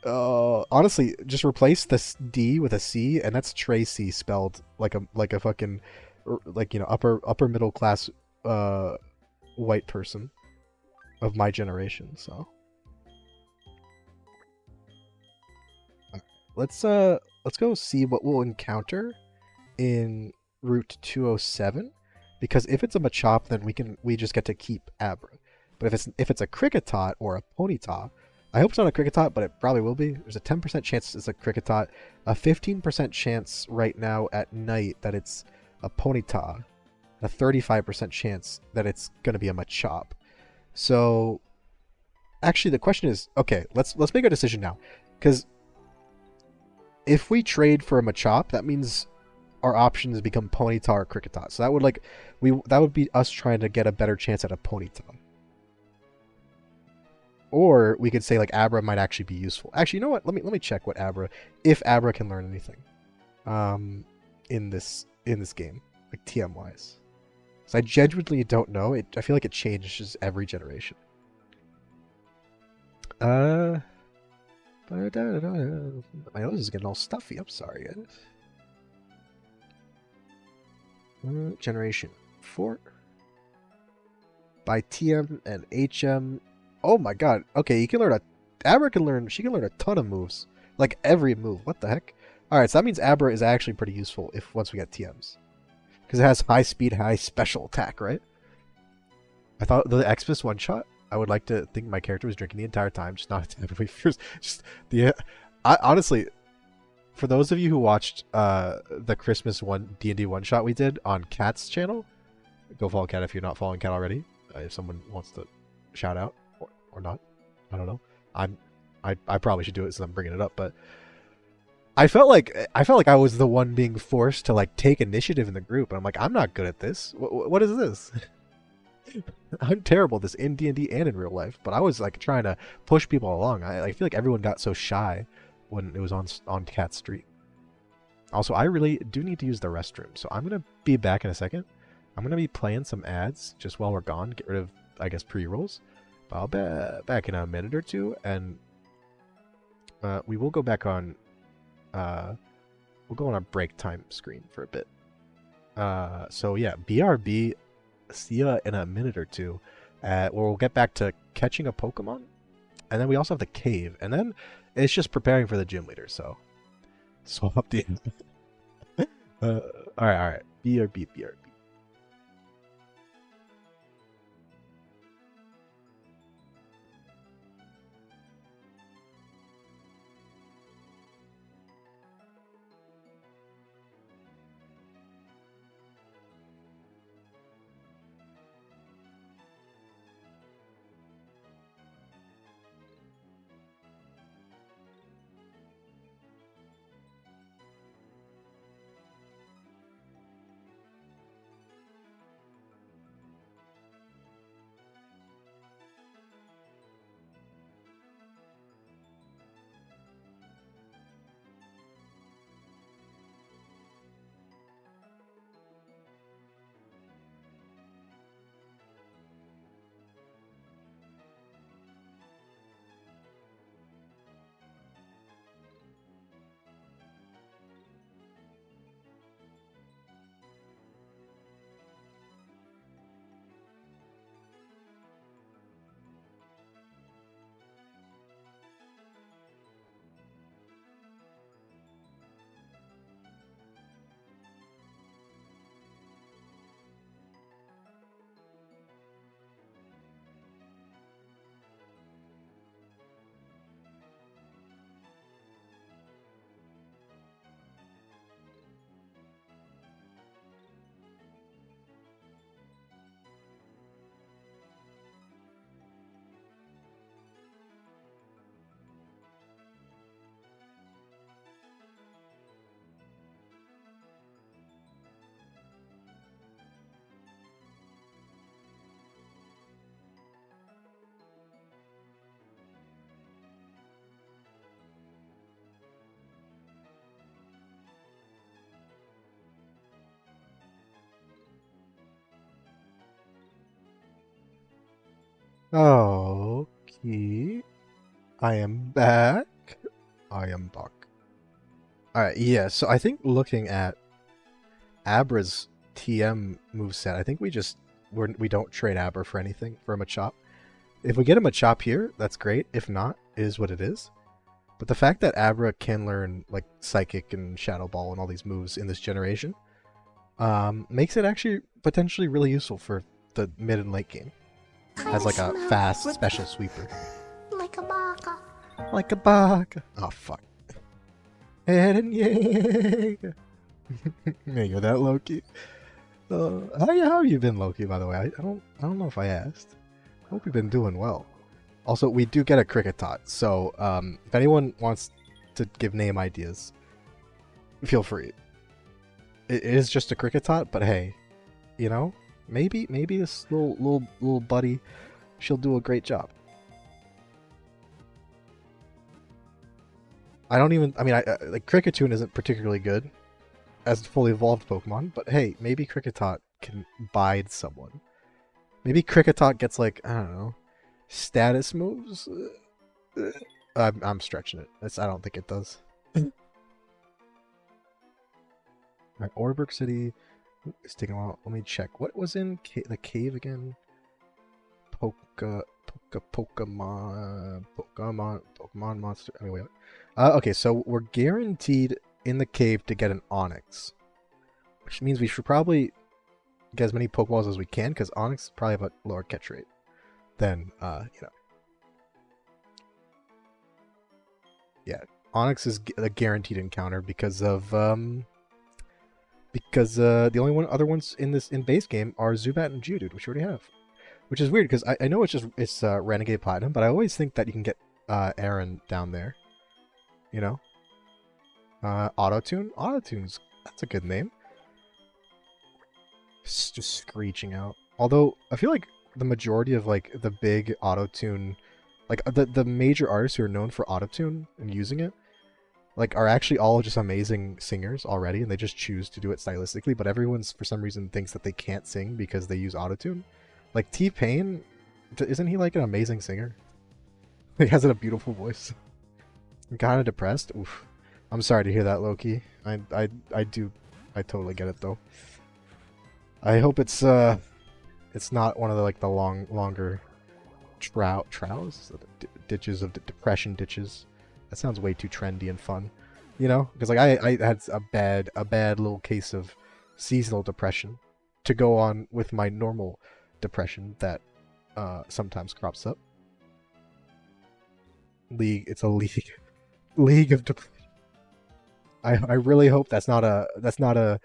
Honestly, just replace this D with a C, and that's Tracy spelled like a fucking like upper middle class uh white person of my generation. So let's go see what we'll encounter in Route 207, because if it's a Machop, then we just get to keep Abra. But if it's a Kricketot or a Ponyta, I hope it's not a Kricketot, but it probably will be. There's a 10% chance it's a Kricketot, a 15% chance right now at night that it's a Ponyta, a 35% chance that it's going to be a Machop. So actually the question is, okay, let's make a decision now, because if we trade for a Machop, that means our options become Ponyta or Kricketot. So that would be us trying to get a better chance at a Ponyta. Or we could say like Abra might actually be useful. Actually, you know what? Let me check what if Abra can learn anything, in this game, like TM wise. So I genuinely don't know. I feel like it changes every generation. My nose is getting all stuffy. I'm sorry, guys. Generation 4 by TM and HM. Oh my god. Okay, she can learn a ton of moves. Like every move. What the heck? Alright, so that means Abra is actually pretty useful once we get TMs. Because it has high speed, high special attack, right? I thought the Xmas one shot, I would like to think my character was drinking the entire time, just not attack first. Just the honestly, for those of you who watched the Christmas D&D one shot we did on Cat's channel, go follow Cat if you're not following Cat already. If someone wants to shout out or not, I don't know. I probably should do it since I'm bringing it up, but I felt like I was the one being forced to like take initiative in the group, and I'm like, I'm not good at this. What is this? I'm terrible at this in D&D and in real life, but I was like trying to push people along. I feel like everyone got so shy when it was on Cat Street. Also, I really do need to use the restroom, so I'm gonna be back in a second. I'm gonna be playing some ads just while we're gone. Get rid of, I guess, pre-rolls. But I'll be back in a minute or two, and we will go back on. We'll go on a break time screen for a bit. So yeah, BRB. See ya in a minute or two. Where we'll get back to catching a Pokemon, and then we also have the cave, and then it's just preparing for the gym leader. So swap the. All right. BRB. Okay. I am back. I am back. Alright, yeah, so I think looking at Abra's TM moveset, I think we don't trade Abra for anything for a Machop. If we get a Machop here, that's great. If not, it is what it is. But the fact that Abra can learn like Psychic and Shadow Ball and all these moves in this generation makes it actually potentially really useful for the mid and late game. As like a fast special sweeper. Like a baka. Like a baka. Oh fuck. Eren Yeager. Yeah, you're that Loki. How have you been, Loki? By the way, I don't know if I asked. Hope you've been doing well. Also, we do get a Kricketot, so if anyone wants to give name ideas, feel free. It is just a Kricketot, but hey, you know, maybe this little buddy, she'll do a great job. I mean, like Kricketune isn't particularly good as a fully evolved Pokemon, but hey, maybe Kricketot can bide someone. Maybe Kricketot gets like, I don't know, status moves? I'm stretching it. I don't think it does. Alright, Oreburgh City is taking a while. Let me check. What was in the cave again? Pokemon monster. Anyway. Okay, so we're guaranteed in the cave to get an Onyx. Which means we should probably get as many Pokeballs as we can, because Onyx probably have a lower catch rate than, you know. Yeah, Onyx is a guaranteed encounter because of, the only other ones in base game are Zubat and Geodude, which we already have. Which is weird, because I know it's Renegade Platinum, but I always think that you can get, Aaron down there. You know? Autotune? Autotune's, that's a good name. Just screeching out. Although, I feel like the majority of, like, the big Autotune, like, the major artists who are known for Autotune and using it, like, are actually all just amazing singers already, and they just choose to do it stylistically, but everyone's, for some reason, thinks that they can't sing because they use Autotune. Like, T-Pain, isn't he, like, an amazing singer? He has a beautiful voice. I'm kind of depressed. Oof. I'm sorry to hear that, Loki. I totally get it, though. I hope it's not one of the, like, the longer troughs? Ditches of depression ditches. That sounds way too trendy and fun. You know? Because, like, I had a bad little case of seasonal depression to go on with my normal depression that sometimes crops up. It's a league of depression. I really hope that's not a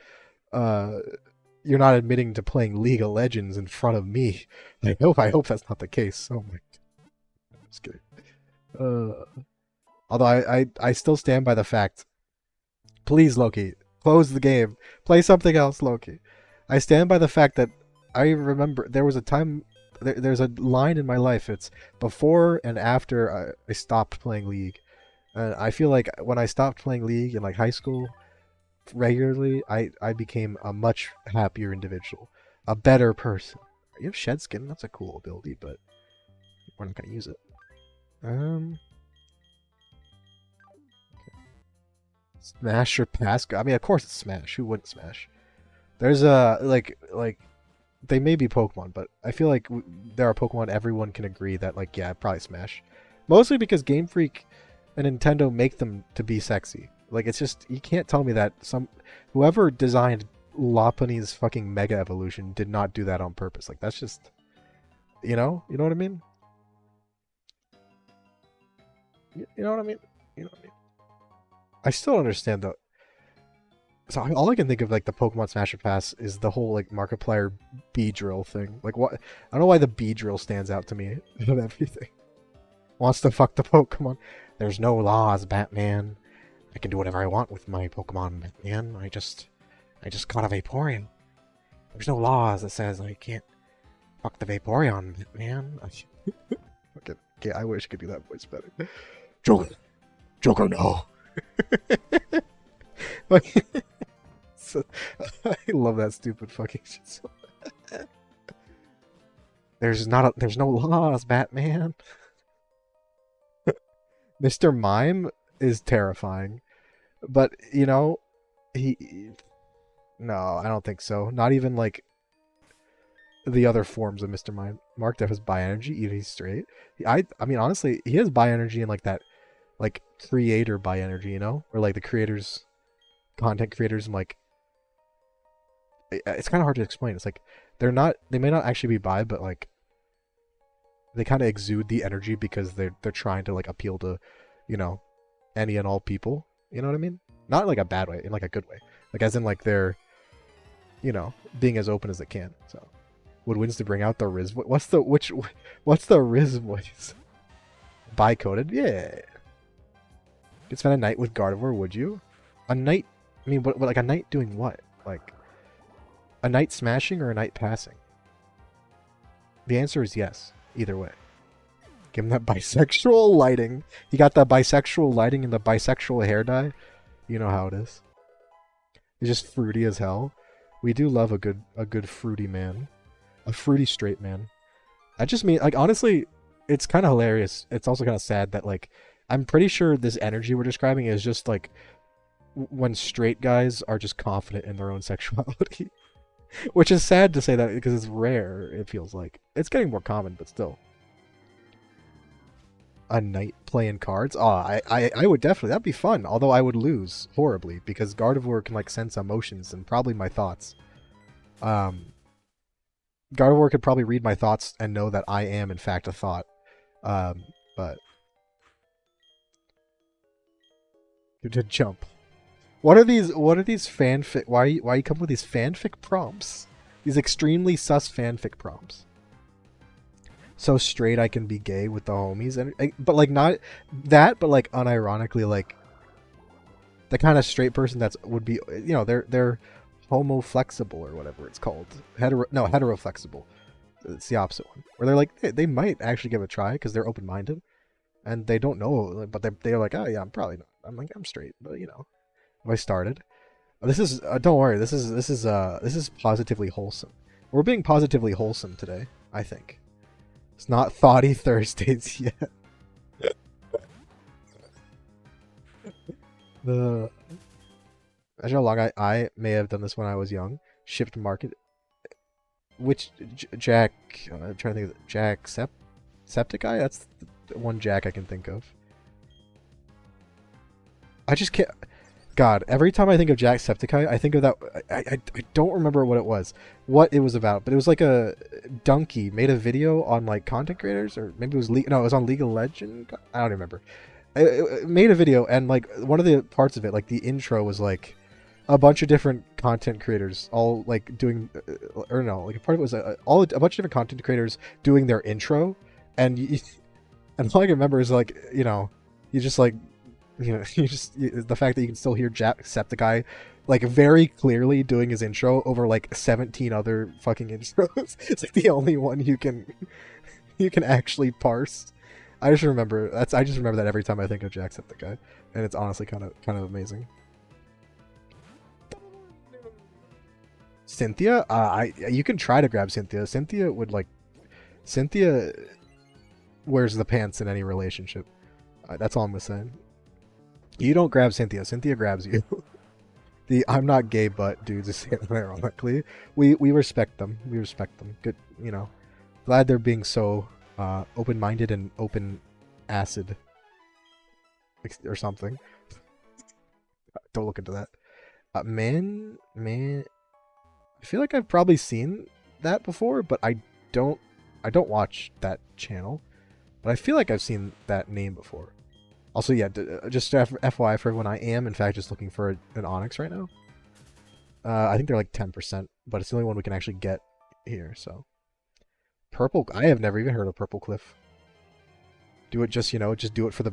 you're not admitting to playing League of Legends in front of me. I hope that's not the case. Oh my god. I'm just kidding. Although I still stand by the fact. Please, Loki, close the game. Play something else, Loki. I stand by the fact that I remember there was a time. There's a line in my life. It's before and after I stopped playing League. And I feel like when I stopped playing League in like high school regularly, I became a much happier individual, a better person. You have Shed Skin. That's a cool ability, but we're not gonna use it. Okay. Smash or pass? I mean, of course it's Smash. Who wouldn't Smash? There's like they may be Pokemon, but I feel like there are Pokemon everyone can agree that, like, yeah, probably Smash. Mostly because Game Freak and Nintendo make them to be sexy. Like, it's just, you can't tell me that whoever designed Lopunny's fucking Mega Evolution did not do that on purpose. Like, that's just, you know what I mean? You know what I mean? You know what I mean? I still don't understand though. So all I can think of, like, the Pokemon Smash or Pass is the whole, like, Markiplier Beedrill thing. Like, what? I don't know why the Beedrill stands out to me of everything. Wants to fuck the Pokemon. There's no laws, Batman. I can do whatever I want with my Pokemon, Batman. I just caught a Vaporeon. There's no laws that says I can't fuck the Vaporeon, Batman. Okay, I wish I could do that voice better. Joker, no. So, I love that stupid fucking shit. There's no laws, Batman. Mr. Mime is terrifying, but you know, no, I don't think so. Not even like the other forms of Mr. Mime. Mark Def has bi energy, even he's straight. I mean, honestly, he has bi energy and like that, like creator bi energy, you know, or like the creators, content creators, and like it's kind of hard to explain. It's like they may not actually be bi, but like they kind of exude the energy because they're trying to like appeal to, you know, any and all people. You know what I mean? Not in like a bad way, in like a good way. Like as in like they're, you know, being as open as they can. So would wins to bring out the Riz. What's the Riz voice? Bi-coded? Yeah. Could spend a night with Gardevoir, would you? A night? I mean, what like a night doing what? Like a night smashing or a night passing? The answer is yes. Either way. Give him that bisexual lighting. He got that bisexual lighting and the bisexual hair dye. You know how it is. It's just fruity as hell. We do love a good fruity man. A fruity straight man. I just mean, like, honestly, it's kind of hilarious. It's also kind of sad that, like, I'm pretty sure this energy we're describing is just, like, when straight guys are just confident in their own sexuality. Which is sad to say that because it's rare, it feels like. It's getting more common, but still. A night playing cards? Oh, I would definitely. That'd be fun. Although I would lose horribly because Gardevoir can, like, sense emotions and probably my thoughts. Gardevoir could probably read my thoughts and know that I am, in fact, a thought. But... to jump. What are these fanfic... Why you come with these fanfic prompts? These extremely sus fanfic prompts. So straight I can be gay with the homies. But, like, not that, but, like, unironically, like... the kind of straight person would be... You know, they're homo-flexible or whatever it's called. Hetero-flexible. It's the opposite one. Where they're like, they might actually give it a try because they're open-minded. And they don't know, but they're like, oh yeah, I'm probably not. I'm like, I'm straight, but you know. Have I started? This is, don't worry, this is positively wholesome. We're being positively wholesome today, I think. It's not Thoughty Thursdays yet. Imagine how long I may have done this when I was young. Shipped market. Which Jack? I'm trying to think of Jack Septiceye? That's the one Jack I can think of. I just can't. God, every time I think of Jacksepticeye, I think of that. I don't remember what it was about, but it was like a donkey made a video on like content creators, or maybe it was it was on League of Legends. I don't remember. It made a video, and like one of the parts of it, like the intro, was like a bunch of different content creators all like doing, or no, like a part of it was a bunch of different content creators doing their intro, and and all I can remember is like, you know, you just like. You know, the fact that you can still hear Jacksepticeye like very clearly doing his intro over like 17 other fucking intros. It's like the only one you can actually parse. I just remember that every time I think of Jacksepticeye, and it's honestly kind of amazing. Cynthia, you can try to grab Cynthia. Cynthia wears the pants in any relationship. That's all I'm gonna say. You don't grab Cynthia. Cynthia grabs you. The I'm not gay but dudes is saying ironically. We respect them. We respect them. Good, you know. Glad they're being so open-minded and open acid or something. Don't look into that. Man, I feel like I've probably seen that before, but I don't watch that channel. But I feel like I've seen that name before. Also, yeah, just FYI for everyone, I am, in fact, just looking for an Onyx right now. I think they're like 10%, but it's the only one we can actually get here, so. Purple, I have never even heard of Purple Cliff. Do it just, you know, just do it for the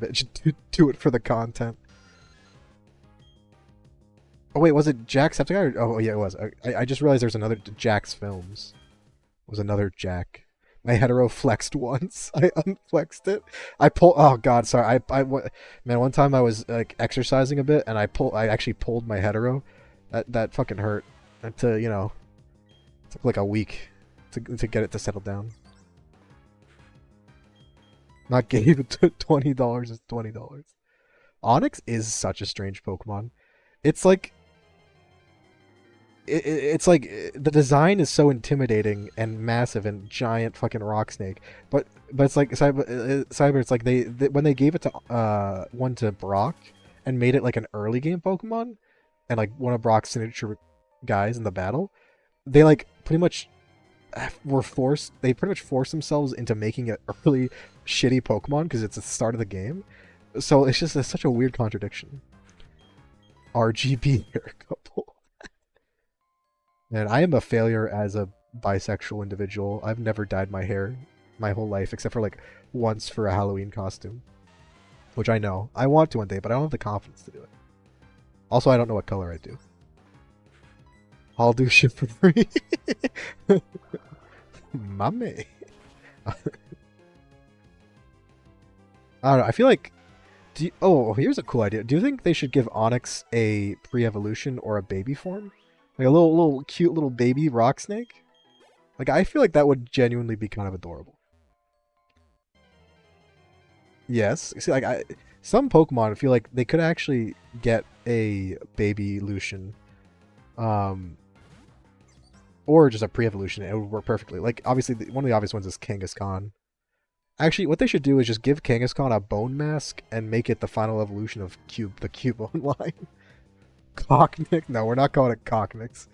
do it for the content. Oh wait, was it Jacksepticeye? Oh yeah, it was. I just realized there's another Jack's Films. It was another Jack. My hetero flexed once. I unflexed it. I pulled. Oh god, sorry. Man, one time I was like exercising a bit, and I actually pulled my hetero. That fucking hurt. You know, took like a week to get it to settle down. Not gave it to $20 is $20. Onyx is such a strange Pokemon. It's like it's like the design is so intimidating and massive and giant fucking rock snake, but it's like cyber. It's like they when they gave it to one to Brock and made it like an early game Pokemon and like one of Brock's signature guys in the battle, they like pretty much were forced. They pretty much forced themselves into making it a really shitty Pokemon because it's the start of the game. So it's just such a weird contradiction. RGB hair couple. And I am a failure as a bisexual individual. I've never dyed my hair my whole life, except for like once for a Halloween costume. Which I know. I want to one day, but I don't have the confidence to do it. Also, I don't know what color I do. I'll do shit for free. Mame. I don't know. I feel like... here's a cool idea. Do you think they should give Onyx a pre-evolution or a baby form? Like a little cute little baby rock snake? Like, I feel like that would genuinely be kind of adorable. Yes. See, like, some Pokemon, I feel like they could actually get a baby Lucian. Or just a pre-evolution. It would work perfectly. Like, obviously, one of the obvious ones is Kangaskhan. Actually, what they should do is just give Kangaskhan a bone mask and make it the final evolution of the Cubone line. Cocknick? No, we're not calling it Cocknicks.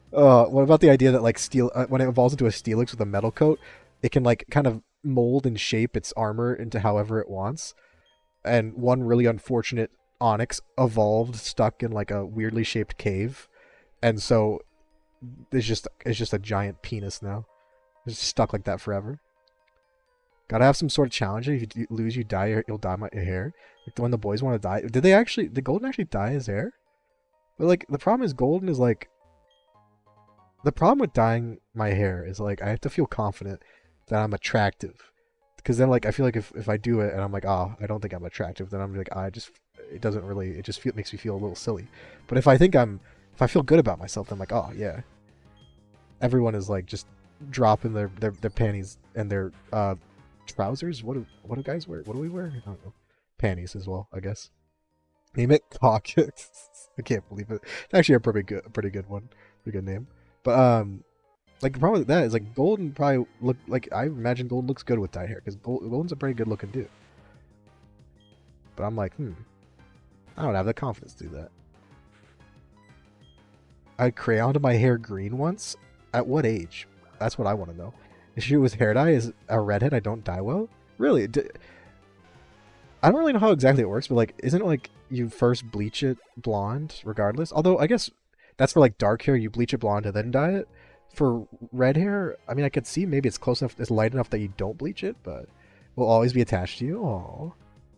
What about the idea that like steel, when it evolves into a Steelix with a metal coat, it can like kind of mold and shape its armor into however it wants? And one really unfortunate Onyx evolved stuck in like a weirdly shaped cave, and so it's just a giant penis now. It's stuck like that forever. Gotta have some sort of challenge. If you lose, you'll dye your hair. Like when the boys want to dye. Did Golden actually dye his hair? But like the problem is Golden is like the problem with dyeing my hair is like I have to feel confident that I'm attractive. Because then like I feel like if I do it and I'm like, oh, I don't think I'm attractive, then I'm like, it doesn't really, it just makes me feel a little silly. But if I feel good about myself, then I'm like, oh yeah. Everyone is like just dropping their panties and their trousers. What do guys wear? What do we wear? I don't know. Panties as well, I guess. Name it cock. I can't believe it. It's actually a pretty good one. Pretty good name. But like the problem with that is like Golden probably look like, I imagine Golden looks good with dyed hair because Golden's a pretty good looking dude. But I'm like, I don't have the confidence to do that. I crayoned my hair green once. At what age? That's what I want to know. Issue with hair dye is a redhead. I don't dye well. Really? I don't really know how exactly it works, but like, isn't it like you first bleach it blonde regardless? Although I guess that's for like dark hair. You bleach it blonde and then dye it. For red hair, I mean, I could see maybe it's close enough, it's light enough that you don't bleach it, but will always be attached to you. Oh,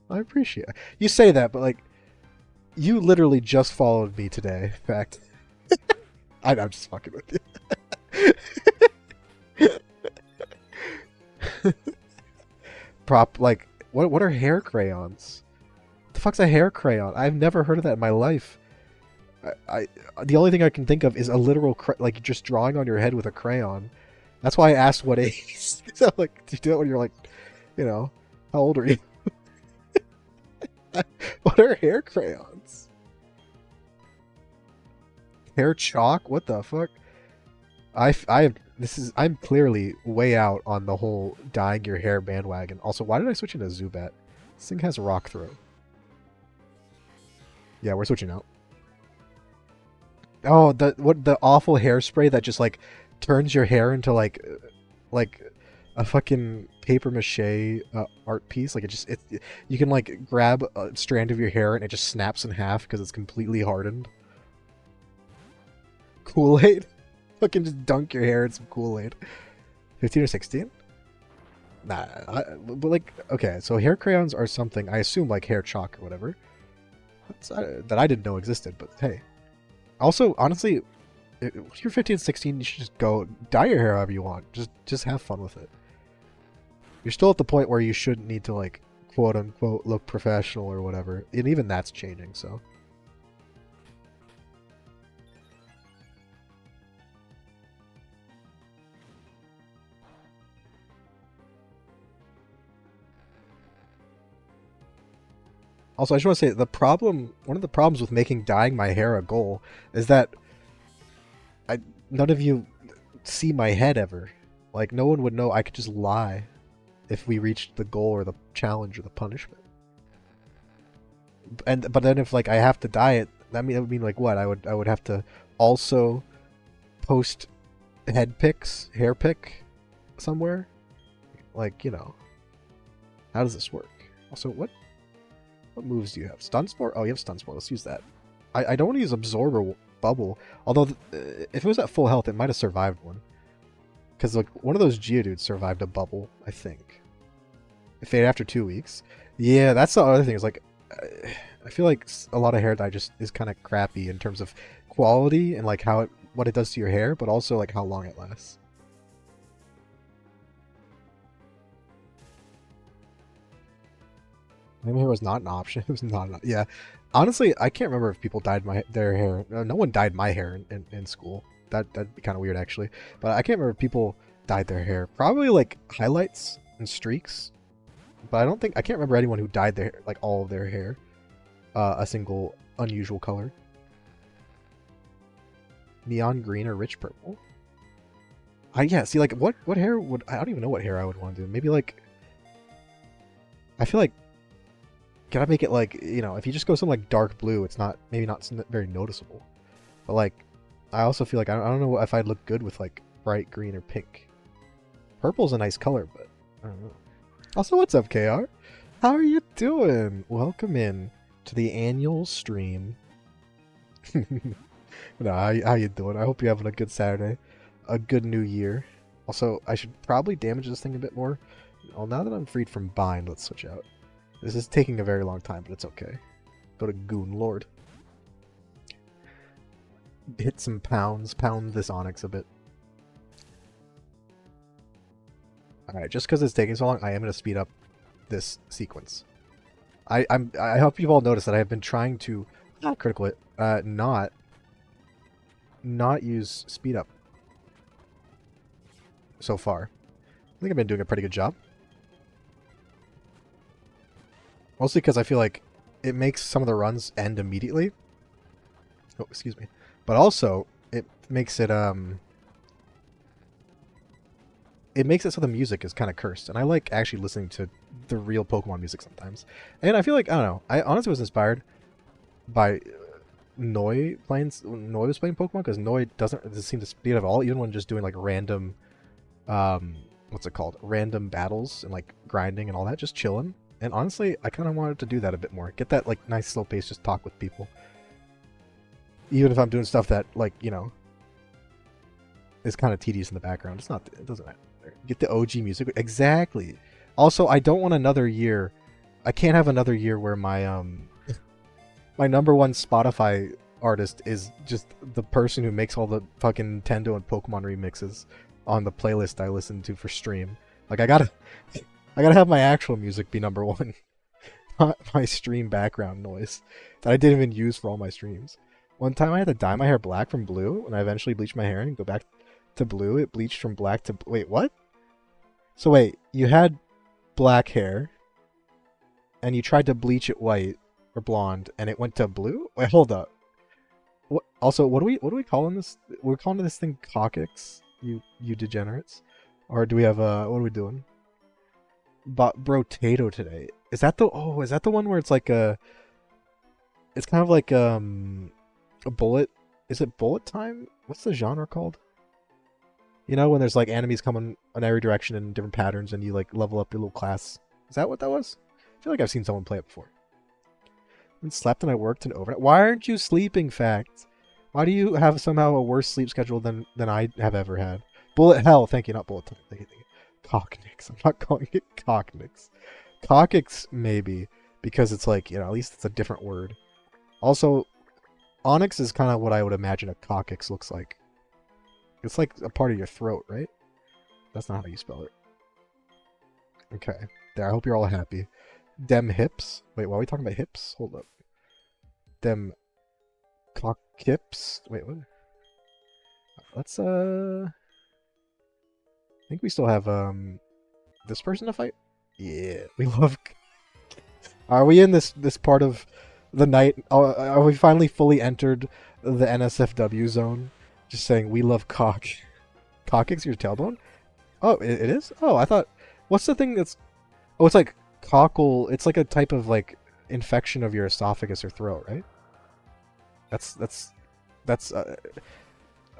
I appreciate it. You say that, but like, you literally just followed me today. In fact, I'm just fucking with you. Like, what are hair crayons? What the fuck's a hair crayon? I've never heard of that in my life. I the only thing I can think of is a literal like just drawing on your head with a crayon. That's why I asked what age. So like, do you do that when you're like, how old are you? What are hair crayons? Hair chalk? What the fuck? I'm clearly way out on the whole dyeing your hair bandwagon. Also, why did I switch into Zubat? This thing has rock throw. Yeah, we're switching out. Oh, the awful hairspray that just like turns your hair into like a fucking paper mache art piece. Like you can like grab a strand of your hair and it just snaps in half because it's completely hardened. Kool-Aid? Fucking just dunk your hair in some Kool-Aid. 15 or 16? Nah, but like, okay, so hair crayons are something, I assume like hair chalk or whatever, that I didn't know existed, but hey. Also, honestly, if you're 15, 16, you should just go dye your hair however you want. Just have fun with it. You're still at the point where you shouldn't need to like, quote unquote, look professional or whatever. And even that's changing, so. Also, I just want to say one of the problems with making dyeing my hair a goal is that none of you see my head ever. Like, no one would know. I could just lie if we reached the goal or the challenge or the punishment. But then if like I have to dye it, that would mean like what? I would have to also post hair pic somewhere. Like, you know, how does this work? Also, what moves do you have? Stun Spore? Oh, you have Stun Spore. Let's use that. I don't want to use Absorber Bubble, although if it was at full health, it might have survived one. Because like one of those Geodudes survived a bubble, I think. It faded after 2 weeks. Yeah, that's the other thing. Is like, I feel like a lot of hair dye just is kind of crappy in terms of quality and like what it does to your hair, but also like how long it lasts. My hair was not an option. It was not yeah. Honestly, I can't remember if people dyed their hair. No one dyed my hair in school. That'd be kind of weird actually. But I can't remember if people dyed their hair. Probably like highlights and streaks. But I can't remember anyone who dyed their like all of their hair a single unusual color. Neon green or rich purple. Yeah, see like what hair would I don't even know what hair I would want to do. Maybe like I feel like gotta make it like, you know, if you just go something like dark blue, it's maybe not very noticeable. But like, I also feel like I don't know if I'd look good with like bright green or pink. Purple's a nice color, but I don't know. Also, what's up, KR? How are you doing? Welcome in to the annual stream. No, how you doing? I hope you're having a good Saturday, a good new year. Also, I should probably damage this thing a bit more. Well, now that I'm freed from bind, let's switch out. This is taking a very long time, but it's okay. Go to Goon Lord. Hit some pounds. Pound this Onyx a bit. Alright, just because it's taking so long, I am going to speed up this sequence. I hope you've all noticed that I have been trying to critical it, not use speed up so far. I think I've been doing a pretty good job. Mostly because I feel like it makes some of the runs end immediately. Oh, excuse me. But also, it makes it so the music is kind of cursed. And I like actually listening to the real Pokemon music sometimes. And I feel like, I don't know, I honestly was inspired by Noi was playing Pokemon, because Noi doesn't seem to speed at all, even when just doing like random, what's it called? Random battles and like grinding and all that, just chilling. And honestly, I kind of wanted to do that a bit more. Get that like nice slow pace, just talk with people. Even if I'm doing stuff that like, you know, is kind of tedious in the background. It doesn't matter. Get the OG music. Exactly. Also, I don't want another year. I can't have another year where my my number one Spotify artist is just the person who makes all the fucking Nintendo and Pokemon remixes on the playlist I listen to for stream. Like I gotta have my actual music be number one, not my stream background noise that I didn't even use for all my streams. One time I had to dye my hair black from blue, and I eventually bleached my hair and go back to blue. It bleached from black to... Wait, what? So wait, you had black hair, and you tried to bleach it white or blonde, and it went to blue? Wait, hold up. What? Also, what are we calling this? We're calling this thing Cockix, you degenerates? Or do we have what are we doing? Brotato today. Is that the one where it's like it's kind of like a bullet? Is it bullet time? What's the genre called? You know, when there's like enemies coming in every direction in different patterns and you like level up your little class. Is that what that was? I feel like I've seen someone play it before. And slept and I worked and overnight. Why aren't you sleeping, Fact? Why do you have somehow a worse sleep schedule than I have ever had? Bullet hell, thank you, not bullet time. Thank you. Cocknix. I'm not calling it Cocknix. Cockix, maybe, because it's like, you know, at least it's a different word. Also, Onyx is kind of what I would imagine a Cockix looks like. It's like a part of your throat, right? That's not how you spell it. Okay. There, I hope you're all happy. Dem hips. Wait, why are we talking about hips? Hold up. Dem cock hips. Wait, what? Let's I think we still have this person to fight. Yeah, we love. Are we in this part of the night? Are we finally fully entered the NSFW zone? Just saying, we love cock. Coccyx your tailbone? Oh, it is? Oh, I thought... What's the thing that's... Oh, it's like cockle... It's like a type of, like, infection of your esophagus or throat, right? That's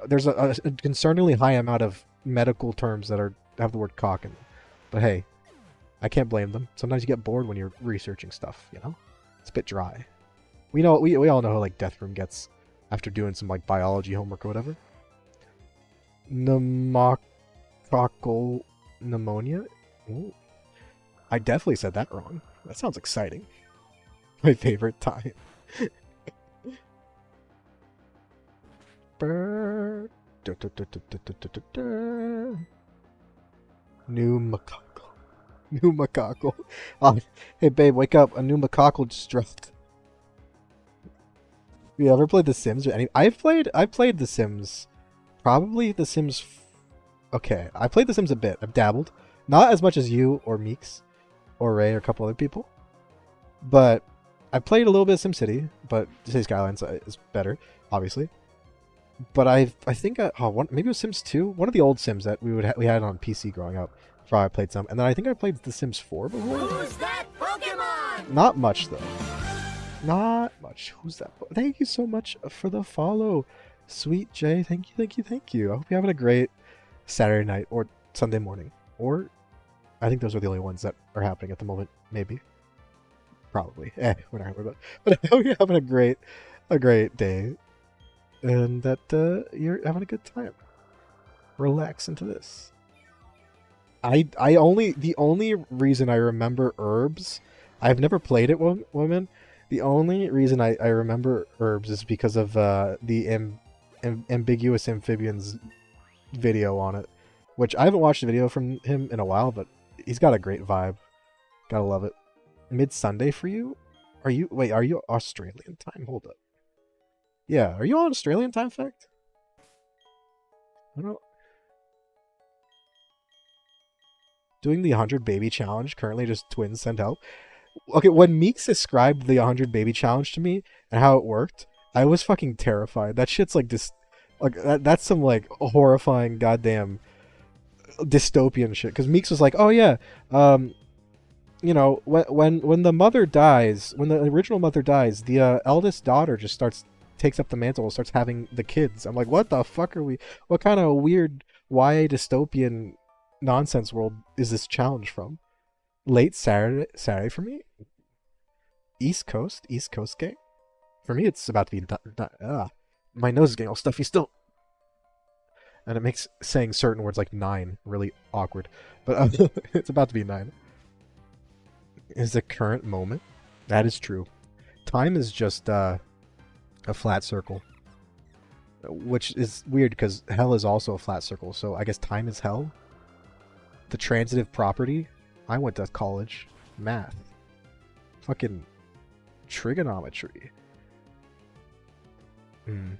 there's a concerningly high amount of medical terms that have the word cock in them. But hey, I can't blame them. Sometimes you get bored when you're researching stuff, you know? It's a bit dry. We all know how like Death Room gets after doing some like biology homework or whatever. Pneumococcal pneumonia? Ooh. I definitely said that wrong. That sounds exciting. My favorite time. Pneumococcal. Oh, hey babe, wake up. A pneumococcal just dropped. You ever played The Sims or any? I've played The Sims. Probably The Sims. Okay, I played The Sims a bit. I've dabbled. Not as much as you or Meeks or Ray or a couple other people. But I played a little bit of SimCity, but City Skylines is better, obviously. But maybe it was Sims 2, one of the old Sims that we had on PC growing up. Probably I played some, and then I think I played The Sims 4 before. Who's that Pokemon? Not much though. Not much. Who's that? Thank you so much for the follow, Sweet Jay. Thank you. I hope you're having a great Saturday night or Sunday morning, or I think those are the only ones that are happening at the moment. Maybe, probably. We're not having that. But I hope you're having a great day. And that you're having a good time. Relax into this. The only reason I remember herbs, I've never played it, woman. The only reason I remember herbs is because of the ambiguous amphibians video on it, which I haven't watched a video from him in a while, but he's got a great vibe. Gotta love it. Mid Sunday for you? Are you Australian time? Hold up. Yeah, are you on Australian time, fact? I don't... Doing the 100 baby challenge, currently just twins send help. Okay, when Meeks described the 100 baby challenge to me and how it worked, I was fucking terrified. That shit's like this, like that's some like horrifying goddamn dystopian shit. Because Meeks was like, oh yeah, you know, when the mother dies, when the original mother dies, the eldest daughter just takes up the mantle and starts having the kids. I'm like, what the fuck are we? What kind of weird YA dystopian nonsense world is this challenge from? Late Saturday for me. East Coast gang. For me, it's about to be. My nose is getting all stuffy still, and it makes saying certain words like 9 really awkward. But it's about to be 9. Is the current moment? That is true. Time is just a flat circle, which is weird because hell is also a flat circle. So I guess time is hell. The transitive property. I went to college. Math. Fucking trigonometry. Do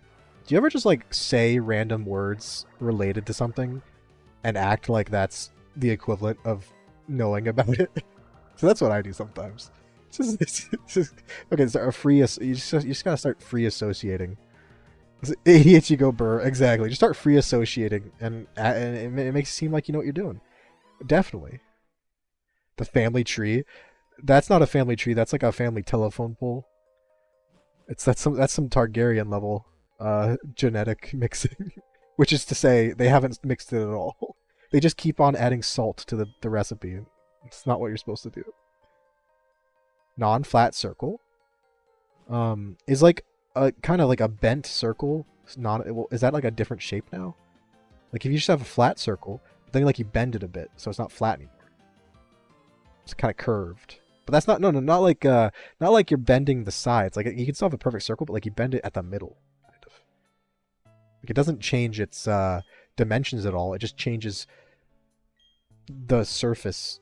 you ever just like say random words related to something and act like that's the equivalent of knowing about it? So that's what I do sometimes. Okay, so you just gotta start free associating. ADHD go burr, exactly. Just start free associating, and it makes it seem like you know what you're doing. Definitely. The family tree. That's not a family tree. That's like a family telephone pole. That's some Targaryen level genetic mixing, which is to say they haven't mixed it at all. They just keep on adding salt to the recipe. It's not what you're supposed to do. Non-flat circle is like a kind of like a bent circle. Is that like a different shape now? Like if you just have a flat circle, but then like you bend it a bit, so it's not flat anymore. It's kind of curved. But that's not not like you're bending the sides. Like you can still have a perfect circle, but like you bend it at the middle, kind of. Like it doesn't change its dimensions at all. It just changes the surface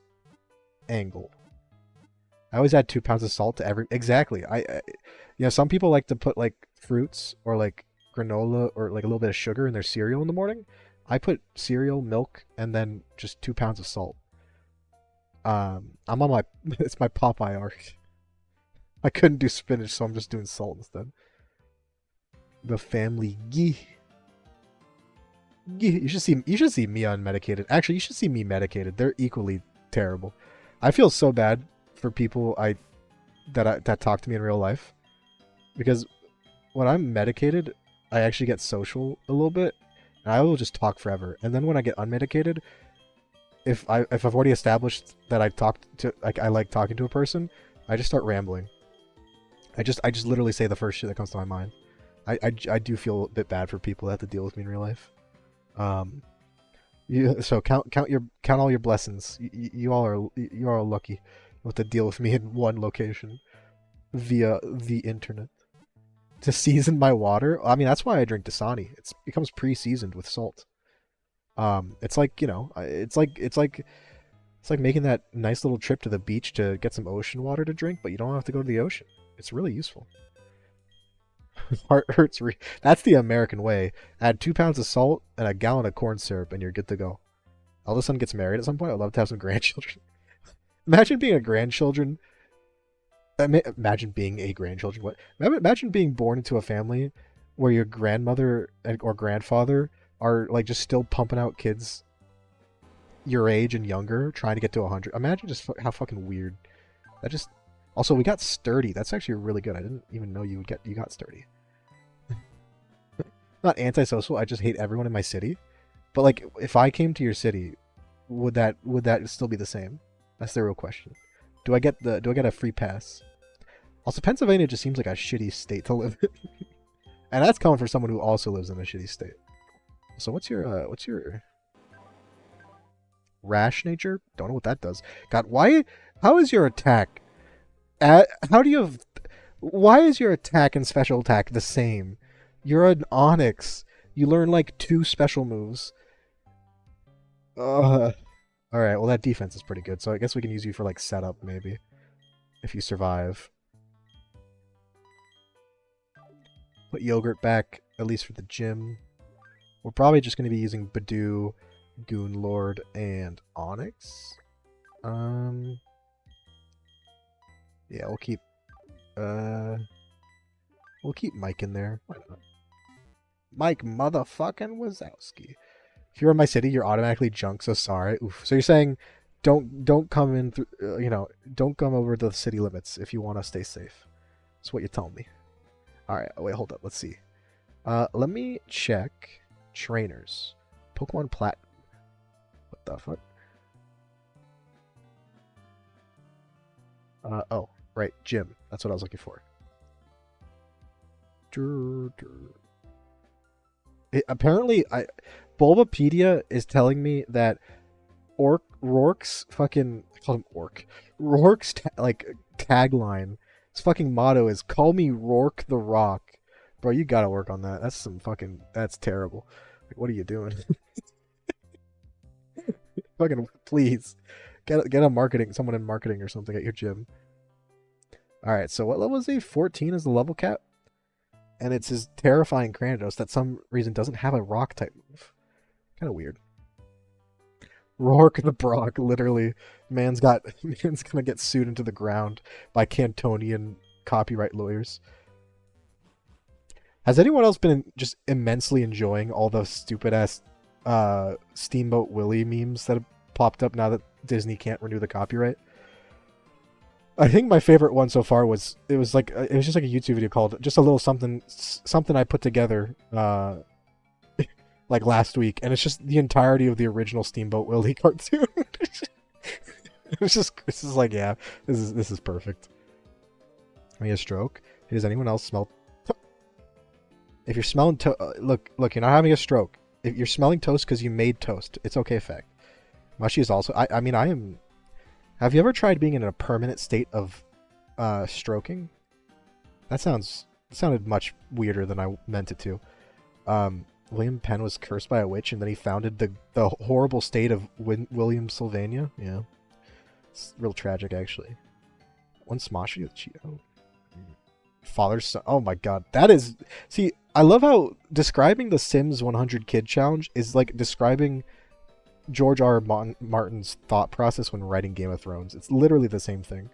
angle. I always add 2 pounds of salt to every. Exactly. Some people like to put like fruits or like granola or like a little bit of sugar in their cereal in the morning. I put cereal, milk, and then just 2 pounds of salt. I'm on my it's my Popeye arc. I couldn't do spinach, so I'm just doing salt instead. The family ghee. You should see me unmedicated. Actually, you should see me medicated. They're equally terrible. I feel so bad for people that talk to me in real life, because when I'm medicated, I actually get social a little bit, and I will just talk forever. And then when I get unmedicated, if I've already established that I like talking to a person, I just start rambling. I just literally say the first shit that comes to my mind. I do feel a bit bad for people that have to deal with me in real life. So count all your blessings. You are lucky with to deal with me in one location via the internet. To season my water, I mean that's why I drink Dasani. It becomes pre-seasoned with salt. It's like, you know, it's like making that nice little trip to the beach to get some ocean water to drink, but you don't have to go to the ocean. It's really useful. Heart hurts. That's the American way. Add 2 pounds of salt and a gallon of corn syrup, and you're good to go. Eldest son gets married at some point. I'd love to have some grandchildren. Imagine being a grandchildren. Imagine being a grandchildren. What? Imagine being born into a family where your grandmother or grandfather are like just still pumping out kids your age and younger, trying to get to 100. Imagine just how fucking weird. That just. Also, we got sturdy. That's actually really good. I didn't even know you got sturdy. Not antisocial. I just hate everyone in my city. But like, if I came to your city, would that still be the same? That's the real question. Do I get a free pass? Also, Pennsylvania just seems like a shitty state to live in. And that's coming from someone who also lives in a shitty state. So what's your rash nature? Don't know what that does. God, how is your attack? Why is your attack and special attack the same? You're an Onyx. You learn like 2 special moves. Alright, well that defense is pretty good, so I guess we can use you for like setup maybe. If you survive. Put Yogurt back, at least for the gym. We're probably just going to be using Badoo, Goon Lord, and Onyx. Yeah, we'll keep Mike in there. Why not? Mike motherfucking Wazowski. If you're in my city, you're automatically junk, so sorry. Oof. So you're saying don't come in through, don't come over the city limits if you want to stay safe. That's what you're telling me. Alright, wait, hold up, let's see. Let me check trainers. Pokemon Plat. What the fuck? Oh, right, gym. That's what I was looking for. Apparently, Bulbapedia is telling me that Rourke's fucking... I call him Orc. Rourke's tagline, his fucking motto is, "Call me Rourke the Rock." Bro, you gotta work on that. That's some fucking... That's terrible. Like, what are you doing? Fucking, please. Get a marketing... Someone in marketing or something at your gym. Alright, so what level is he? 14 is the level cap? And it's his terrifying Cranidos that some reason doesn't have a rock type move. Kind of weird. Rourke the Brock, literally. Man's gonna get sued into the ground by Cantonian copyright lawyers. Has anyone else been just immensely enjoying all the stupid ass Steamboat Willie memes that have popped up now that Disney can't renew the copyright? I think my favorite one so far was it was just like a YouTube video called just a little something I put together like last week, and it's just the entirety of the original Steamboat Willie cartoon. It's just like, yeah, this is perfect. I mean, a stroke. Hey, does anyone else smell? If you're smelling look, you're not having a stroke. If you're smelling toast because you made toast, it's okay. Fact. Mushy is also. I mean, I am. Have you ever tried being in a permanent state of stroking? That sounded much weirder than I meant it to. William Penn was cursed by a witch, and then he founded the horrible state of William Sylvania. Yeah, it's real tragic, actually. One Smoshy with Cheeto. Father's son. Oh my god, that is. See, I love how describing the Sims 100 Kid Challenge is like describing George R. Martin's thought process when writing Game of Thrones. It's literally the same thing.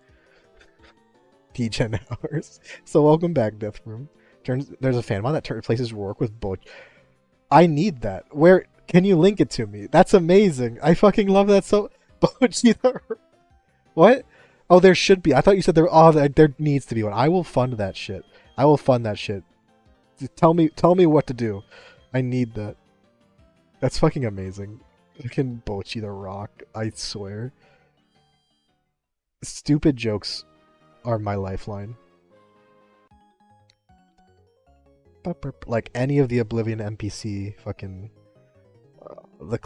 DGen hours. So welcome back, Death Room. There's a fan mod that replaces Rourke with Boch. I need that. Where can you link it to me? That's amazing. I fucking love that so. Bochi the. What? Oh, there should be. I thought you said there. Oh, there needs to be one. I will fund that shit. I will fund that shit. Tell me what to do. I need that. That's fucking amazing. Fucking Bochi the Rock. I swear. Stupid jokes are my lifeline. Like any of the Oblivion NPC, fucking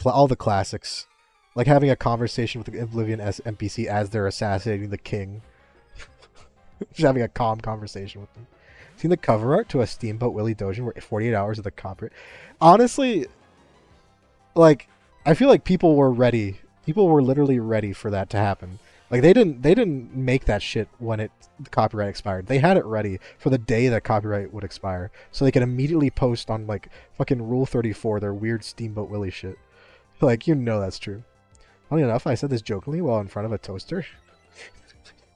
all the classics. Like having a conversation with the Oblivion NPC as they're assassinating the king. Just having a calm conversation with them. Seen the cover art to a Steamboat Willie Dojin where 48 hours of the copyright. Honestly, like I feel like people were ready. People were literally ready for that to happen. Like they didn't make that shit when the copyright expired. They had it ready for the day that copyright would expire, so they could immediately post on like fucking Rule 34 their weird Steamboat Willie shit. Like that's true. Funny enough, I said this jokingly while in front of a toaster.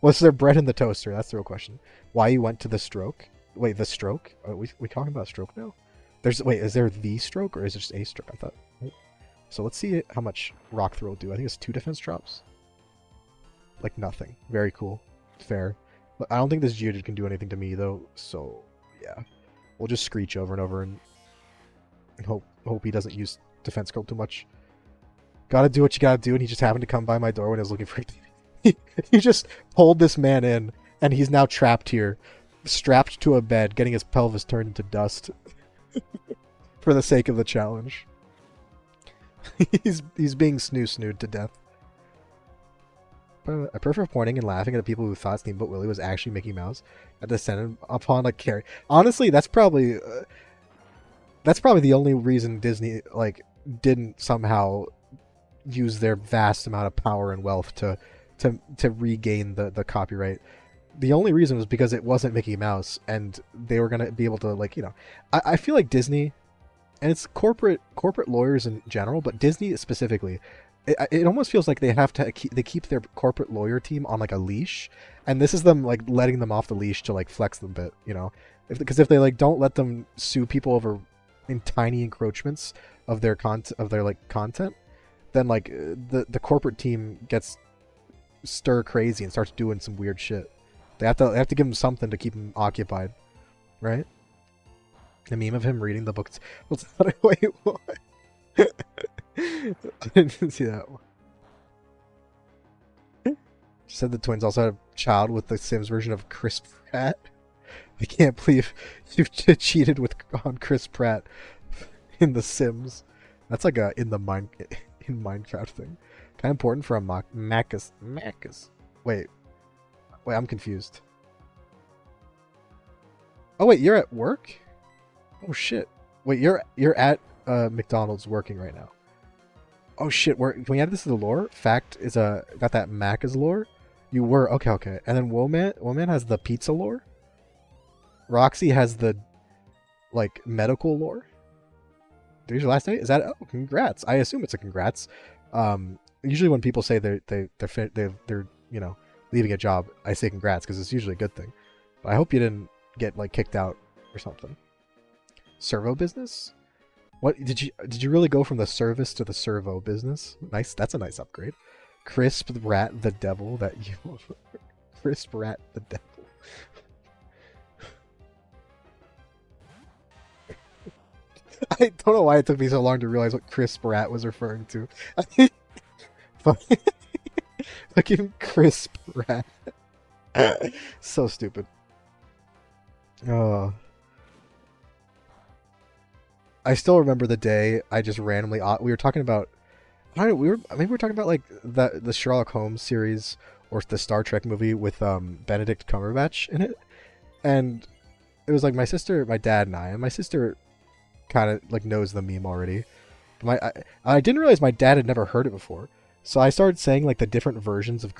Was there bread in the toaster? That's the real question. Why you went to the stroke? Wait, the stroke? Are we talking about stroke now? Is there the stroke or is it just a stroke? I thought. So let's see how much Rock Throw will do. I think it's 2 defense drops. Like nothing. Very cool. Fair. But I don't think this Geodude can do anything to me though, so yeah. We'll just screech over and over and hope he doesn't use defense curl too much. Gotta do what you gotta do, and he just happened to come by my door when I was looking for it. He just pulled this man in, and he's now trapped here, strapped to a bed, getting his pelvis turned into dust. For the sake of the challenge. He's being snooed to death. I prefer pointing and laughing at people who thought Steamboat Willie was actually Mickey Mouse at the descendant upon a carry. Honestly, that's probably the only reason Disney didn't somehow use their vast amount of power and wealth to regain the copyright. The only reason was because it wasn't Mickey Mouse, and they were gonna be able to I feel like Disney, and it's corporate lawyers in general, but Disney specifically. It almost feels like they have to keep their corporate lawyer team on a leash, and this is them letting them off the leash to flex them a bit, because if they don't let them sue people over in tiny encroachments of their content, then the corporate team gets stir crazy and starts doing some weird shit. They have to give them something to keep them occupied, right? The meme of him reading the books. Wait, what? I didn't see that one. Said the twins also had a child with the Sims version of Chris Pratt. I can't believe you cheated on Chris Pratt in the Sims. That's like in Minecraft thing. Kind of important for a Macus. Wait, I'm confused. Oh wait, you're at work? Oh shit. Wait, you're at McDonald's working right now. Oh shit, can we add this to the lore? Fact is got that Mac as lore? You were, okay. And then Woman has the pizza lore? Roxy has the medical lore? There's your last night? Is that, oh, congrats. I assume it's a congrats. Usually when people say they're leaving a job, I say congrats because it's usually a good thing. But I hope you didn't get kicked out or something. Servo business? What did you really go from the service to the servo business? Nice, that's a nice upgrade. Crisp Rat the Devil, Crisp Rat the Devil. I don't know why it took me so long to realize what Crisp Rat was referring to. Fucking Crisp Rat. So stupid. Oh. I still remember the day I just randomly we were talking about maybe we were talking about the Sherlock Holmes series or the Star Trek movie with Benedict Cumberbatch in it, and it was my sister, my dad, and my sister kind of knows the meme already. I didn't realize my dad had never heard it before, so I started saying the different versions of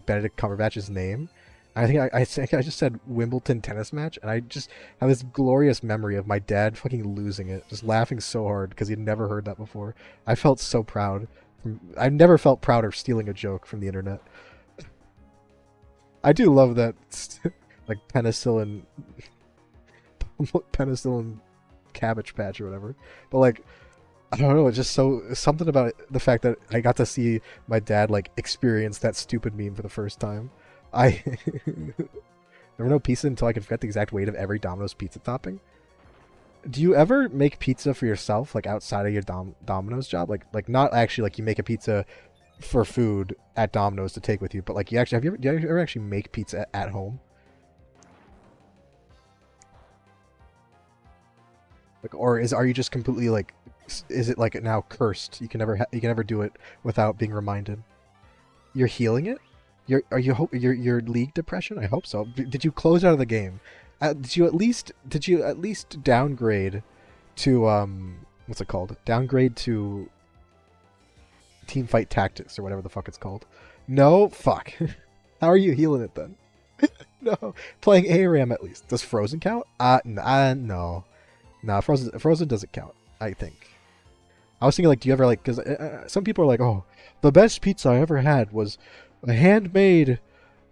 Benedict Cumberbatch's name. I think I just said Wimbledon tennis match, and I just have this glorious memory of my dad fucking losing it, just laughing so hard because he'd never heard that before. I felt so proud. I've never felt prouder stealing a joke from the internet. I do love that like penicillin, penicillin cabbage patch or whatever. But like, I don't know, it's just something about the fact that I got to see my dad like experience that stupid meme for the first time. I never know pizza until I could forget the exact weight of every Domino's pizza topping. Do you ever make pizza for yourself, like outside of your Domino's job? Like not actually like you make a pizza for food at Domino's to take with you, but like you actually do you ever actually make pizza at home? Like, or are you just completely like, is it like now cursed? You can never do it without being reminded. You're healing it. Your league depression? I hope so. Did you close out of the game? Did you at least downgrade to what's it called? Downgrade to team fight tactics or whatever the fuck it's called. No, fuck. How are you healing it then? No, playing ARAM at least. Does Frozen count? No. Nah, Frozen doesn't count, I think. I was thinking, like, do you ever, like, because some people are like, oh, the best pizza I ever had was a handmade,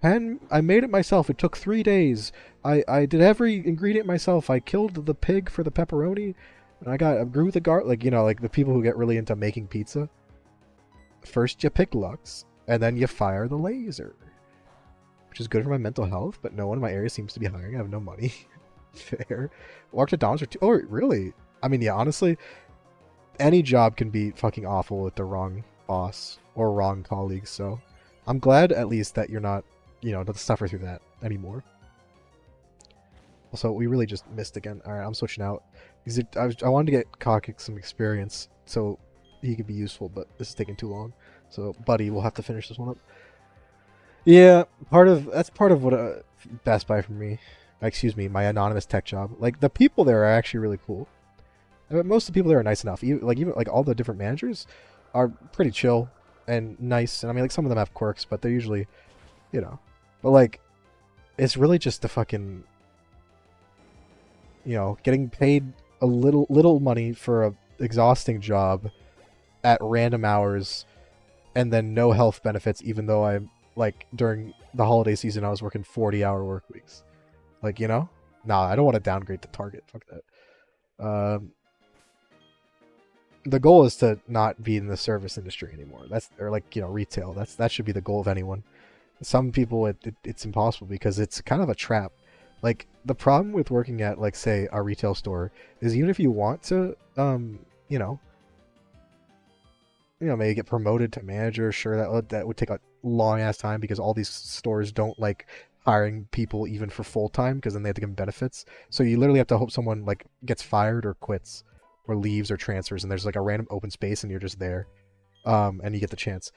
I made it myself. It took 3 days. I did every ingredient myself. I killed the pig for the pepperoni, and I grew the garlic. Like, you know, like the people who get really into making pizza. First you pick Lux, and then you fire the laser. Which is good for my mental health, but no one in my area seems to be hiring. I have no money. Fair. Worked at Dom's for 2. Oh, really? I mean, yeah, honestly, any job can be fucking awful with the wrong boss or wrong colleagues, so I'm glad at least that you're not, you know, don't suffer through that anymore. Also, we really just missed again. Alright, I'm switching out. I wanted to get Kakik some experience so he could be useful, but this is taking too long. So, buddy, we'll have to finish this one up. Yeah, that's part of what Best Buy for me. Excuse me, my anonymous tech job. Like, the people there are actually really cool. I mean, most of the people there are nice enough. Even all the different managers are pretty chill and nice. And I mean, like, some of them have quirks, but they're usually, you know. But like, it's really just the fucking, you know, getting paid a little money for a exhausting job at random hours, and then no health benefits. Even though I'm like during the holiday season, I was working 40-hour work weeks. Like, you know, nah, I don't want to downgrade to Target. Fuck that. The goal is to not be in the service industry anymore. Or like, you know, retail. That should be the goal of anyone. Some people, it's impossible because it's kind of a trap. Like, the problem with working at, like, say, a retail store is even if you want to, you know, maybe get promoted to manager, sure, that would take a long ass time because all these stores don't like hiring people even for full time because then they have to give them benefits. So you literally have to hope someone like gets fired or quits or leaves or transfers, and there's like a random open space and you're just there, and you get the chance.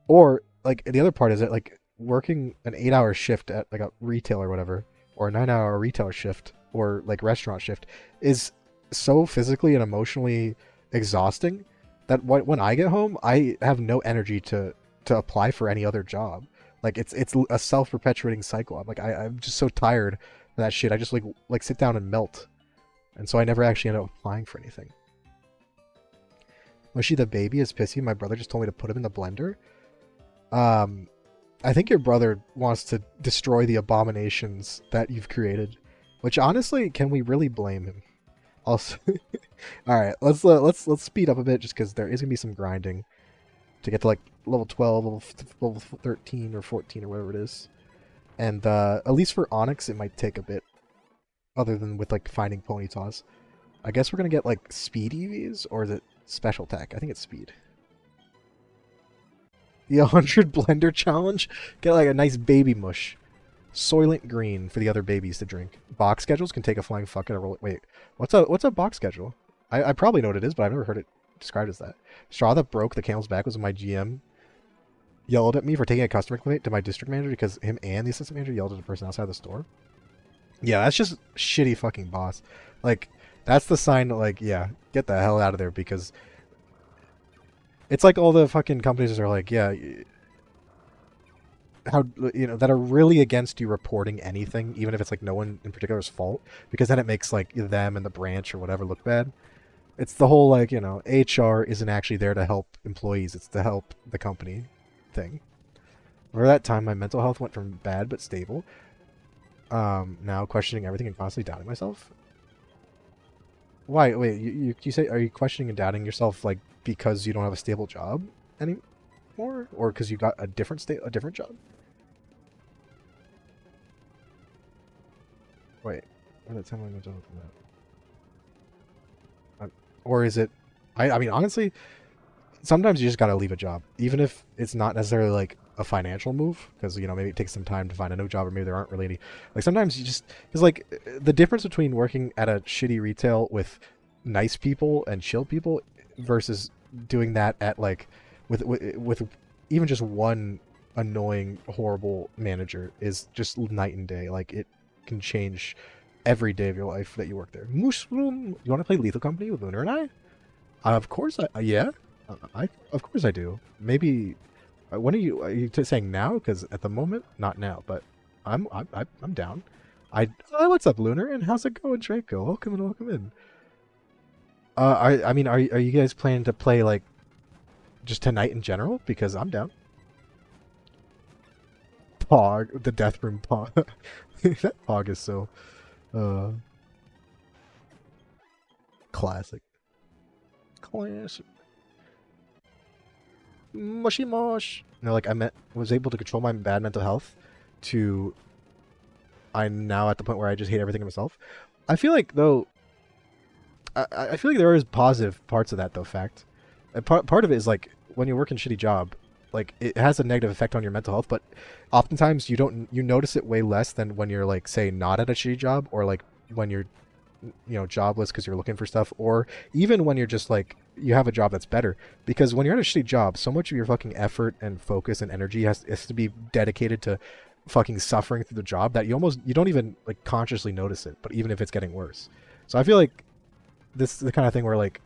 Or like the other part is that like working an 8-hour shift at like a retail or whatever, or a 9-hour retailer shift or like restaurant shift is so physically and emotionally exhausting that when I get home, I have no energy to apply for any other job. Like it's a self-perpetuating cycle. I'm just so tired of that shit. I just like sit down and melt, and so I never actually end up applying for anything. Mushy the baby is pissy. My brother just told me to put him in the blender. I think your brother wants to destroy the abominations that you've created, which honestly, can we really blame him? Also, all right, let's speed up a bit just because there is gonna be some grinding to get to like level 12, level 13 or 14 or whatever it is, and at least for Onyx, it might take a bit. Other than with like finding Ponytaws, I guess we're gonna get like speed EVs, or is it special tech? I think it's speed. The 100 blender challenge. Get like a nice baby mush. Soylent Green for the other babies to drink. Box schedules can take a flying fuck and a roll. Wait, what's a box schedule? I probably know what it is, but I've never heard it described as that. Straw that broke the camel's back was my GM yelled at me for taking a customer complaint to my district manager because him and the assistant manager yelled at the person outside the store. Yeah, that's just shitty fucking boss. Like, that's the sign that, like, yeah, get the hell out of there, because it's like all the fucking companies are like, yeah, how, you know, that are really against you reporting anything, even if it's like no one in particular's fault, because then it makes like them and the branch or whatever look bad. It's the whole like, you know, HR isn't actually there to help employees, it's to help the company thing. For that time, my mental health went from bad but stable. now questioning everything and constantly doubting myself. Why? Wait, you say, are you questioning and doubting yourself like because you don't have a stable job anymore, or because you got a different job? Wait, what did someone from that? Or is it? I mean, honestly, sometimes you just gotta leave a job, even if it's not necessarily like a financial move, because you know maybe it takes some time to find a new job, or maybe there aren't really any. Like sometimes you just, because like the difference between working at a shitty retail with nice people and chill people versus doing that at like with even just one annoying horrible manager is just night and day. Like it can change every day of your life that you work there. Mushroom, you want to play Lethal Company with Lunar and I? Of course, yeah. Of course I do. Maybe when are you saying now? Because at the moment, not now. But I'm down. What's up, Lunar? And how's it going, Draco? Welcome in, welcome in. I mean, are you guys planning to play like just tonight in general? Because I'm down. Pog, the Death Room Pog. That Pog is so classic. Classic. Mushy mush. You know, like was able to control my bad mental health to I'm now at the point where I just hate everything in myself. I feel like though I feel like there is positive parts of that though, fact. And part of it is like when you work in a shitty job, like it has a negative effect on your mental health, but oftentimes you notice it way less than when you're like say not at a shitty job, or like when you're jobless because you're looking for stuff, or even when you're just like you have a job that's better. Because when you're at a shitty job, so much of your fucking effort and focus and energy has to be dedicated to fucking suffering through the job that you don't even like consciously notice it, but even if it's getting worse. So I feel like this is the kind of thing where like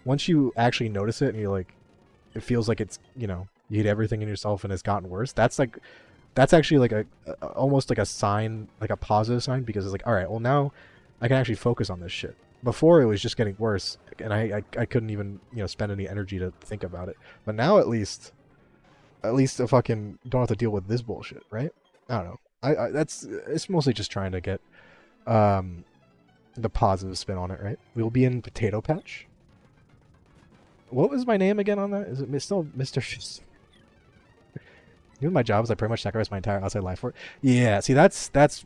once you actually notice it and you're like it feels like it's you hate everything in yourself and it's gotten worse, that's actually like a almost like a sign, like a positive sign, because it's like, all right, well now I can actually focus on this shit. Before it was just getting worse, and I couldn't even spend any energy to think about it. But now at least I fucking don't have to deal with this bullshit, right? I don't know. It's mostly just trying to get the positive spin on it, right? We'll be in Potato Patch. What was my name again on that? Is it still Mr. Fist? My job is I pretty much sacrifice my entire outside life for it. Yeah, see that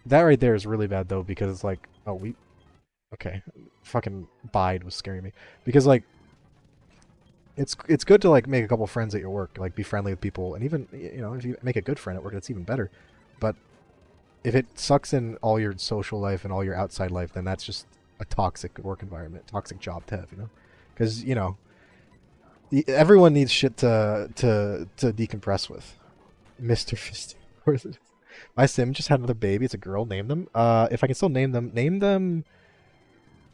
right there is really bad though, because it's like, okay, fucking Bide was scaring me, because like it's good to like make a couple friends at your work, like be friendly with people, and even if you make a good friend at work, that's even better. But if it sucks in all your social life and all your outside life, then that's just a toxic work environment, toxic job to have, because everyone needs shit to decompress with. Mr. Fist. My sim just had another baby. It's a girl. Name them. If I can still name them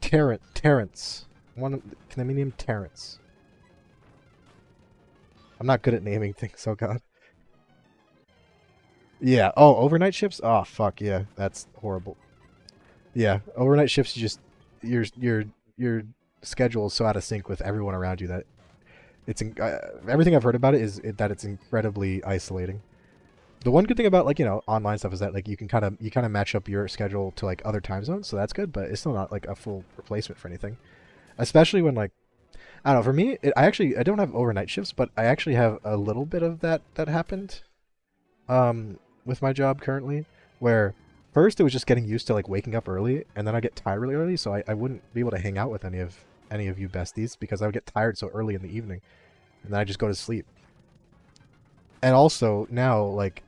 Terrence. Can I name Terrence? I'm not good at naming things. Oh god. Yeah. Oh, overnight shifts. Oh fuck yeah, that's horrible. Yeah, overnight shifts. Your schedule is so out of sync with everyone around you that everything I've heard about it is that it's incredibly isolating. The one good thing about like online stuff is that like you kind of match up your schedule to like other time zones, so that's good. But it's still not like a full replacement for anything, especially when like I don't know. For me, I don't have overnight shifts, but I actually have a little bit of that happened, with my job currently, where first it was just getting used to like waking up early, and then I get tired really early, so I wouldn't be able to hang out with any of you besties because I would get tired so early in the evening, and then I just go to sleep. And also now like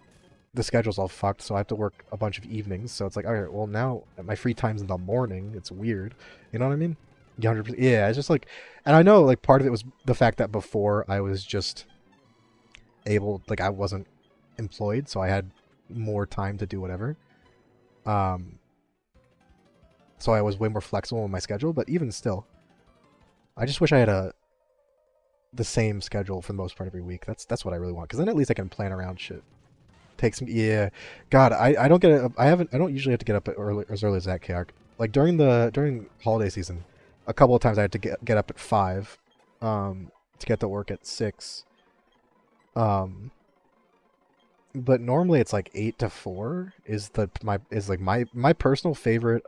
the schedule's all fucked, so I have to work a bunch of evenings. So it's like, all right, well now my free time's in the morning. It's weird, you know what I mean? 100%. Yeah, it's just like, and I know like part of it was the fact that before I was just able, like I wasn't employed, so I had more time to do whatever. So I was way more flexible in my schedule. But even still, I just wish I had the same schedule for the most part every week. That's what I really want, because then at least I can plan around shit. Takes me, yeah. God, I don't I don't usually have to get up as early as that, Kayak. Like during holiday season, a couple of times I had to get up at 5, to get to work at 6. but normally it's like 8 to 4 is my personal favorite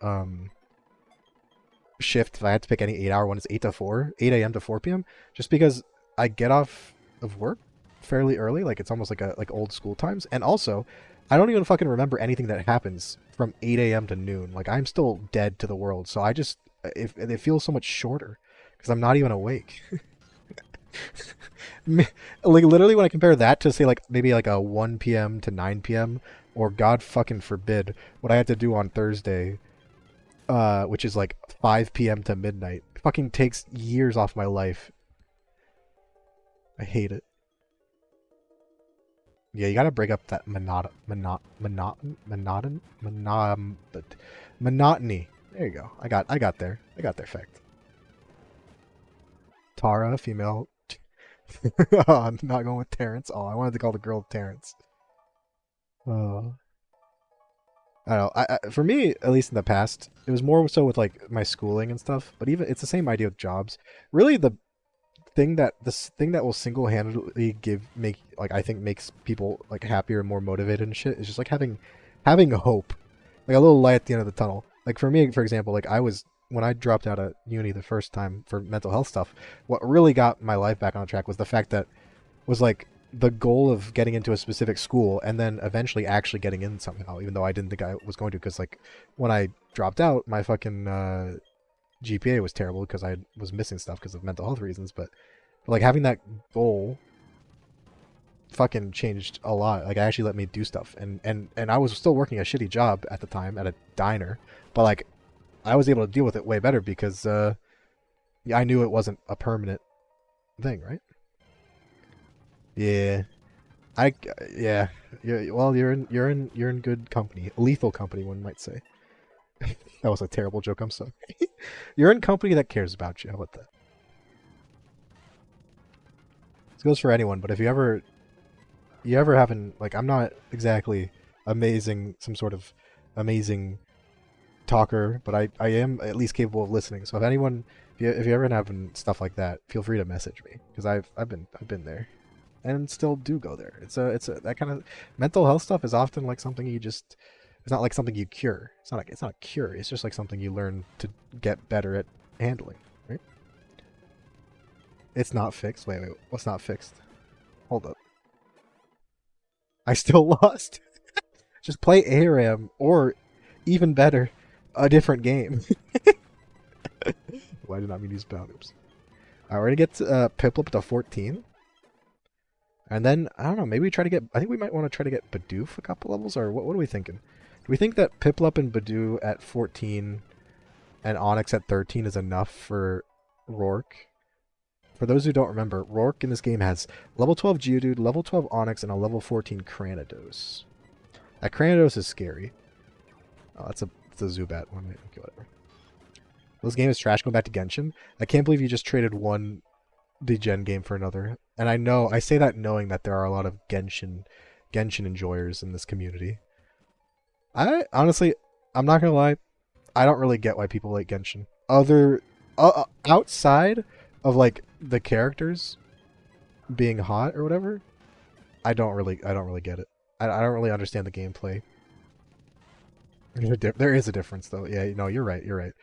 shift. If I had to pick any 8-hour one, is 8 to 4, 8 a.m. to 4 p.m. Just because I get off of work fairly early, like it's almost like old school times, and also I don't even fucking remember anything that happens from 8 a.m. to noon. Like I'm still dead to the world, so I just it feels so much shorter because I'm not even awake. Like literally when I compare that to say like maybe like a 1 p.m. to 9 p.m. or God fucking forbid what I had to do on Thursday, which is like 5 p.m. to midnight. It fucking takes years off my life. I hate it. Yeah, you gotta break up that monotony. There you go. I got there. I got there. Fact. Tara, female. Oh, I'm not going with Terrence. Oh, I wanted to call the girl Terrence. Oh. I don't know. For me, at least in the past, it was more so with like my schooling and stuff. But even it's the same idea with jobs. Really, this thing that will single-handedly I think makes people like happier and more motivated and shit is just like having hope, like a little light at the end of the tunnel. Like for me, for example, like when I dropped out of uni the first time for mental health stuff, what really got my life back on track was the fact that was like the goal of getting into a specific school and then eventually actually getting in somehow, even though I didn't think I was going to, because like when I dropped out, my fucking GPA was terrible because I was missing stuff because of mental health reasons, but like having that goal fucking changed a lot. Like, it actually let me do stuff, and I was still working a shitty job at the time at a diner, but like I was able to deal with it way better because I knew it wasn't a permanent thing, right? Yeah. Yeah. Well, you're in good company. Lethal company, one might say. That was a terrible joke, I'm sorry. You're in company that cares about you. How about that? This goes for anyone, but if you ever having, like, I'm not exactly some sort of amazing talker, but I am at least capable of listening. So if anyone, if you ever having stuff like that, feel free to message me, because I've been there, and still do go there. It's a that kind of mental health stuff is often like something it's not like something you cure. It's not a cure. It's just like something you learn to get better at handling, right? It's not fixed. Wait, what's not fixed? Hold up. I still lost. Just play ARAM, or even better, a different game. Why did I mean use boundaries? Alright, we're gonna get Piplup to 14. And then, I don't know, maybe I think we might want to try to get Bidoof a couple levels, or what are we thinking? Do we think that Piplup and Bidoo at 14 and Onyx at 13 is enough for Rourke? For those who don't remember, Rourke in this game has level 12 Geodude, level 12 Onyx, and a level 14 Cranidos. That Cranidos is scary. Oh, it's a Zubat one. Okay, whatever. This game is trash. Going back to Genshin. I can't believe you just traded one degen game for another. And I say that knowing that there are a lot of Genshin enjoyers in this community. Honestly, I'm not gonna lie, I don't really get why people like Genshin. Outside of like the characters being hot or whatever, I don't really get it. I don't really understand the gameplay. There is a difference though. Yeah, no, you're right.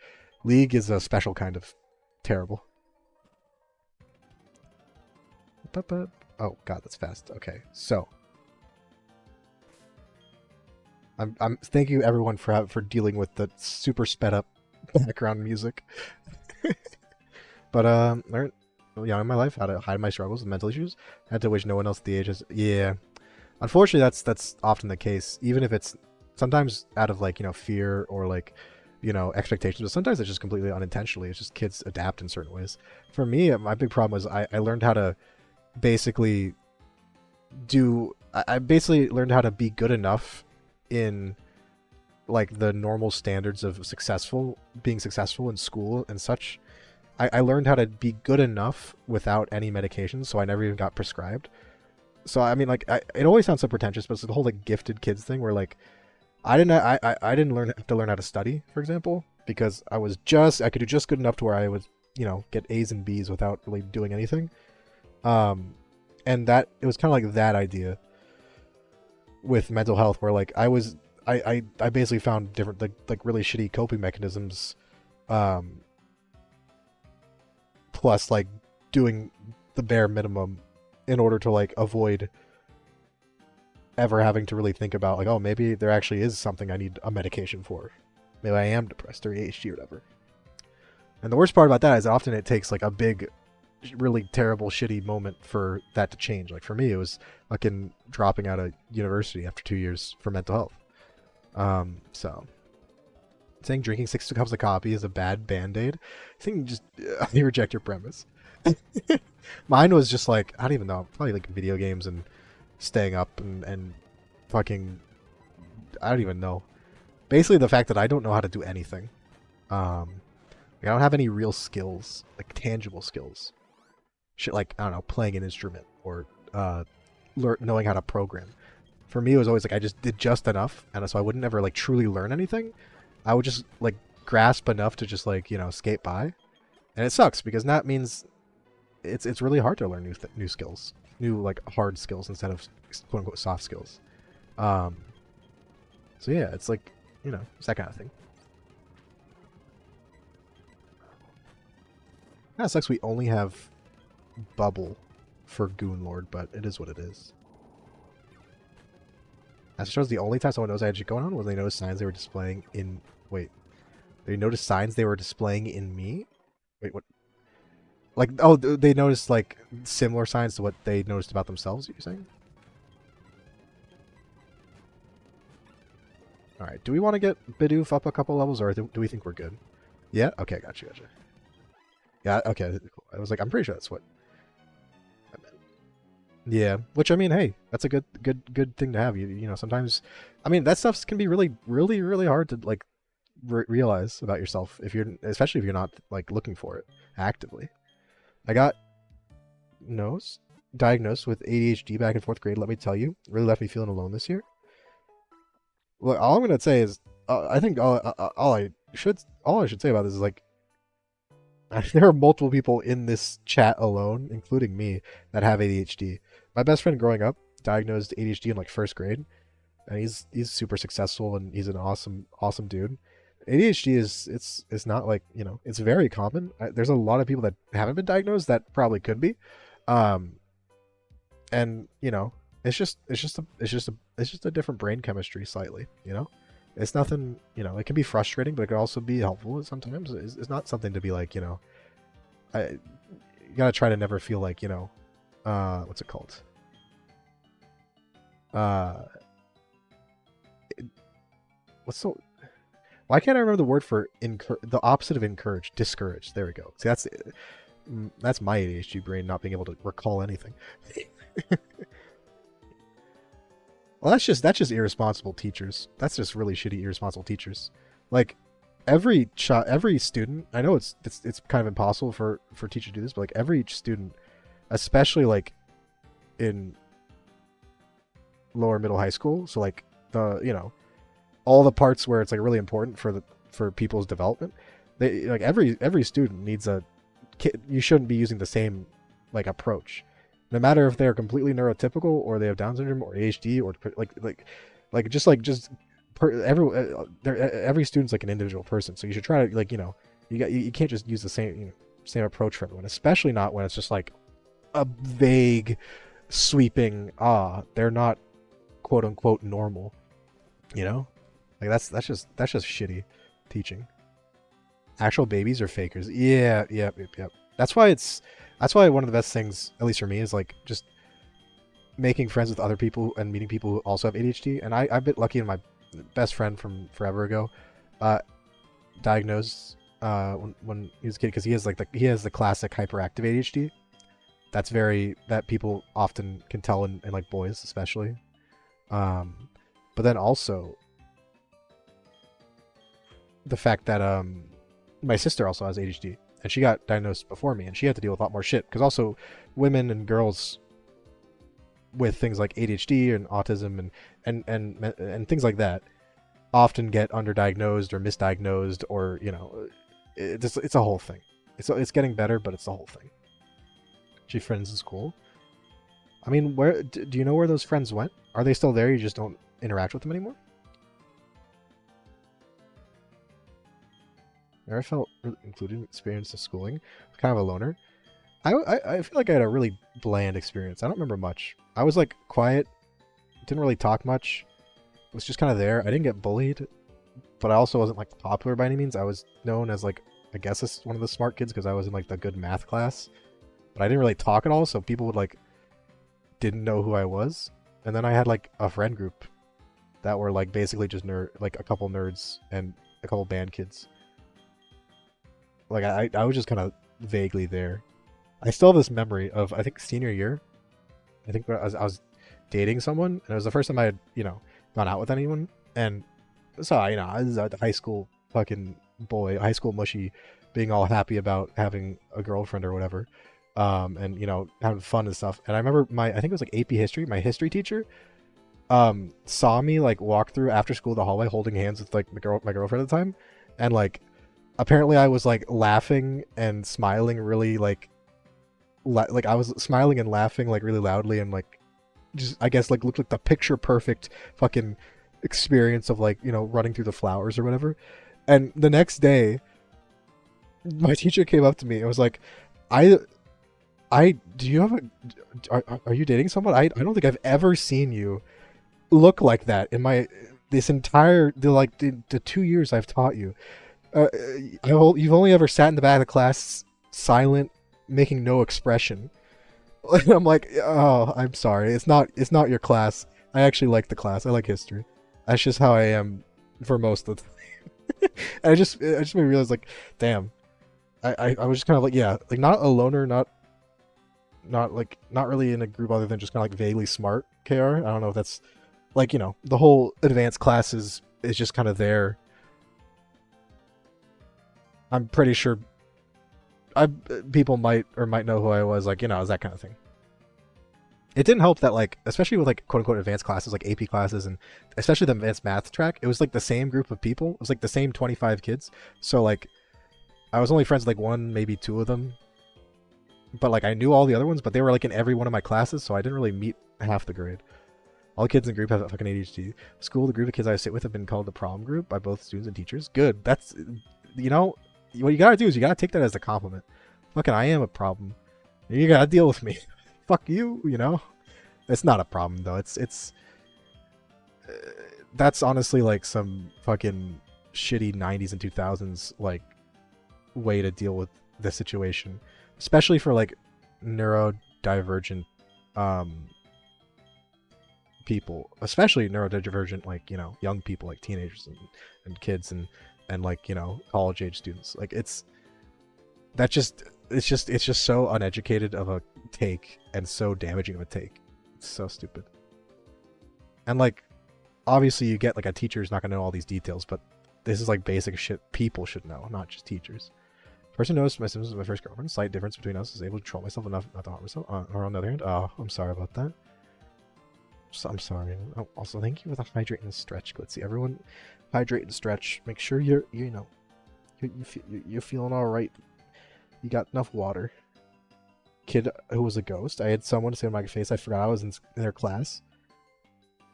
League is a special kind of terrible. Oh god, that's fast. Okay, so I'm thank you everyone for dealing with the super sped up background music. But learned young in my life how to hide my struggles with mental issues. I had to wish no one else at the age is. Yeah, unfortunately that's often the case. Even if it's sometimes out of like fear or like expectations, but sometimes it's just completely unintentionally. It's just kids adapt in certain ways. For me, my big problem was I learned how to basically I basically learned how to be good enough in like the normal standards of being successful in school and such. I learned how to be good enough without any medications, so I never even got prescribed. So I mean, like, it always sounds so pretentious, but it's the whole like gifted kids thing where like I didn't have to learn how to study, for example, because I could do just good enough to where I would get A's and B's without really doing anything. And that it was kind of like that idea with mental health, where like I basically found different like really shitty coping mechanisms, plus like doing the bare minimum in order to like avoid ever having to really think about like, oh, maybe there actually is something I need a medication for. Maybe I am depressed or ADHD or whatever. And the worst part about that is often it takes like a big, really terrible, shitty moment for that to change. Like for me, it was fucking dropping out of university after 2 years for mental health. So saying drinking 6 cups of coffee is a bad band-aid, I think you just you reject your premise. Mine was just like, I don't even know, probably like video games and staying up and fucking, I don't even know. Basically the fact that I don't know how to do anything. I don't have any real skills, like tangible skills. Shit like, I don't know, playing an instrument or knowing how to program. For me, it was always like I just did just enough, and so I wouldn't ever like truly learn anything. I would just like grasp enough to just like, you know, skate by. And it sucks because that means it's really hard to learn new skills, new like hard skills instead of quote unquote soft skills. So yeah, it's like, you know, it's that kind of thing. That sucks. We only have Bubble for Goonlord, but it is what it is. As it shows, the only time someone knows I had shit going on was they noticed signs they were displaying in. Wait, they noticed signs they were displaying in me. Wait, what? Like, oh, they noticed like similar signs to what they noticed about themselves. You're saying? All right. Do we want to get Bidoof up a couple levels, or do we think we're good? Yeah. Okay. Gotcha. Gotcha. Yeah. Okay. Cool. I was like, I'm pretty sure that's what I meant. Yeah. Which I mean, hey, that's a good thing to have. You know, sometimes, I mean, that stuff can be really hard to like realize about yourself especially if you're not like looking for it actively. I got diagnosed with ADHD back in 4th grade. Let me tell you, it really left me feeling alone this year. Well, all I'm gonna say is, I think all I should say about this is like, there are multiple people in this chat alone, including me, that have ADHD. My best friend growing up diagnosed ADHD in like 1st grade, and he's super successful and he's an awesome dude. ADHD it's not like, you know, it's very common. There's a lot of people that haven't been diagnosed that probably could be, and you know, it's just a different brain chemistry slightly. You know, it's nothing. You know, it can be frustrating, but it can also be helpful sometimes. It's not something to be like, you know, you gotta try to never feel like, you know, what's it called? Why can't I remember the word for the opposite of encourage? Discourage. There we go. See, that's my ADHD brain not being able to recall anything. Well, that's just irresponsible teachers. That's just really shitty, irresponsible teachers. Like every student. I know it's kind of impossible for teachers to do this, but like every student, especially like in lower middle high school. So like the, you know, all the parts where it's like really important for people's development. They like every student needs you shouldn't be using the same like approach, no matter if they're completely neurotypical or they have Down syndrome or ADHD or every student's like an individual person. So you should try to, like, you know, you can't just use the same, you know, same approach for everyone, especially not when it's just like a vague, sweeping, they're not quote unquote normal, you know. Like that's just shitty teaching. Actual babies or fakers? Yeah. That's why one of the best things, at least for me, is like just making friends with other people and meeting people who also have ADHD. And I've been lucky, in my best friend from forever ago, diagnosed when he was a kid, because he has the classic hyperactive ADHD. That people often can tell in like boys especially. But then also the fact that my sister also has ADHD, and she got diagnosed before me, and she had to deal with a lot more shit, because also women and girls with things like ADHD and autism and things like that often get underdiagnosed or misdiagnosed, or, you know, it's a whole thing. It's getting better, but it's the whole thing. She friends in school. I mean, where do you know where those friends went? Are they still there? You just don't interact with them anymore? Never felt really included in experience of schooling. Kind of a loner. I feel like I had a really bland experience. I don't remember much. I was like quiet, didn't really talk much. Was just kind of there. I didn't get bullied, but I also wasn't like popular by any means. I was known as like, I guess one of the smart kids because I was in like the good math class, but I didn't really talk at all. So people would like didn't know who I was. And then I had like a friend group that were like basically just like a couple nerds and a couple band kids. Like I was just kind of vaguely there. I still have this memory of, I think, senior year. I think I was dating someone, and it was the first time I had, gone out with anyone. And so, I was a high school fucking boy, high school mushy, being all happy about having a girlfriend or whatever. And, having fun and stuff. And I remember I think it was like AP history, my history teacher, saw me like walk through after school the hallway holding hands with like my girlfriend at the time. And like, apparently I was like laughing and smiling really like I was smiling and laughing like really loudly and like just I guess like looked like the picture perfect fucking experience of like running through the flowers or whatever. And the next day my teacher came up to me and was like, I do you have are you dating someone? I don't think I've ever seen you look like that in this entire the 2 years I've taught you. You've only ever sat in the back of the class silent, making no expression. And I'm like, oh, I'm sorry. It's not your class. I actually like the class. I like history. That's just how I am for most of the time. And I just made me realize like, damn. I was just kind of like, yeah, like not a loner, not really in a group other than just kind of like vaguely smart KR. I don't know if that's like, the whole advanced classes is just kind of there. I'm pretty sure people might know who I was, like, it was that kind of thing. It didn't help that, like, especially with, like, quote-unquote advanced classes, like AP classes, and especially the advanced math track, it was, like, the same group of people. It was, like, the same 25 kids. So, like, I was only friends with, like, one, maybe two of them. But, like, I knew all the other ones, but they were, like, in every one of my classes, so I didn't really meet half the grade. All the kids in the group have fucking ADHD. School, the group of kids I sit with have been called the prom group by both students and teachers. Good. That's, what you gotta do is you gotta take that as a compliment. Fucking, I am a problem. You gotta deal with me. Fuck you, It's not a problem though. It's that's honestly like some fucking shitty 90s and 2000s like way to deal with the situation, especially for like neurodivergent people, especially neurodivergent like young people like teenagers and kids and like college age students. Like it's just so uneducated of a take and so damaging of a take. It's so stupid. And like obviously you get like a teacher's not gonna know all these details, but this is like basic shit people should know, not just teachers. Person noticed my symptoms of my first girlfriend. Slight difference between us is able to control myself enough not to harm myself. Or on the other hand, oh, I'm sorry about that. I'm sorry. Oh, also, thank you for the hydrate and stretch, Glitzy. Everyone, hydrate and stretch. Make sure you're feeling all right. You got enough water. Kid who was a ghost. I had someone say in my face I forgot I was in their class.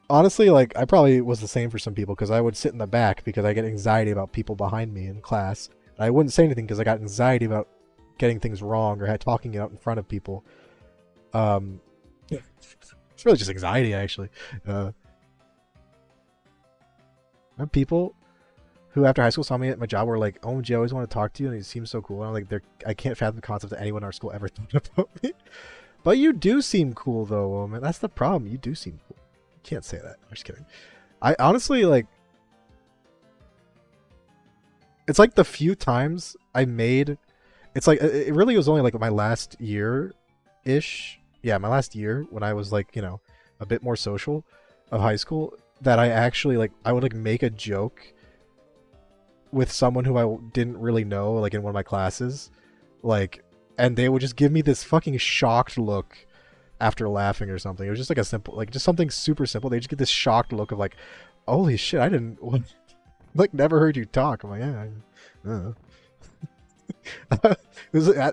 Honestly, like I probably was the same for some people because I would sit in the back because I get anxiety about people behind me in class. And I wouldn't say anything because I got anxiety about getting things wrong or had talking out in front of people. It's really just anxiety, actually. I have people who, after high school, saw me at my job were like, "Oh, I always want to talk to you, and he seems so cool." And I'm like, I can't fathom the concept that anyone in our school ever thought about me. But you do seem cool, though, woman. That's the problem. You do seem cool. You can't say that. I'm just kidding. I honestly, like... It's like the few times I made... It's like, it really was only like my last year-ish. Yeah, my last year when I was like, a bit more social of high school, that I actually like, I would like make a joke with someone who I didn't really know, like in one of my classes, like, and they would just give me this fucking shocked look after laughing or something. It was just like a simple, like just something super simple. They just get this shocked look of like, holy shit, I didn't, like, never heard you talk. I'm like, yeah, I don't know.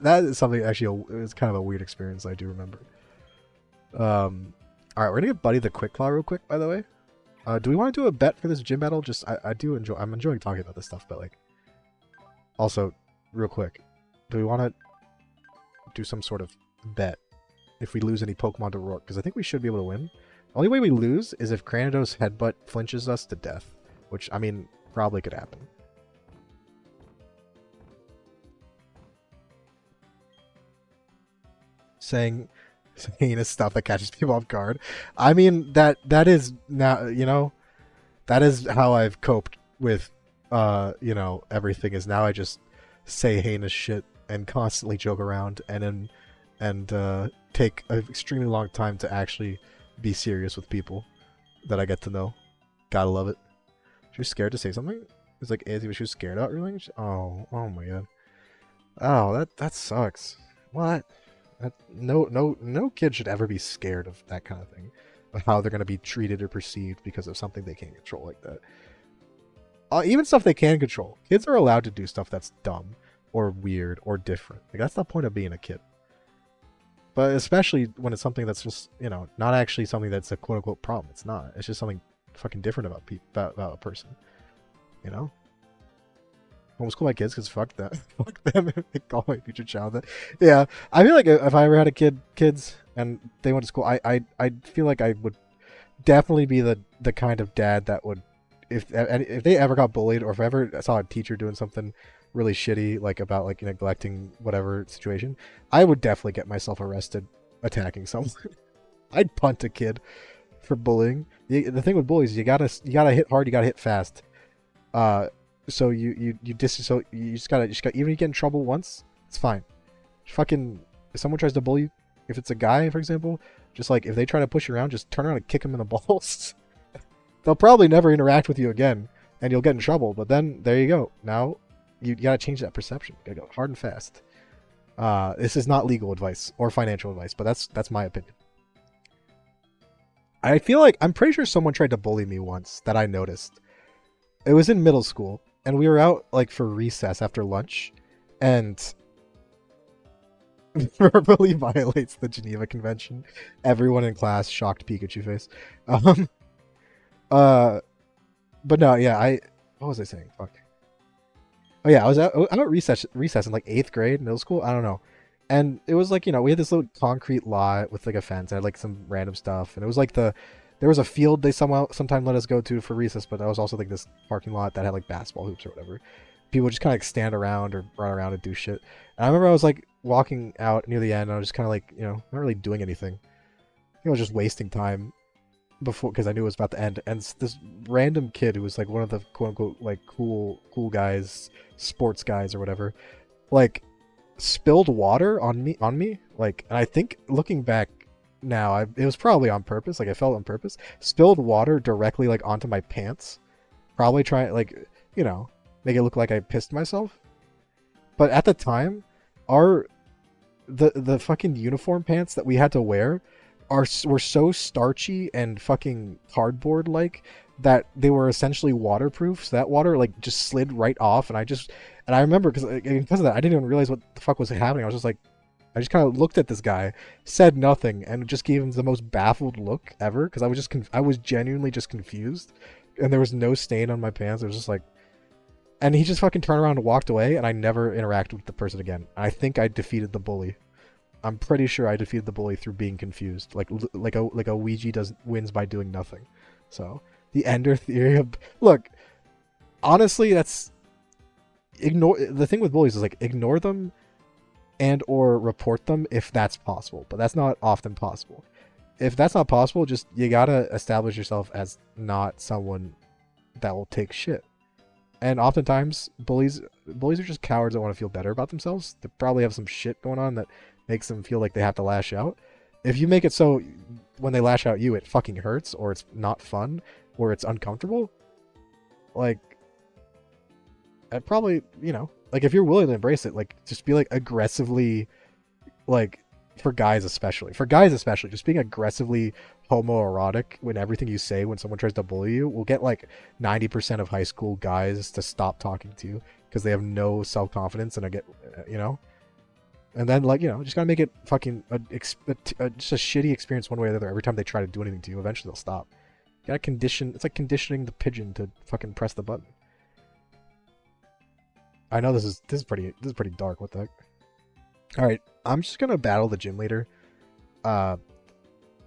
That is something actually, it was kind of a weird experience I do remember. All right, we're gonna give Buddy the quick claw real quick. By the way, do we want to do a bet for this gym battle? Just I do enjoy. I'm enjoying talking about this stuff, but like, also, real quick, do we want to do some sort of bet if we lose any Pokemon to Rourke? Because I think we should be able to win. Only way we lose is if Cranidos headbutt flinches us to death, which I mean probably could happen. Saying stuff that catches people off guard. I mean that is now, you know, that is how I've coped with you know, everything is now I just say heinous shit and constantly joke around and take an extremely long time to actually be serious with people that I get to know. Gotta love it. She was scared to say something? It's like she was scared about everything? Oh my god. Oh, that sucks. What? No kid should ever be scared of that kind of thing, of how they're going to be treated or perceived because of something they can't control like that. Even stuff they can control. Kids are allowed to do stuff that's dumb or weird or different. Like, that's the point of being a kid. But especially when it's something that's just, you know, not actually something that's a quote-unquote problem. It's not. It's just something fucking different about a person. You know? Homeschool my kids because fuck that. Fuck them if they call my future child that. Yeah, I feel like if I ever had kids and they went to school, I feel like I would definitely be the kind of dad that would, if they ever got bullied or if I ever saw a teacher doing something really shitty, like about like neglecting whatever situation, I would definitely get myself arrested attacking someone. I'd punt a kid for bullying. The thing with bullies is you gotta hit hard, you gotta hit fast. So you just gotta even if you get in trouble once, it's fine. Fucking if someone tries to bully you, if it's a guy for example, just like if they try to push you around, just turn around and kick them in the balls. They'll probably never interact with you again, and you'll get in trouble. But then there you go. Now you gotta change that perception. You gotta go hard and fast. This is not legal advice or financial advice, but that's my opinion. I feel like I'm pretty sure someone tried to bully me once that I noticed. It was in middle school. And we were out like for recess after lunch, and verbally violates the Geneva Convention. Everyone in class shocked Pikachu face. But no, yeah, what was I saying? Fuck. Oh yeah, I was out recess in like 8th grade, middle school. I don't know, and it was like, you know, we had this little concrete lot with like a fence. I had like some random stuff, and it was like there was a field they sometime let us go to for recess, but that was also like this parking lot that had like basketball hoops or whatever. People just kind of like stand around or run around and do shit. And I remember I was like walking out near the end, and I was just kind of like, you know, not really doing anything. I think I was just wasting time before because I knew it was about to end. And this random kid who was like one of the quote unquote like cool guys, sports guys or whatever, like spilled water on me. Like, and I think looking back now, it was probably on purpose. Like I felt on purpose. Spilled water directly like onto my pants. Probably trying like, you know, make it look like I pissed myself. But at the time, the fucking uniform pants that we had to wear were so starchy and fucking cardboard like that they were essentially waterproof. So that water like just slid right off, and I remember because of that I didn't even realize what the fuck was happening. I was just like, I just kind of looked at this guy, said nothing, and just gave him the most baffled look ever because I was genuinely just confused, and there was no stain on my pants. It was just like, and he just fucking turned around and walked away, and I never interacted with the person again. I think I defeated the bully. I'm pretty sure I defeated the bully through being confused, like a Ouija wins by doing nothing. So the Ender theory of look, honestly, that's the thing with bullies is like ignore them and or report them if that's possible, but that's not often possible. If that's not possible, just you gotta establish yourself as not someone that will take shit. And oftentimes bullies are just cowards that want to feel better about themselves. They probably have some shit going on that makes them feel like they have to lash out. If you make it so when they lash out at you it fucking hurts, or it's not fun, or it's uncomfortable, like I'd probably, you know, like if you're willing to embrace it, like just be like aggressively, like for guys especially, just being aggressively homoerotic when everything you say when someone tries to bully you will get like 90% of high school guys to stop talking to you because they have no self-confidence and I get, you know, And then, like, just gotta make it fucking just a shitty experience one way or the other every time they try to do anything to you. Eventually they'll stop. You gotta condition. It's like conditioning the pigeon to fucking press the button. I know this is pretty dark. What the heck? All right, I'm just gonna battle the gym leader.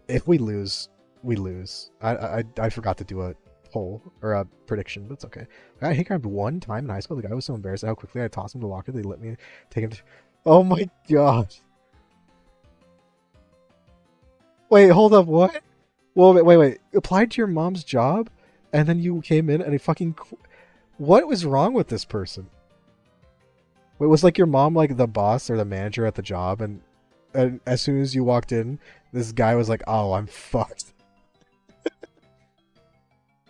If we lose, we lose. I forgot to do a poll or a prediction, but it's okay. I got hit grabbed one time in high school. The guy was so embarrassed at how quickly I tossed him to the locker. They let me take him. Oh my god! Wait, hold up. What? Well, wait. Applied to your mom's job, and then you came in and he fucking. What was wrong with this person? Wait, was like your mom like the boss or the manager at the job, and as soon as you walked in, this guy was like, "Oh, I'm fucked."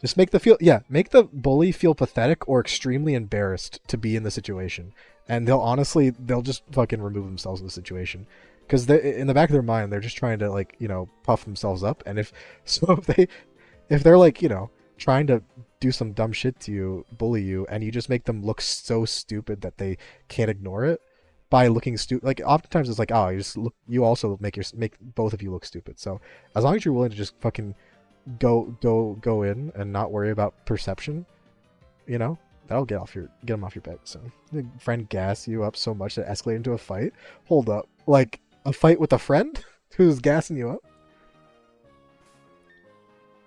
Just make the bully feel pathetic or extremely embarrassed to be in the situation, and they'll just fucking remove themselves from the situation, because in the back of their mind they're just trying to like puff themselves up, and if they're like trying to do some dumb shit to you, bully you, and you just make them look so stupid that they can't ignore it by looking stupid. Like oftentimes it's like, oh, you also make both of you look stupid. So as long as you're willing to just fucking go in and not worry about perception, that'll get them off your back. So your friend gas you up so much that it escalated into a fight. Hold up, like a fight with a friend who's gassing you up.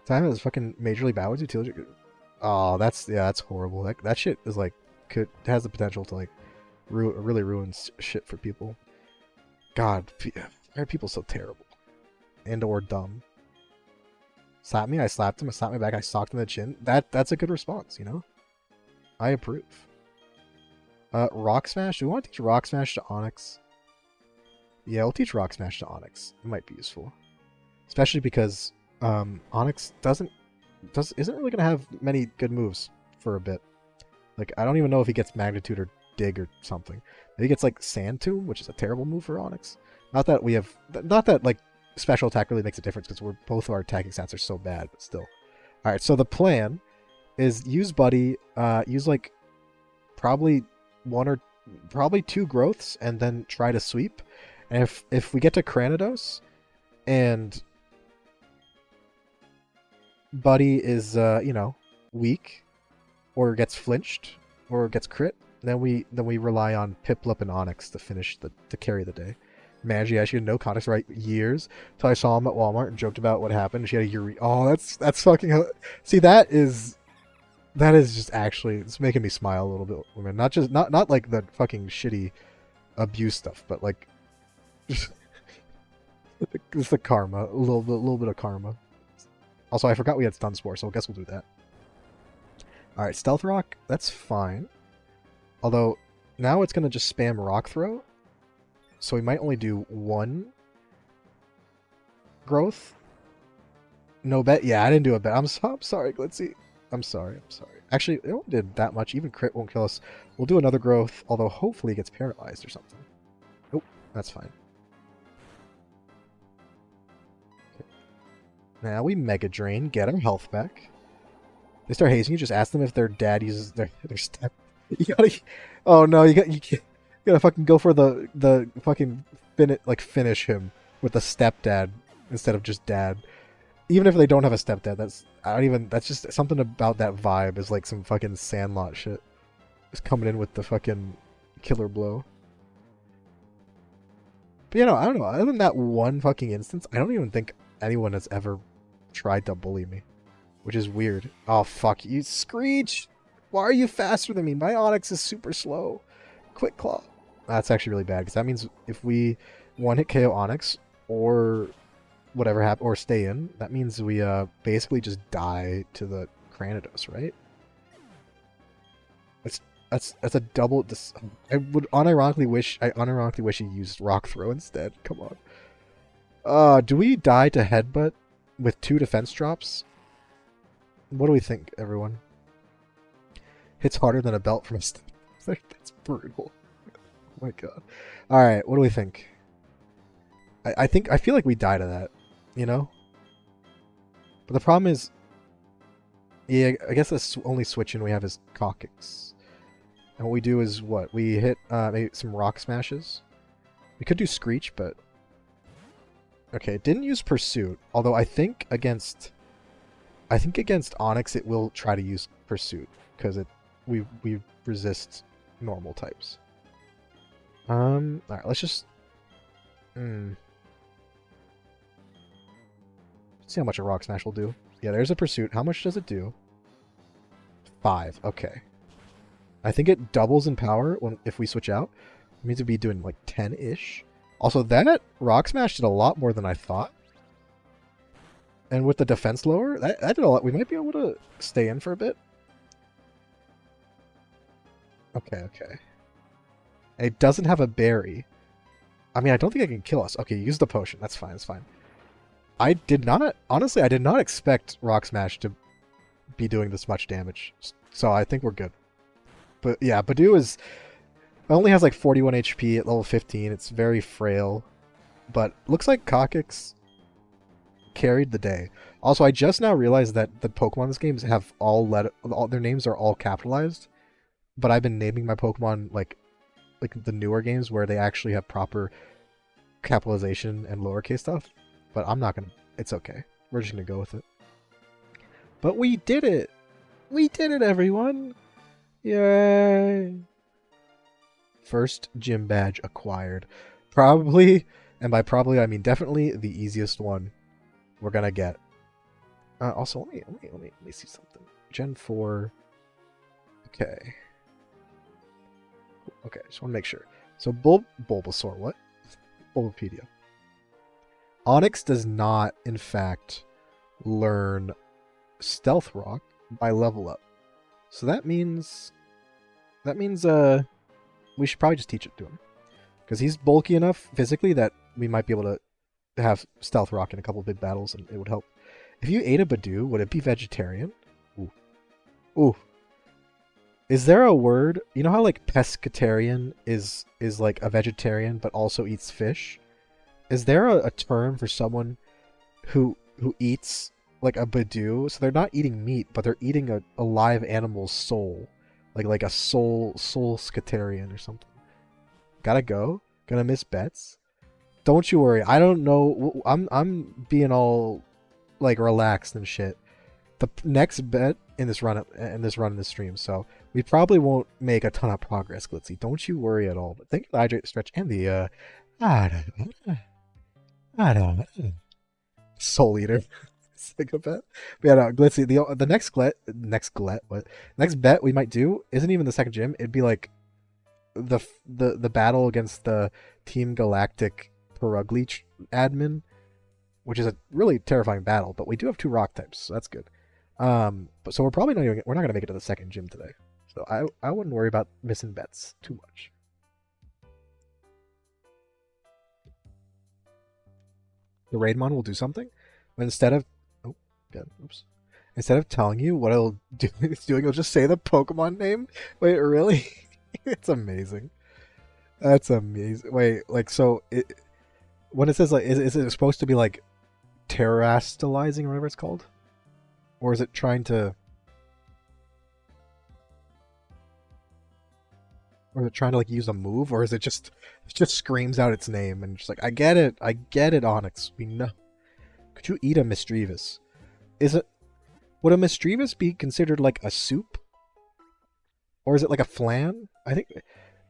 Time is fucking majorly bad with utility. Oh, that's horrible. That shit is like has the potential to like really ruin shit for people. God, why are people so terrible and or dumb? Slap me, I slapped him. I slapped me back, I socked him in the chin. That's a good response, I approve. Rock Smash. Do we want to teach Rock Smash to Onyx? Yeah, we'll teach Rock Smash to Onyx. It might be useful, especially because Onyx isn't really gonna have many good moves for a bit. Like I don't even know if he gets Magnitude or Dig or something. Maybe he gets like Sand Tomb, which is a terrible move for Onyx. Not that like special attack really makes a difference because both of our attacking stats are so bad, but still. All right, so the plan is use Buddy, use like probably two growths, and then try to sweep. And if we get to Cranidos, and Buddy is weak, or gets flinched, or gets crit, then we rely on Piplup and Onyx to carry the day. Man, she had no context for years until I saw him at Walmart and joked about what happened. She had a Oh, that's fucking. See, that is just actually, it's making me smile a little bit. I mean, not like the fucking shitty abuse stuff, but like just the karma, a little bit of karma. Also, I forgot we had Stun Spore, so I guess we'll do that. All right, Stealth Rock, that's fine. Although now it's gonna just spam Rock Throw. So we might only do one growth. No bet. Yeah, I didn't do a bet. I'm sorry, Glitzy. I'm sorry. Actually, it only did that much. Even crit won't kill us. We'll do another growth, although hopefully it gets paralyzed or something. Nope, that's fine. Okay. Now we Mega Drain, get our health back. They start hazing you, just ask them if their dad uses their step. You gotta. Oh no, you gotta fucking go for the fucking finish him with a stepdad instead of just dad. Even if they don't have a stepdad, that's just something about that vibe is like some fucking Sandlot shit. Just coming in with the fucking killer blow. But I don't know. Other than that one fucking instance, I don't even think anyone has ever tried to bully me, which is weird. Oh fuck you, Screech! Why are you faster than me? My Onyx is super slow. Quick Claw. That's actually really bad, because that means if we one-hit KO Onyx, or whatever happen, or stay in, that means we basically just die to the Cranidos, right? That's a double. I unironically wish he used Rock Throw instead. Come on. Do we die to Headbutt with 2 defense drops? What do we think, everyone? Hits harder than a belt from a step. That's brutal. Oh my god. Alright, what do we think? I feel like we die to that, But the problem is, yeah, I guess the only switch in we have is Cockix. And what we do is what? We hit maybe some Rock Smashes. We could do Screech, but okay, it didn't use Pursuit. Although I think against Onyx it will try to use Pursuit because we resist normal types. All right, let's just let's see how much a Rock Smash will do. Yeah, there's a Pursuit. How much does it do? 5. Okay. I think it doubles in power if we switch out. It means it'd be doing like 10-ish. Also, that Rock Smash did a lot more than I thought. And with the defense lower, that did a lot. We might be able to stay in for a bit. Okay. It doesn't have a berry. I mean, I don't think it can kill us. Okay, use the potion. That's fine. I did not expect Rock Smash to be doing this much damage. So I think we're good. But yeah, Badoo only has like 41 HP at level 15. It's very frail. But looks like Cockix carried the day. Also, I just now realized that the Pokemon in this game have all their names are all capitalized. But I've been naming my Pokemon like the newer games where they actually have proper capitalization and lowercase stuff. But I'm not gonna. It's okay. We're just gonna go with it. But we did it! We did it, everyone! Yay! First gym badge acquired. Probably, and by probably I mean definitely, the easiest one we're gonna get. Also, let me see something. Gen 4. Okay. Okay, just want to make sure. So Bulbasaur, what? Bulbapedia. Onyx does not, in fact, learn Stealth Rock by level up. So that means we should probably just teach it to him. Because he's bulky enough physically that we might be able to have Stealth Rock in a couple of big battles and it would help. If you ate a Badoo, would it be vegetarian? Ooh. Ooh. Is there a word? You know how like pescatarian is like a vegetarian but also eats fish? Is there a term for someone who eats like a Badoo? So they're not eating meat, but they're eating a live animal's soul. Like a soul-scatarian or something. Gotta go. Gonna miss bets. Don't you worry. I don't know. I'm being all like relaxed and shit. The next bet in this run in this stream, so we probably won't make a ton of progress, Glitzy. Don't you worry at all. But thank you for the hydrate stretch and the I don't know. Soul Eater. Psychopath. But yeah, no, Glitzy, the next bet we might do isn't even the second gym. It'd be like the battle against the Team Galactic Perugly admin, which is a really terrifying battle, but we do have 2 rock types, so that's good. But so we're probably not gonna make it to the second gym today. So I wouldn't worry about missing bets too much. The Raidmon will do something, but instead of telling you what it'll do, it'll just say the Pokemon name. Wait, really? It's amazing. That's amazing. Wait, like so when it says like is it supposed to be like terastallizing or whatever it's called? Or is it trying to like use a move, or is it just screams out its name and just like I get it, Onyx. We know. Could you eat a Misdreavus? Would a Misdreavus be considered like a soup? Or is it like a flan? I think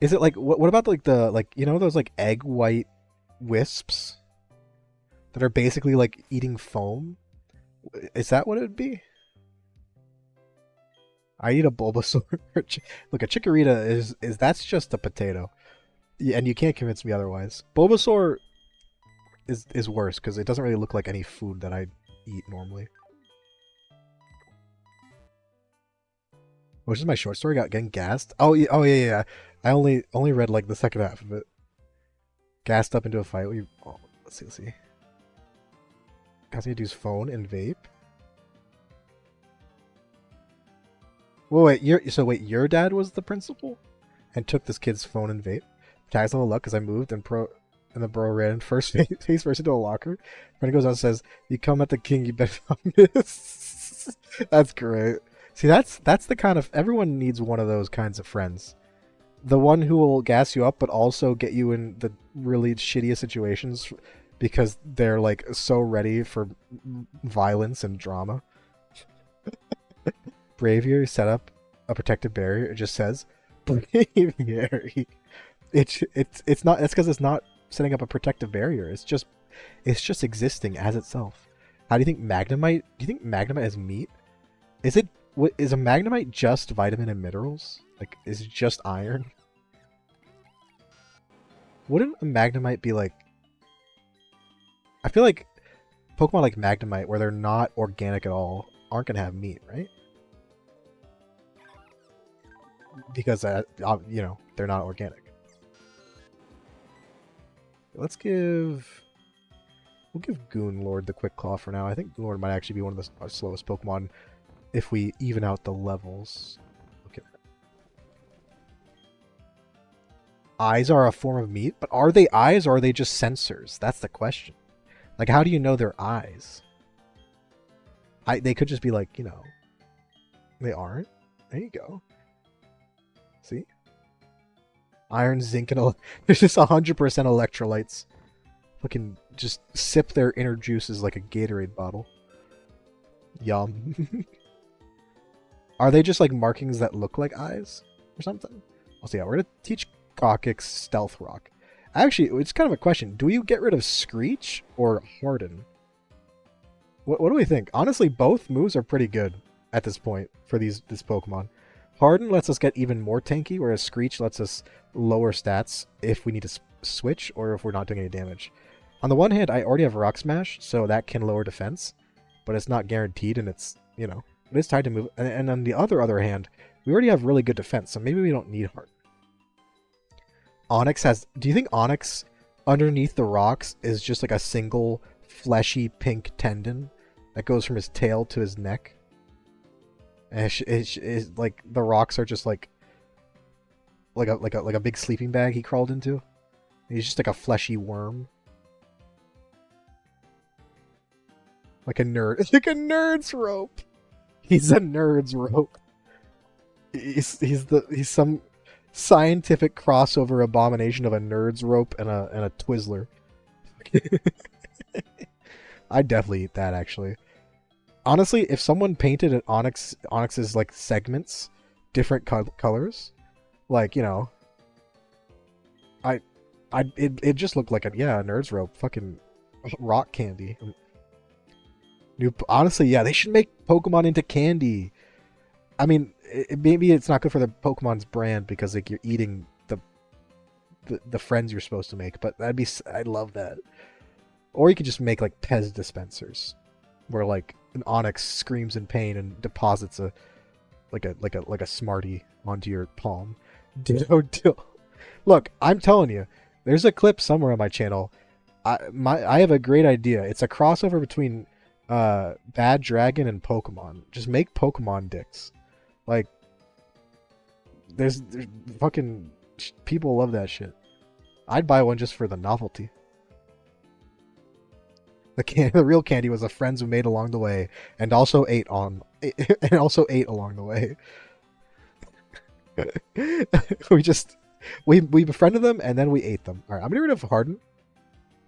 is it like what about like the those like egg white wisps that are basically like eating foam? Is that what it would be? I eat a Bulbasaur. Look, a Chikorita is that's just a potato. Yeah, and you can't convince me otherwise. Bulbasaur is worse because it doesn't really look like any food that I eat normally. Which is my short story getting gassed? Oh yeah. I only read like the second half of it. Gassed up into a fight. Let's see. Has me to use phone and vape. Wait, your dad was the principal and took this kid's phone and vape. Tags level luck because I moved and the bro ran face first into a locker. Friend goes out and says, "You come at the king, you better not miss." That's great. See, that's the kind of everyone needs one of those kinds of friends. The one who will gas you up, but also get you in the really shittiest situations because they're like so ready for violence and drama. Braviary set up a protective barrier. It just says Braviary. It's not. That's because it's not setting up a protective barrier. It's just existing as itself. How do you think Magnemite? Do you think Magnemite is meat? Is it? What is a Magnemite? Just vitamin and minerals? Like, is it just iron? Wouldn't a Magnemite be like? I feel like Pokemon like Magnemite, where they're not organic at all, aren't gonna have meat, right? Because you know, they're not organic. We'll give Goonlord the Quick Claw for now. I think Goonlord might actually be one of the slowest Pokemon if we even out the levels. Look at that. Eyes are a form of meat, but are they eyes or are they just sensors? That's the question. Like, how do you know they're eyes? They could just be like, you know, they aren't. There you go. See? Iron, zinc, and there's just 100% electrolytes. Fucking just sip their inner juices like a Gatorade bottle. Yum. Are they just like markings that look like eyes or something? So yeah, we're gonna teach Coccyx Stealth Rock. Actually, it's kind of a question. Do we get rid of Screech or Harden? What do we think? Honestly, both moves are pretty good at this point for this Pokemon. Harden lets us get even more tanky, whereas Screech lets us lower stats if we need to switch or if we're not doing any damage. On the one hand, I already have Rock Smash, so that can lower defense, but it's not guaranteed, and it's, you know, it is tied to move. And on the other hand, we already have really good defense, so maybe we don't need Harden. Onyx has... Do you think Onyx, underneath the rocks, is just like a single fleshy pink tendon that goes from his tail to his neck? And it's like the rocks are just like a big sleeping bag he crawled into. He's just like a fleshy worm. Like a nerd. It's like a nerd's rope. He's a nerd's rope. He's some scientific crossover abomination of a nerd's rope and a Twizzler. I'd definitely eat that, actually. Honestly, if someone painted an Onyx's like segments, different colors, like, you know, it just looked like a nerd's rope, fucking rock candy. Honestly, yeah, they should make Pokemon into candy. I mean, maybe it's not good for the Pokemon's brand because like you're eating the friends you're supposed to make, but I'd love that. Or you could just make like Pez dispensers, where like an Onyx screams in pain and deposits a Smartie onto your palm. Ditto. Look, I'm telling you, there's a clip somewhere on my channel. I have a great idea. It's a crossover between Bad Dragon and Pokemon. Just make Pokemon dicks. Like, there's fucking people love that shit. I'd buy one just for the novelty. The real candy was the friends we made along the way, and also ate along the way. we befriended them and then we ate them. All right, I'm gonna get rid of Harden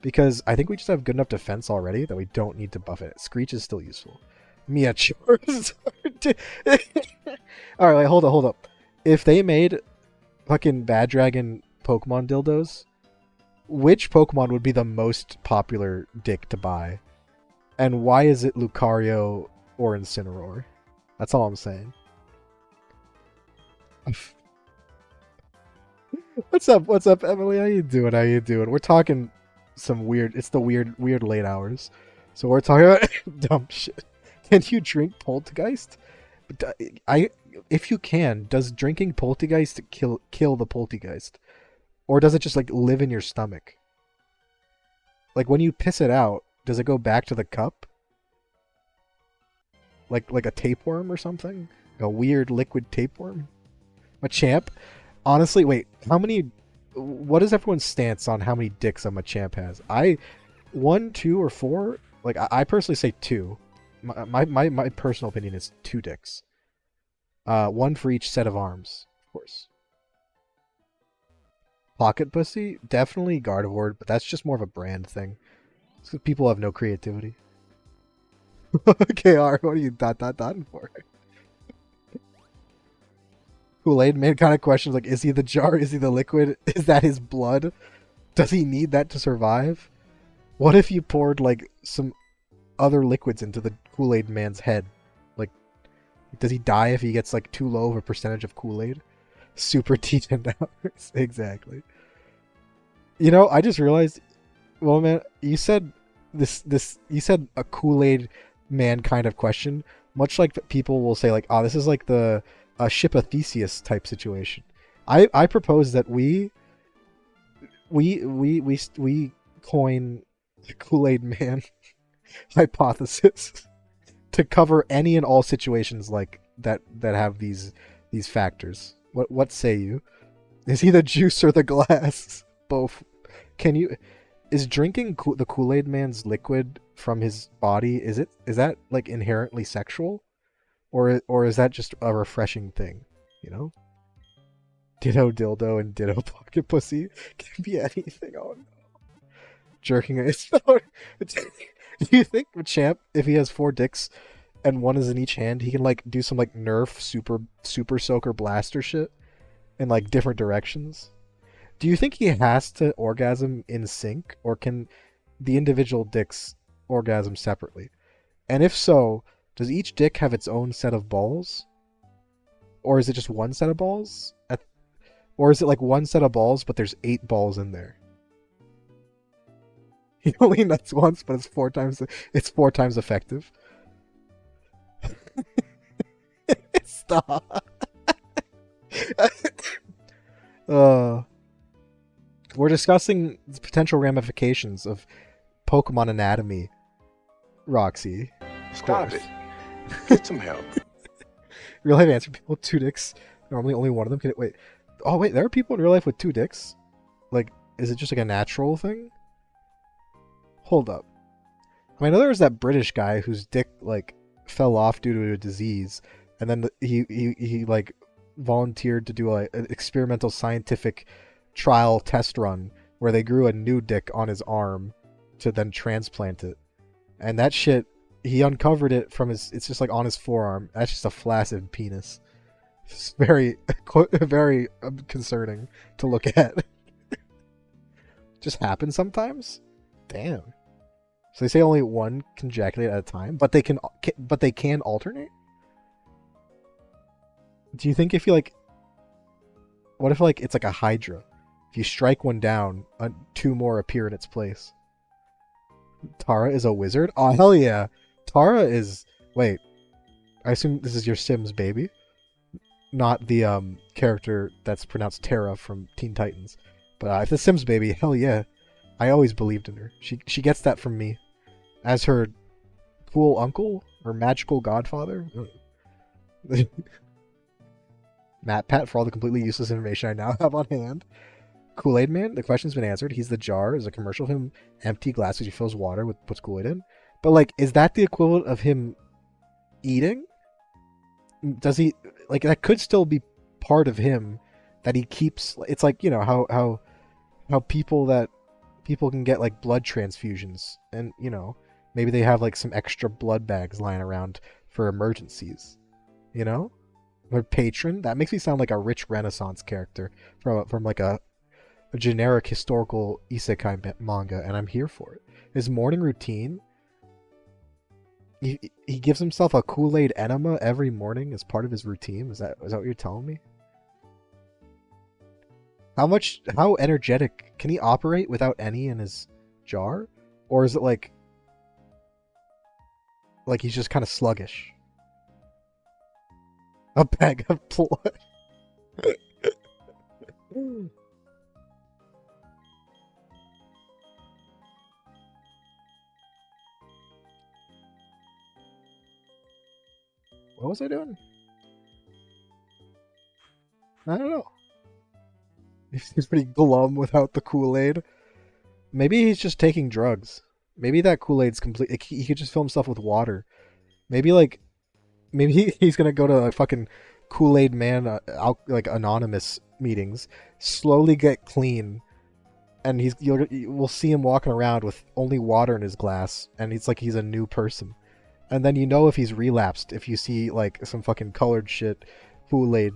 because I think we just have good enough defense already that we don't need to buff it. Screech is still useful. Mia Charizard. All right, wait, hold up. If they made fucking Bad Dragon Pokemon dildos, which Pokemon would be the most popular dick to buy? And why is it Lucario or Incineroar? That's all I'm saying. What's up, Emily? How you doing? We're talking some weird... It's the weird late hours. So we're talking about dumb shit. Can you drink Poltergeist? If you can, does drinking Poltergeist kill the Poltergeist? Or does it just like live in your stomach? Like when you piss it out, does it go back to the cup? Like a tapeworm or something? A weird liquid tapeworm? Machamp? Honestly, wait, what is everyone's stance on how many dicks a Machamp has? 1, 2, or 4? Like I personally say 2. My personal opinion is 2 dicks. 1 for each set of arms, of course. Pocket pussy, definitely Gardevoir, but that's just more of a brand thing. It's 'cause people have no creativity. KR, what are you dotting for? Kool-Aid made kind of questions like, is he the jar? Is he the liquid? Is that his blood? Does he need that to survive? What if you poured like some other liquids into the Kool-Aid man's head? Like, does he die if he gets like too low of a percentage of Kool-Aid? Super T10 hours. Exactly. You know, I just realized, well, man, you said you said a Kool-Aid man kind of question, much like people will say like, oh, this is like the ship of Theseus type situation. I propose that we coin the Kool-Aid man hypothesis to cover any and all situations like that have these factors. What say you? Is he the juice or the glass? Both. Is drinking the Kool-Aid man's liquid from his body, is that like inherently sexual? Or is that just a refreshing thing, you know? Ditto dildo and ditto pocket pussy can be anything. Oh no. Jerking it. Do you think Machamp, if he has 4 dicks and one is in each hand, he can like do some like Nerf super soaker blaster shit in like different directions? Do you think he has to orgasm in sync, or can the individual dicks orgasm separately? And if so, does each dick have its own set of balls? Or is it just one set of balls? Or is it like one set of balls, but there's 8 balls in there? He only nuts once, but it's 4 times effective. Stop. We're discussing the potential ramifications of Pokemon anatomy, Roxy. Stop it. Get some help. Real life answer: people with 2 dicks. Normally, only one of them can. Wait. Oh wait, there are people in real life with 2 dicks. Like, is it just like a natural thing? Hold up. I mean, I know there was that British guy whose dick like fell off due to a disease, and then he like volunteered to do an experimental scientific trial test run where they grew a new dick on his arm to then transplant it. And that shit, he uncovered it from it's just like on his forearm. That's just a flaccid penis. It's very, very concerning to look at. Just happens sometimes? Damn. So they say only one can ejaculate at a time, but they can alternate? Do you think if you like, what if like it's like a hydra? If you strike one down, 2 more appear in its place. Tara is a wizard? Oh, hell yeah. Tara is... Wait. I assume this is your Sims baby? Not the character that's pronounced Tara from Teen Titans. But if the Sims baby, hell yeah. I always believed in her. She gets that from me. As her cool uncle? Or magical godfather? MatPat for all the completely useless information I now have on hand. Kool-Aid Man, the question's been answered. He's the jar. There's a commercial of him empty glasses. He fills water with puts Kool-Aid in. But like, is that the equivalent of him eating? Does he like that could still be part of him that he keeps? It's like, you know, how people can get like blood transfusions, and you know, maybe they have like some extra blood bags lying around for emergencies, you know? Or patron, that makes me sound like a rich Renaissance character from like a generic historical isekai manga, and I'm here for it. His morning routine, he gives himself a Kool-Aid enema every morning as part of his routine. Is that what you're telling me? How energetic can he operate without any in his jar? Or is it like he's just kind of sluggish? A bag of blood. What was I doing? I don't know. He's pretty glum without the Kool-Aid. Maybe he's just taking drugs. Maybe that Kool-Aid's complete. He could just fill himself with water. Maybe he's gonna go to a fucking Kool-Aid Man, like anonymous meetings, slowly get clean, and we'll see him walking around with only water in his glass, and he's a new person. And then you know if he's relapsed if you see like some fucking colored shit Kool-Aid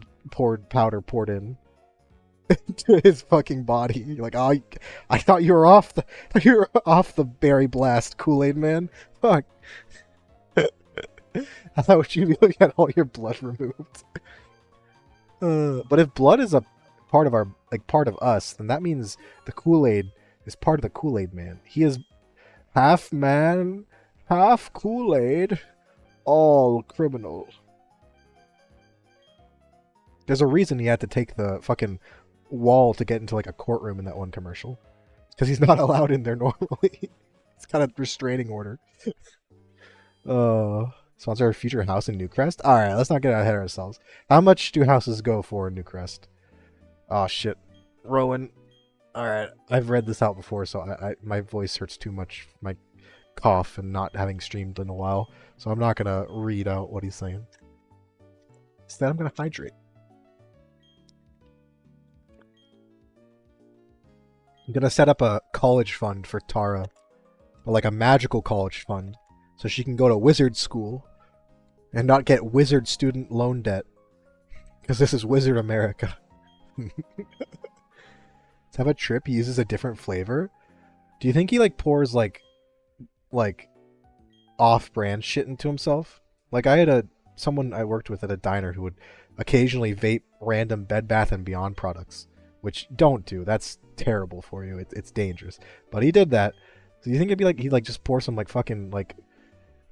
powder poured in to his fucking body. You're like, oh, I thought you were off the berry blast, Kool-Aid Man. Fuck. I thought you'd be looking at all your blood removed. But if blood is a part of us, then that means the Kool-Aid is part of the Kool-Aid Man. He is half man, half Kool-Aid, all criminal. There's a reason he had to take the fucking wall to get into like a courtroom in that one commercial. Because he's not allowed in there normally. It's kind of restraining order. Sponsor a future house in Newcrest? Alright, let's not get ahead of ourselves. How much do houses go for in Newcrest? Oh shit. Rowan. Alright, I've read this out before, so my voice hurts too much. My cough and not having streamed in a while. So I'm not gonna read out what he's saying. Instead, I'm gonna hydrate. I'm gonna set up a college fund for Tara. Like a magical college fund. So she can go to wizard school and not get wizard student loan debt. Because this is Wizard America. Let's have a trip. He uses a different flavor. Do you think he like pours like off-brand shit into himself? Like I had someone I worked with at a diner who would occasionally vape random Bed Bath & Beyond products. Which don't do. That's terrible for you. It's dangerous. But he did that. So you think it'd be like he'd like just pour some like fucking like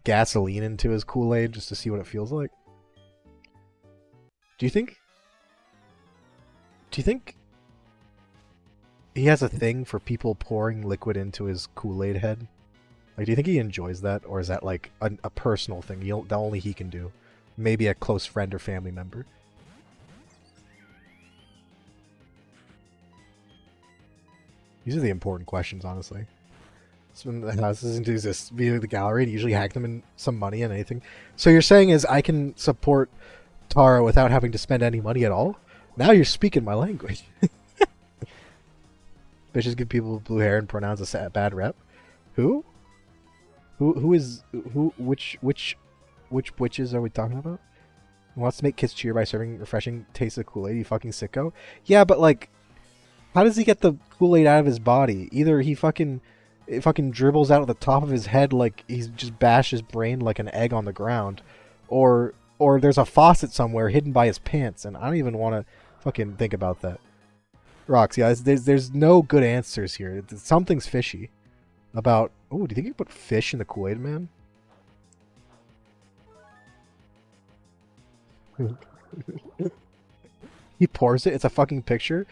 gasoline into his Kool-Aid just to see what it feels like? Do you think he has a thing for people pouring liquid into his Kool-Aid head? Like, do you think he enjoys that, or is that like a personal thing that only he can do? Maybe a close friend or family member. These are the important questions, honestly. So when the houses exist via the gallery to usually hack them in some money and anything. So you're saying is I can support Tara without having to spend any money at all? Now you're speaking my language. Bitches give people with blue hair and pronouns a bad rep. Who? Which witches are we talking about? Wants to make kids cheer by serving refreshing taste of Kool-Aid, you fucking sicko. Yeah, but like, how does he get the Kool-Aid out of his body? Either it fucking dribbles out of the top of his head like he's just bashed his brain like an egg on the ground, or there's a faucet somewhere hidden by his pants, and I don't even want to fucking think about that. Roxy, there's no good answers here. Something's fishy about. Oh, do you think you put fish in the Kool-Aid Man? He pours it. It's a fucking picture.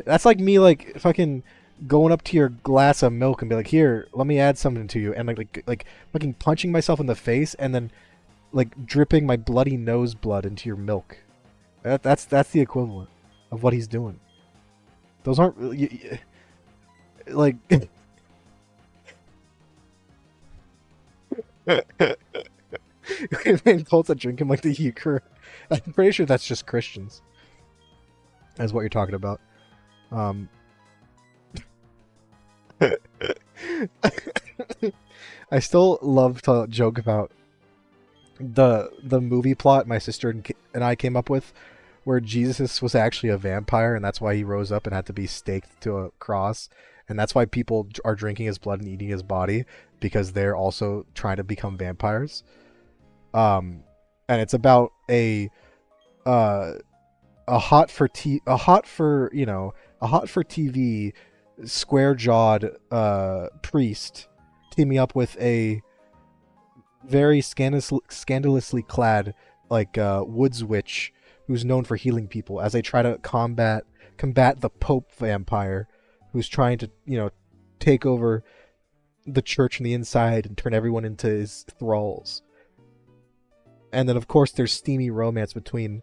That's like me, like fucking going up to your glass of milk and be like, "Here, let me add something to you," and like fucking punching myself in the face and then like dripping my bloody nose blood into your milk. That's the equivalent of what he's doing. Those aren't like. Cults that drink him like the euchre. I'm pretty sure that's just Christians. That's what you're talking about. I still love to joke about the movie plot my sister and I came up with, where Jesus was actually a vampire, and that's why he rose up and had to be staked to a cross, and that's why people are drinking his blood and eating his body, because they're also trying to become vampires. And it's about a hot for TV square-jawed priest teaming up with a very scandalously clad woods witch who's known for healing people, as they try to combat the Pope vampire who's trying to take over the church from the inside and turn everyone into his thralls. And then of course there's steamy romance between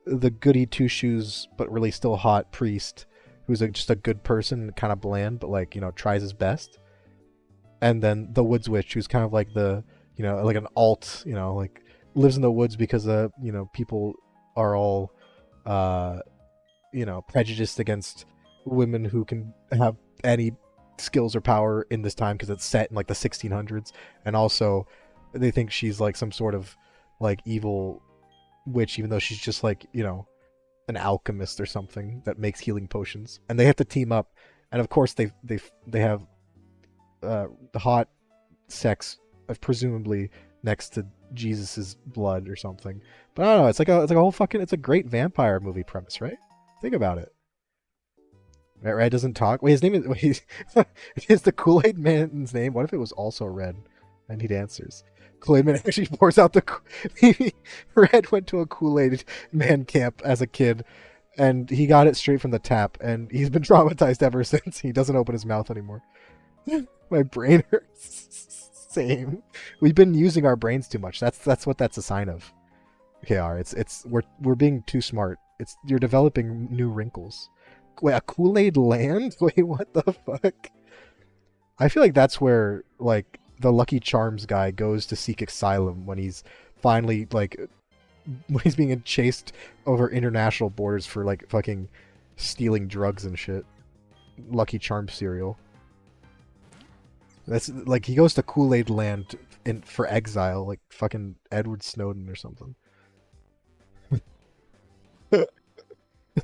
the goody two shoes but really still hot priest who's just a good person, kind of bland, but tries his best. And then the woods witch, who's kind of like the, like an alt, lives in the woods because people are all, prejudiced against women who can have any skills or power in this time because it's set in like the 1600s, and also they think she's like some sort of like evil witch, even though she's just like an alchemist or something that makes healing potions, and they have to team up, and of course they have the hot sex, presumably next to Jesus's blood or something. But I don't know. It's like a whole fucking. It's a great vampire movie premise, right? Think about it. Red doesn't talk. Wait, his name is. Wait, is the Kool-Aid Man's name? What if it was also Red, and he answers? Kool-Aid Man actually pours out the. Maybe Red went to a Kool-Aid Man camp as a kid, and he got it straight from the tap, and he's been traumatized ever since. He doesn't open his mouth anymore. My brain hurts. Same. We've been using our brains too much. That's what that's a sign of. KR, it's we're being too smart. You're developing new wrinkles. Wait, a Kool-Aid land? Wait, what the fuck? I feel like that's where like the Lucky Charms guy goes to seek asylum when he's finally like when he's being chased over international borders for like fucking stealing drugs and shit. Lucky Charms cereal. That's like he goes to Kool-Aid land for exile, like fucking Edward Snowden or something.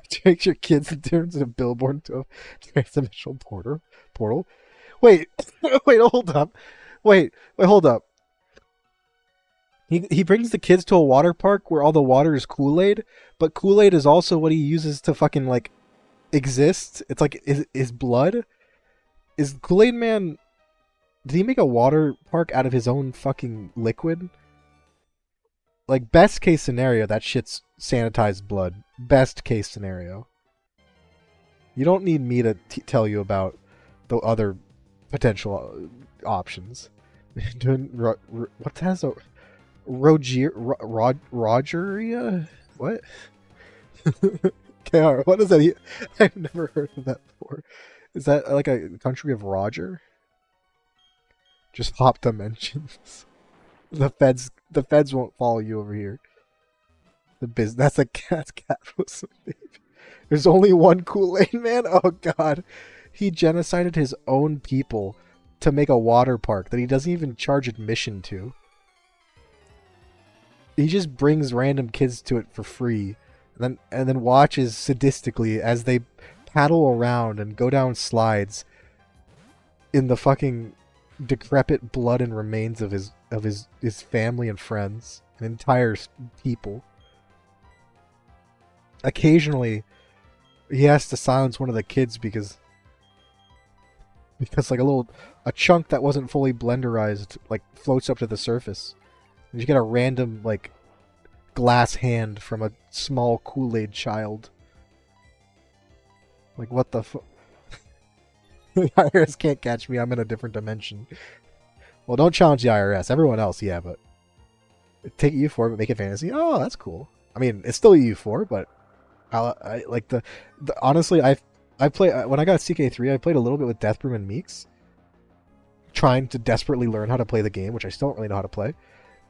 Takes your kids and turns a billboard into a transdimensional portal. Wait, wait, hold up. Wait, hold up. He brings the kids to a water park where all the water is Kool-Aid, but Kool-Aid is also what he uses to fucking like exist. It's like his blood. Is Kool-Aid Man? Did he make a water park out of his own fucking liquid? Like, best case scenario, that shit's sanitized blood. Best case scenario. You don't need me to tell you about the other potential options. What has a Rogeria? What? KR, what is that? I've never heard of that before. Is that like a country of Roger? Just hop dimensions. The feds won't follow you over here. That's capitalism, baby. There's only one Kool-Aid Man? Oh god. He genocided his own people to make a water park that he doesn't even charge admission to. He just brings random kids to it for free and then watches sadistically as they paddle around and go down slides in the fucking decrepit blood and remains of his family and friends and entire people. Occasionally, he has to silence one of the kids because like a chunk that wasn't fully blenderized like floats up to the surface. And you get a random like glass hand from a small Kool-Aid child. Like what the fuck? The IRS can't catch me. I'm in a different dimension. Well, don't challenge the IRS. Everyone else, yeah, but take EU4 but make it fantasy. Oh, that's cool. I mean, it's still EU4, but I like the honestly, I play when I got CK3, I played a little bit with Deathbroom and Meeks, trying to desperately learn how to play the game, which I still don't really know how to play.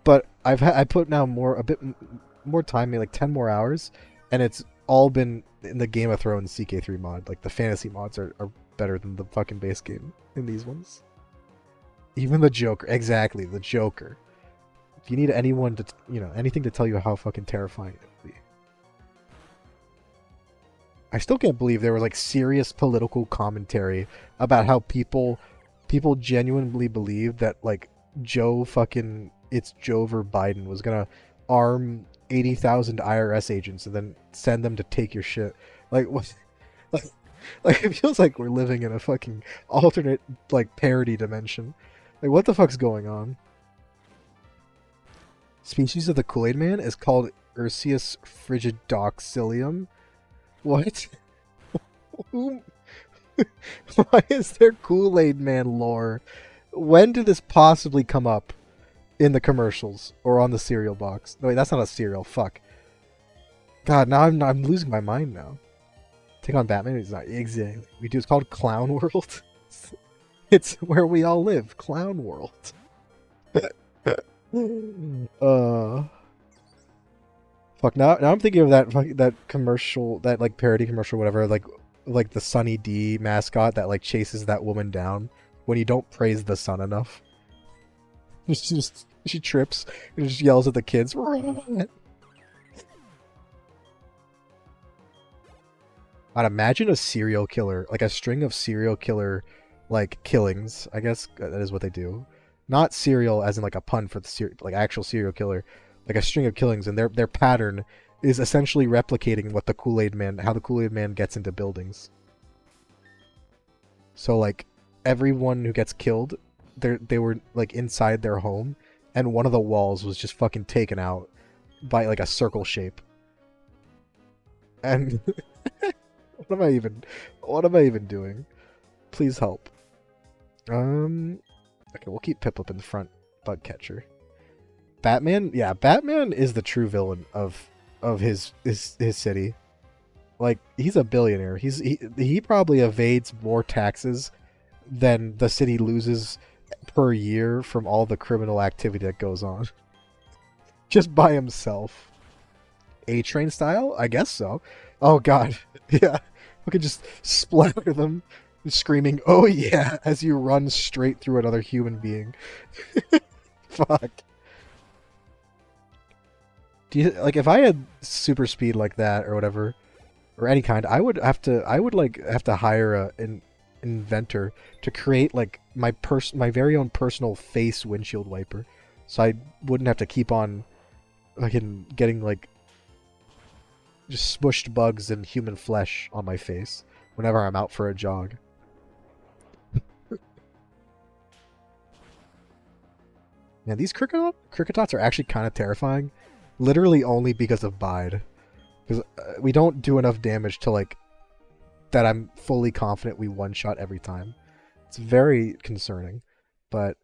But I put now a bit more time, maybe like 10 more hours, and it's all been in the Game of Thrones CK3 mod. Like the fantasy mods are better than the fucking base game in these ones. Even the Joker, exactly, the Joker. If you need anyone to, anything to tell you how fucking terrifying it would be. I still can't believe there was like serious political commentary about how people genuinely believed that like it's Joe over Biden was gonna arm 80,000 IRS agents and then send them to take your shit. Like what? Like it feels like we're living in a fucking alternate like parody dimension. Like what the fuck's going on? Species of the Kool-Aid Man is called Ursius frigidoxilium. What? Why is there Kool-Aid Man lore? When did this possibly come up in the commercials or on the cereal box? No, wait, that's not a cereal. Fuck. God, now I'm losing my mind now. Take on Batman? It's not exactly. It's called Clown World. It's where we all live. Clown World. Fuck, now I'm thinking of that commercial, that like parody commercial, whatever, like the Sunny D mascot that like chases that woman down when you don't praise the sun enough. She trips and just yells at the kids. I'd imagine a serial killer, like a string of serial killer, like killings. I guess that is what they do. Not serial as in like a pun for the like actual serial killer, like a string of killings, and their pattern is essentially replicating what the Kool-Aid Man, how the Kool-Aid Man gets into buildings. So like everyone who gets killed, they were like inside their home, and one of the walls was just fucking taken out by like a circle shape. And what am I even doing? Please help. Okay, we'll keep Piplup in the front bug catcher. Batman, yeah, Batman is the true villain of his city. Like, he's a billionaire. He probably evades more taxes than the city loses per year from all the criminal activity that goes on. Just by himself. A-Train style? I guess so. Oh god. Yeah. We could just splatter them screaming, "Oh yeah," as you run straight through another human being. Fuck. Do you like if I had super speed like that or whatever, or any kind, I would have to hire an inventor to create like my very own personal face windshield wiper, so I wouldn't have to keep on fucking getting like just smushed bugs and human flesh on my face whenever I'm out for a jog. Man, these Cricketots are actually kind of terrifying, literally only because of Bide. Because we don't do enough damage to like that I'm fully confident we one-shot every time. It's very concerning, but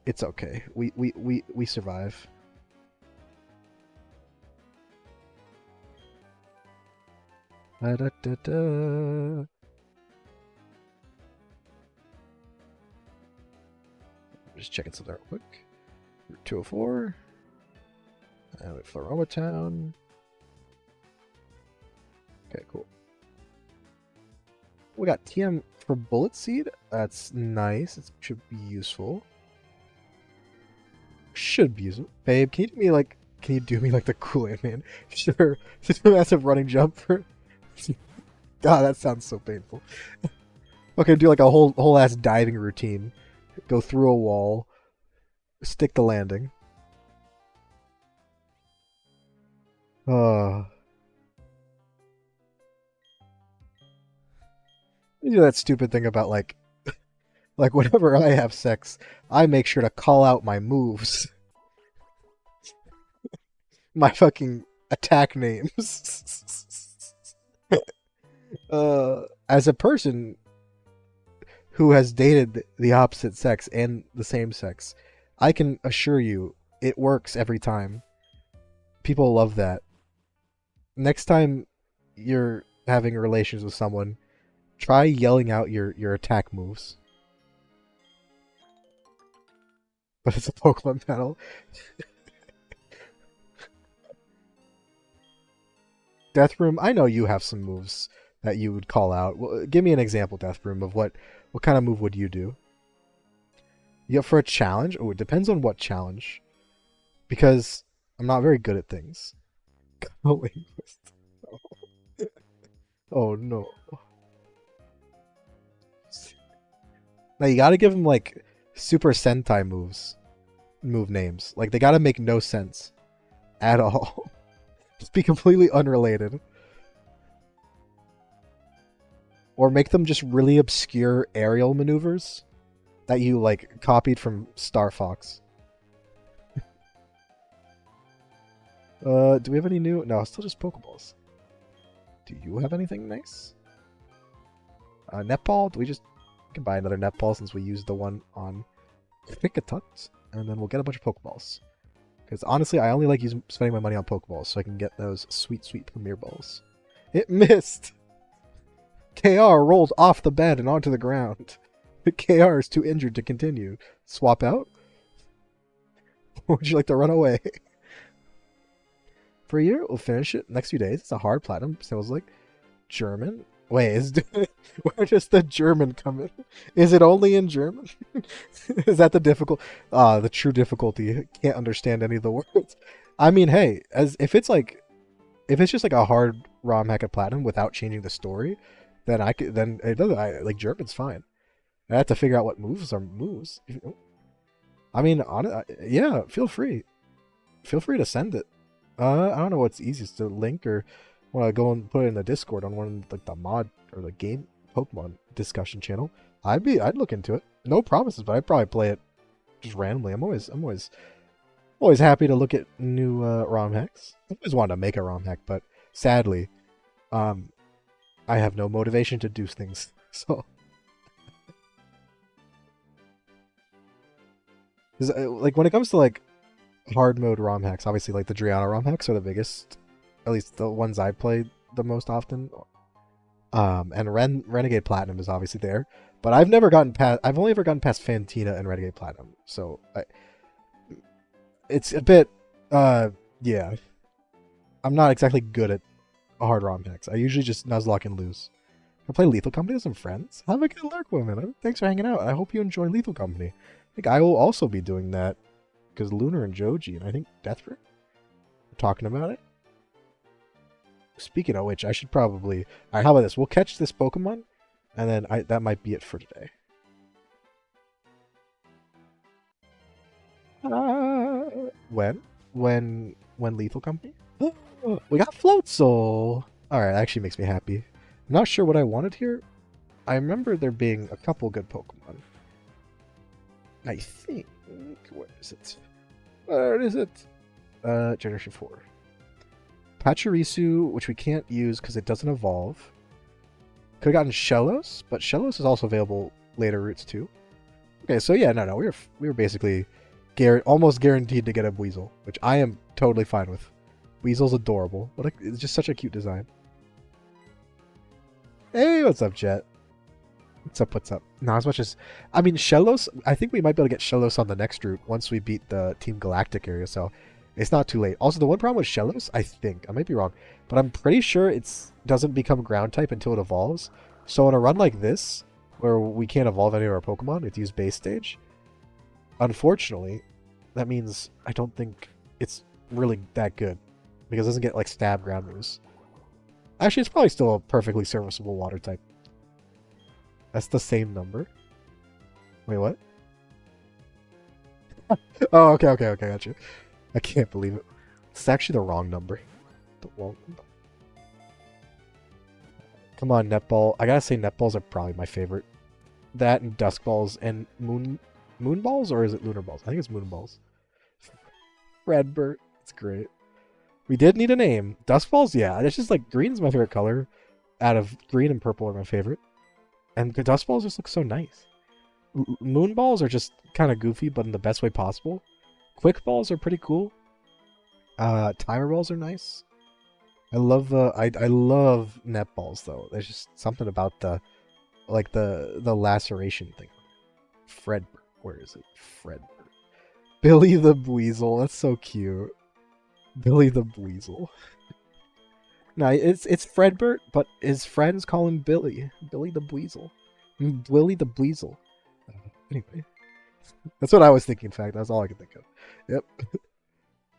it's okay. We survive. Da-da-da-da. Just checking something real quick. Route 204. And with Floroma Town. Okay, cool. We got TM for Bullet Seed. That's nice. It should be useful. Should be useful. Babe, can you do me like the Kool-Aid Man? Sure. Just a massive running jump for... God, that sounds so painful. Okay, do like a whole ass diving routine. Go through a wall. Stick the landing. You do that stupid thing about like whenever I have sex, I make sure to call out my moves. My fucking attack names. As a person who has dated the opposite sex and the same sex, I can assure you it works every time. People love that. Next time you're having relations with someone, try yelling out your attack moves. But it's a Pokemon battle. Death Room, I know you have some moves that you would call out. Well, give me an example, Death Room, of what kind of move would you do? You up for a challenge? Oh, it depends on what challenge. Because I'm not very good at things. Oh, oh no. Now you gotta give him like Super Sentai move names. Like they gotta make no sense at all. Just be completely unrelated. Or make them just really obscure aerial maneuvers that you like copied from Star Fox. Do we have any new? No, still just Pokeballs. Do you have anything nice? Netball? We can buy another netball since we used the one on Cricketut, and then we'll get a bunch of Pokeballs. Because honestly, I only like spending my money on Pokeballs so I can get those sweet, sweet Premier Balls. It missed! KR rolled off the bed and onto the ground. KR is too injured to continue. Swap out? Or would you like to run away? per year. We'll finish it next few days. It's a hard platinum. Sounds like German. Wait, where does the German come in? Is it only in German? Is that the the true difficulty? Can't understand any of the words. I mean, hey, if it's just like a hard ROM hack at platinum without changing the story, then it doesn't. Like German's fine. I have to figure out what moves are moves. I mean, yeah, feel free. Feel free to send it. I don't know what's easiest to link or want to go and put it in the Discord on one of like the mod or the game Pokemon discussion channel. I'd look into it. No promises, but I'd probably play it just randomly. I'm always happy to look at new ROM hacks. I always wanted to make a ROM hack, but sadly, I have no motivation to do things. So, like when it comes to like hard mode ROM hacks, obviously like the Driana ROM hacks are the biggest, at least the ones I played the most often. And Renegade Platinum is obviously there, but I've only ever gotten past Fantina and Renegade Platinum. So it's a bit, yeah. I'm not exactly good at hard ROM hacks. I usually just Nuzlocke and lose. I play Lethal Company with some friends. Have a good lurk, woman. Thanks for hanging out. I hope you enjoy Lethal Company. I think I will also be doing that because Lunar and Joji and I think Deathbird are talking about it. Speaking of which, I should probably... Alright, how about this? We'll catch this Pokemon, and then that might be it for today. When Lethal Company? We got Floatzel! Alright, that actually makes me happy. I'm not sure what I wanted here. I remember there being a couple good Pokemon. I think... Where is it? Where is it? Generation 4. Pachirisu, which we can't use because it doesn't evolve. Could have gotten Shellos, but Shellos is also available later routes too. Okay, so yeah, no, we were basically almost guaranteed to get a Weasel, which I am totally fine with. Weasel's adorable. It's just such a cute design. Hey, what's up, Jet? What's up? Not as much as... I mean, Shellos, I think we might be able to get Shellos on the next route once we beat the Team Galactic area, so it's not too late. Also, the one problem with Shellos, I think, I might be wrong, but I'm pretty sure it doesn't become ground type until it evolves. So in a run like this, where we can't evolve any of our Pokemon, we have to use base stage, unfortunately, that means I don't think it's really that good, because it doesn't get, like, stab ground moves. Actually, it's probably still a perfectly serviceable water type. That's the same number? Wait, what? Oh, okay, gotcha. I can't believe it. It's actually the wrong number. The wrong number. Come on, Netball. I gotta say, Netballs are probably my favorite. That and Dusk Balls and Moon Balls, or is it Lunar Balls? I think it's Moon Balls. Redbird. It's great. We did need a name. Dusk Balls, yeah. It's just like green's my favorite color. Out of green and purple are my favorite. And the Dusk Balls just look so nice. Moon Balls are just kind of goofy, but in the best way possible. Quick Balls are pretty cool. Timer Balls are nice. I love I love Net Balls though. There's just something about the laceration thing. Fredbird, where is it? Fredbird. Billy the Weasel. That's so cute. Billy the Weasel. No, it's Fredbert, but his friends call him Billy. Billy the Weasel. Willy the Weasel. Anyway. That's what I was thinking, in fact. That's all I could think of. Yep.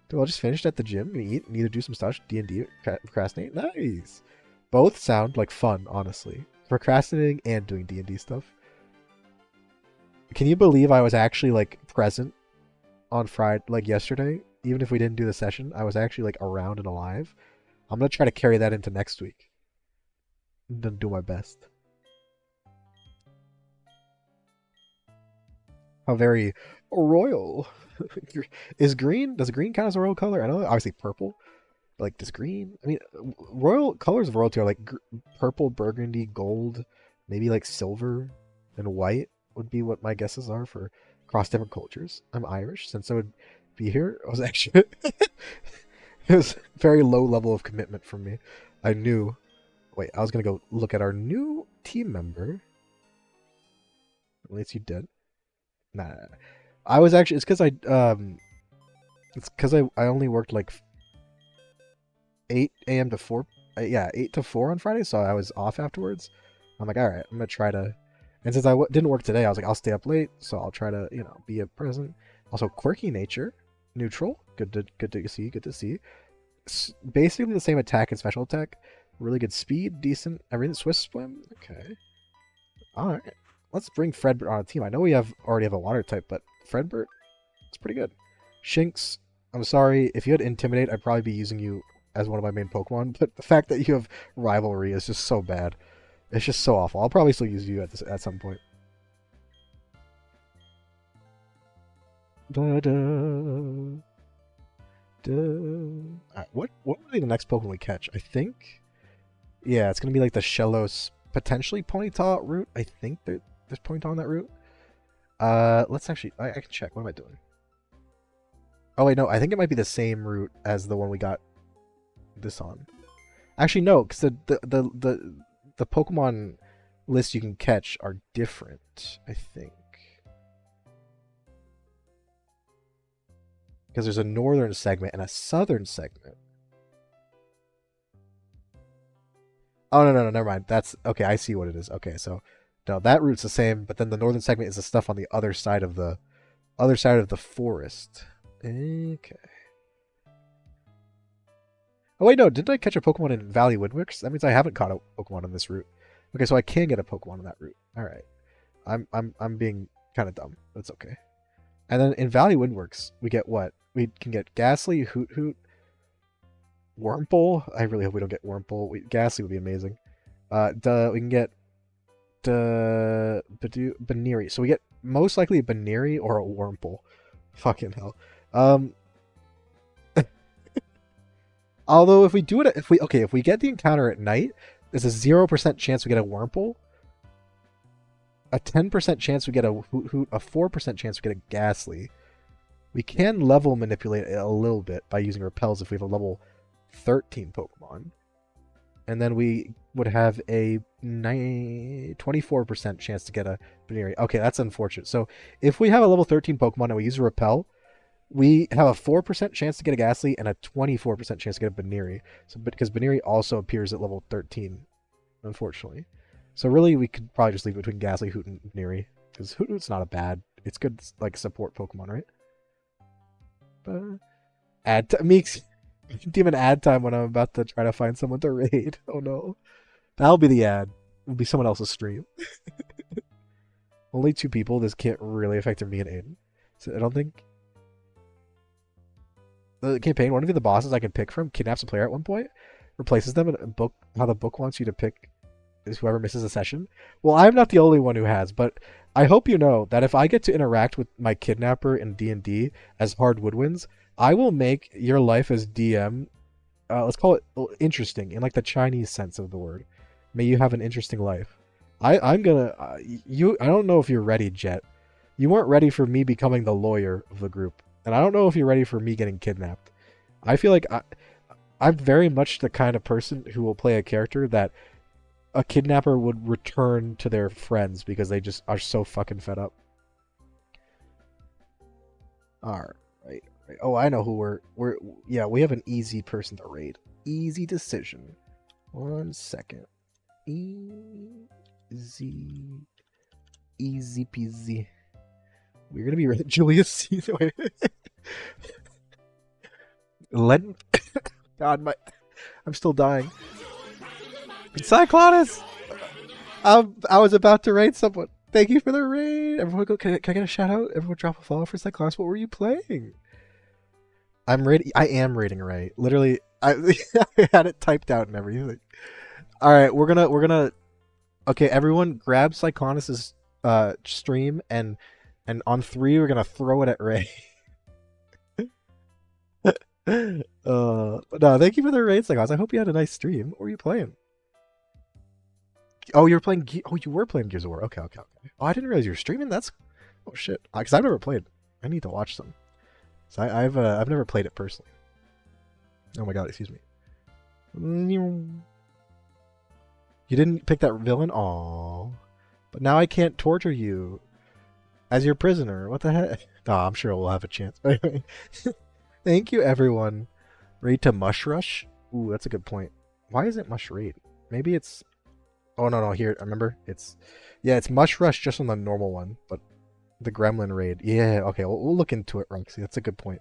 Dude, I just finished at the gym and eat. Need to do some stuff. D&D. Procrastinate. Nice. Both sound like fun, honestly. Procrastinating and doing D&D stuff. Can you believe I was actually, like, present on Friday, like, yesterday? Even if we didn't do the session, I was actually, like, around and alive. I'm going to try to carry that into next week. I'm going to do my best. How very royal. Does green count as a royal color? I know, obviously purple. But like, does green? I mean, royal colors of royalty are like purple, burgundy, gold, maybe like silver and white would be what my guesses are for across different cultures. I'm Irish, since I would be here. I was actually... It was a very low level of commitment from me. I knew... Wait, I was going to go look at our new team member. At least you did. Nah. I was actually... It's because I only worked like 8 a.m. to 4. Yeah, 8 to 4 on Friday, so I was off afterwards. I'm like, all right, I'm gonna try to. And since I didn't work today, I was like, I'll stay up late, so I'll try to, be a present. Also, quirky nature, neutral, good to see, good to see. Basically the same attack and special attack. Really good speed, decent everything. Swift swim, okay. All right, let's bring Fredbert on a team. I know we already have a water type, but Fredbert, it's pretty good. Shinx, I'm sorry if you had Intimidate, I'd probably be using you as one of my main Pokemon. But the fact that you have Rivalry is just so bad. It's just so awful. I'll probably still use you at some point. Da, da, da. Right, what would be the next Pokemon we catch? I think, yeah, it's gonna be like the Shellos, potentially Ponyta route. I think there's Ponyta on that route. Let's actually, I can check. What am I doing? Oh wait, no, I think it might be the same route as the one we got this on. Actually, no, because the Pokemon list you can catch are different, I think. Because there's a northern segment and a southern segment. Oh, no, never mind. That's, okay, I see what it is. Okay, so, no, that route's the same, but then the northern segment is the stuff on the other side of the forest. Okay. Oh wait, no, didn't I catch a Pokemon in Valley Windworks? That means I haven't caught a Pokemon on this route. Okay, so I can get a Pokemon on that route. Alright. I'm being kind of dumb. That's okay. And then in Valley Windworks, we get what? We can get Ghastly, Hoot Hoot, Wurmple. I really hope we don't get Wurmple. Ghastly would be amazing. We can get Baneri. So we get most likely a Baneri or a Wurmple. Fucking hell. Although if we do it, if we get the encounter at night, there's a 0% chance we get a Wurmple, a 10% chance we get a Hoot Hoot, a 4% chance we get a Ghastly. We can level manipulate it a little bit by using repels if we have a level 13 Pokemon. And then we would have a 24% chance to get a Baneri. Okay, that's unfortunate. So if we have a level 13 Pokemon and we use a repel, we have a 4% chance to get a Ghastly and a 24% chance to get a Baneri. So, because Baneri also appears at level 13, unfortunately. So really, we could probably just leave it between Ghastly, Hoot, and Baneri. Because Hoot Hoot's not a bad... It's good, like, support Pokemon, right? Meeks... Demon ad time when I'm about to try to find someone to raid. Oh no. That'll be the ad. It'll be someone else's stream. Only 2 people. This can't really affect me and Aiden. So I don't think... The campaign, one of the bosses I can pick from kidnaps a player at one point, replaces them, and how the book wants you to pick is whoever misses a session. Well, I'm not the only one who has, but I hope you know that if I get to interact with my kidnapper in D&D as Hard Woodwinds, I will make your life as DM, let's call it interesting, in like the Chinese sense of the word. May you have an interesting life. I'm gonna, I don't know if you're ready, Jet. You weren't ready for me becoming the lawyer of the group. And I don't know if you're ready for me getting kidnapped. I feel like I'm very much the kind of person who will play a character that a kidnapper would return to their friends because they just are so fucking fed up. Alright. Oh, I know who yeah, we have an easy person to raid. Easy decision. 1 second. Easy peasy. We're gonna be raiding Julius Caesar. God, I'm still dying. Cyclonus! I was about to raid someone. Thank you for the raid. Everyone go. Can I get a shout out? Everyone drop a follow for Cyclonus. What were you playing? I am raiding right. Literally, I had it typed out and everything. All right, we're gonna. Okay, everyone, grab Cyclonus's stream and on 3 we're gonna throw it at Ray. No, thank you for the raid, Cyclonus. I hope you had a nice stream. What were you playing? Oh, you were playing. You were playing Gears of War. Okay. Oh, I didn't realize you were streaming. That's. Oh shit. Because I've never played. I need to watch some. So I've never played it personally. Oh my god, excuse me. You didn't pick that villain? Aww. But now I can't torture you as your prisoner. What the heck? Oh, I'm sure we'll have a chance. Thank you, everyone. Ready to mush rush? Ooh, that's a good point. Why isn't Mush Raid? Maybe it's... Oh, no, here, remember? Yeah, it's Mush Rush just on the normal one, but the Gremlin Raid. Yeah, okay, we'll look into it, Roxy. That's a good point.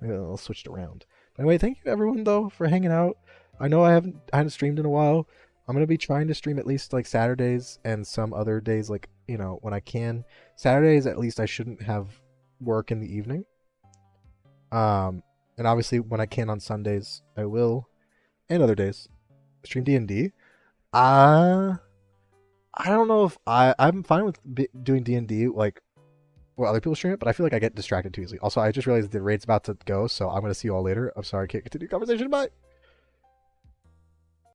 Maybe I'll switch it around. Anyway, thank you everyone, though, for hanging out. I know I hadn't streamed in a while. I'm going to be trying to stream at least, like, Saturdays and some other days, like, you know, when I can. Saturdays, at least, I shouldn't have work in the evening. And obviously, when I can on Sundays, I will. And other days. Stream D&D. I don't know if I'm fine with doing D&D, like, where other people stream it, but I feel like I get distracted too easily. Also, I just realized the raid's about to go, so I'm going to see you all later. I'm sorry, I can't continue the conversation. Bye!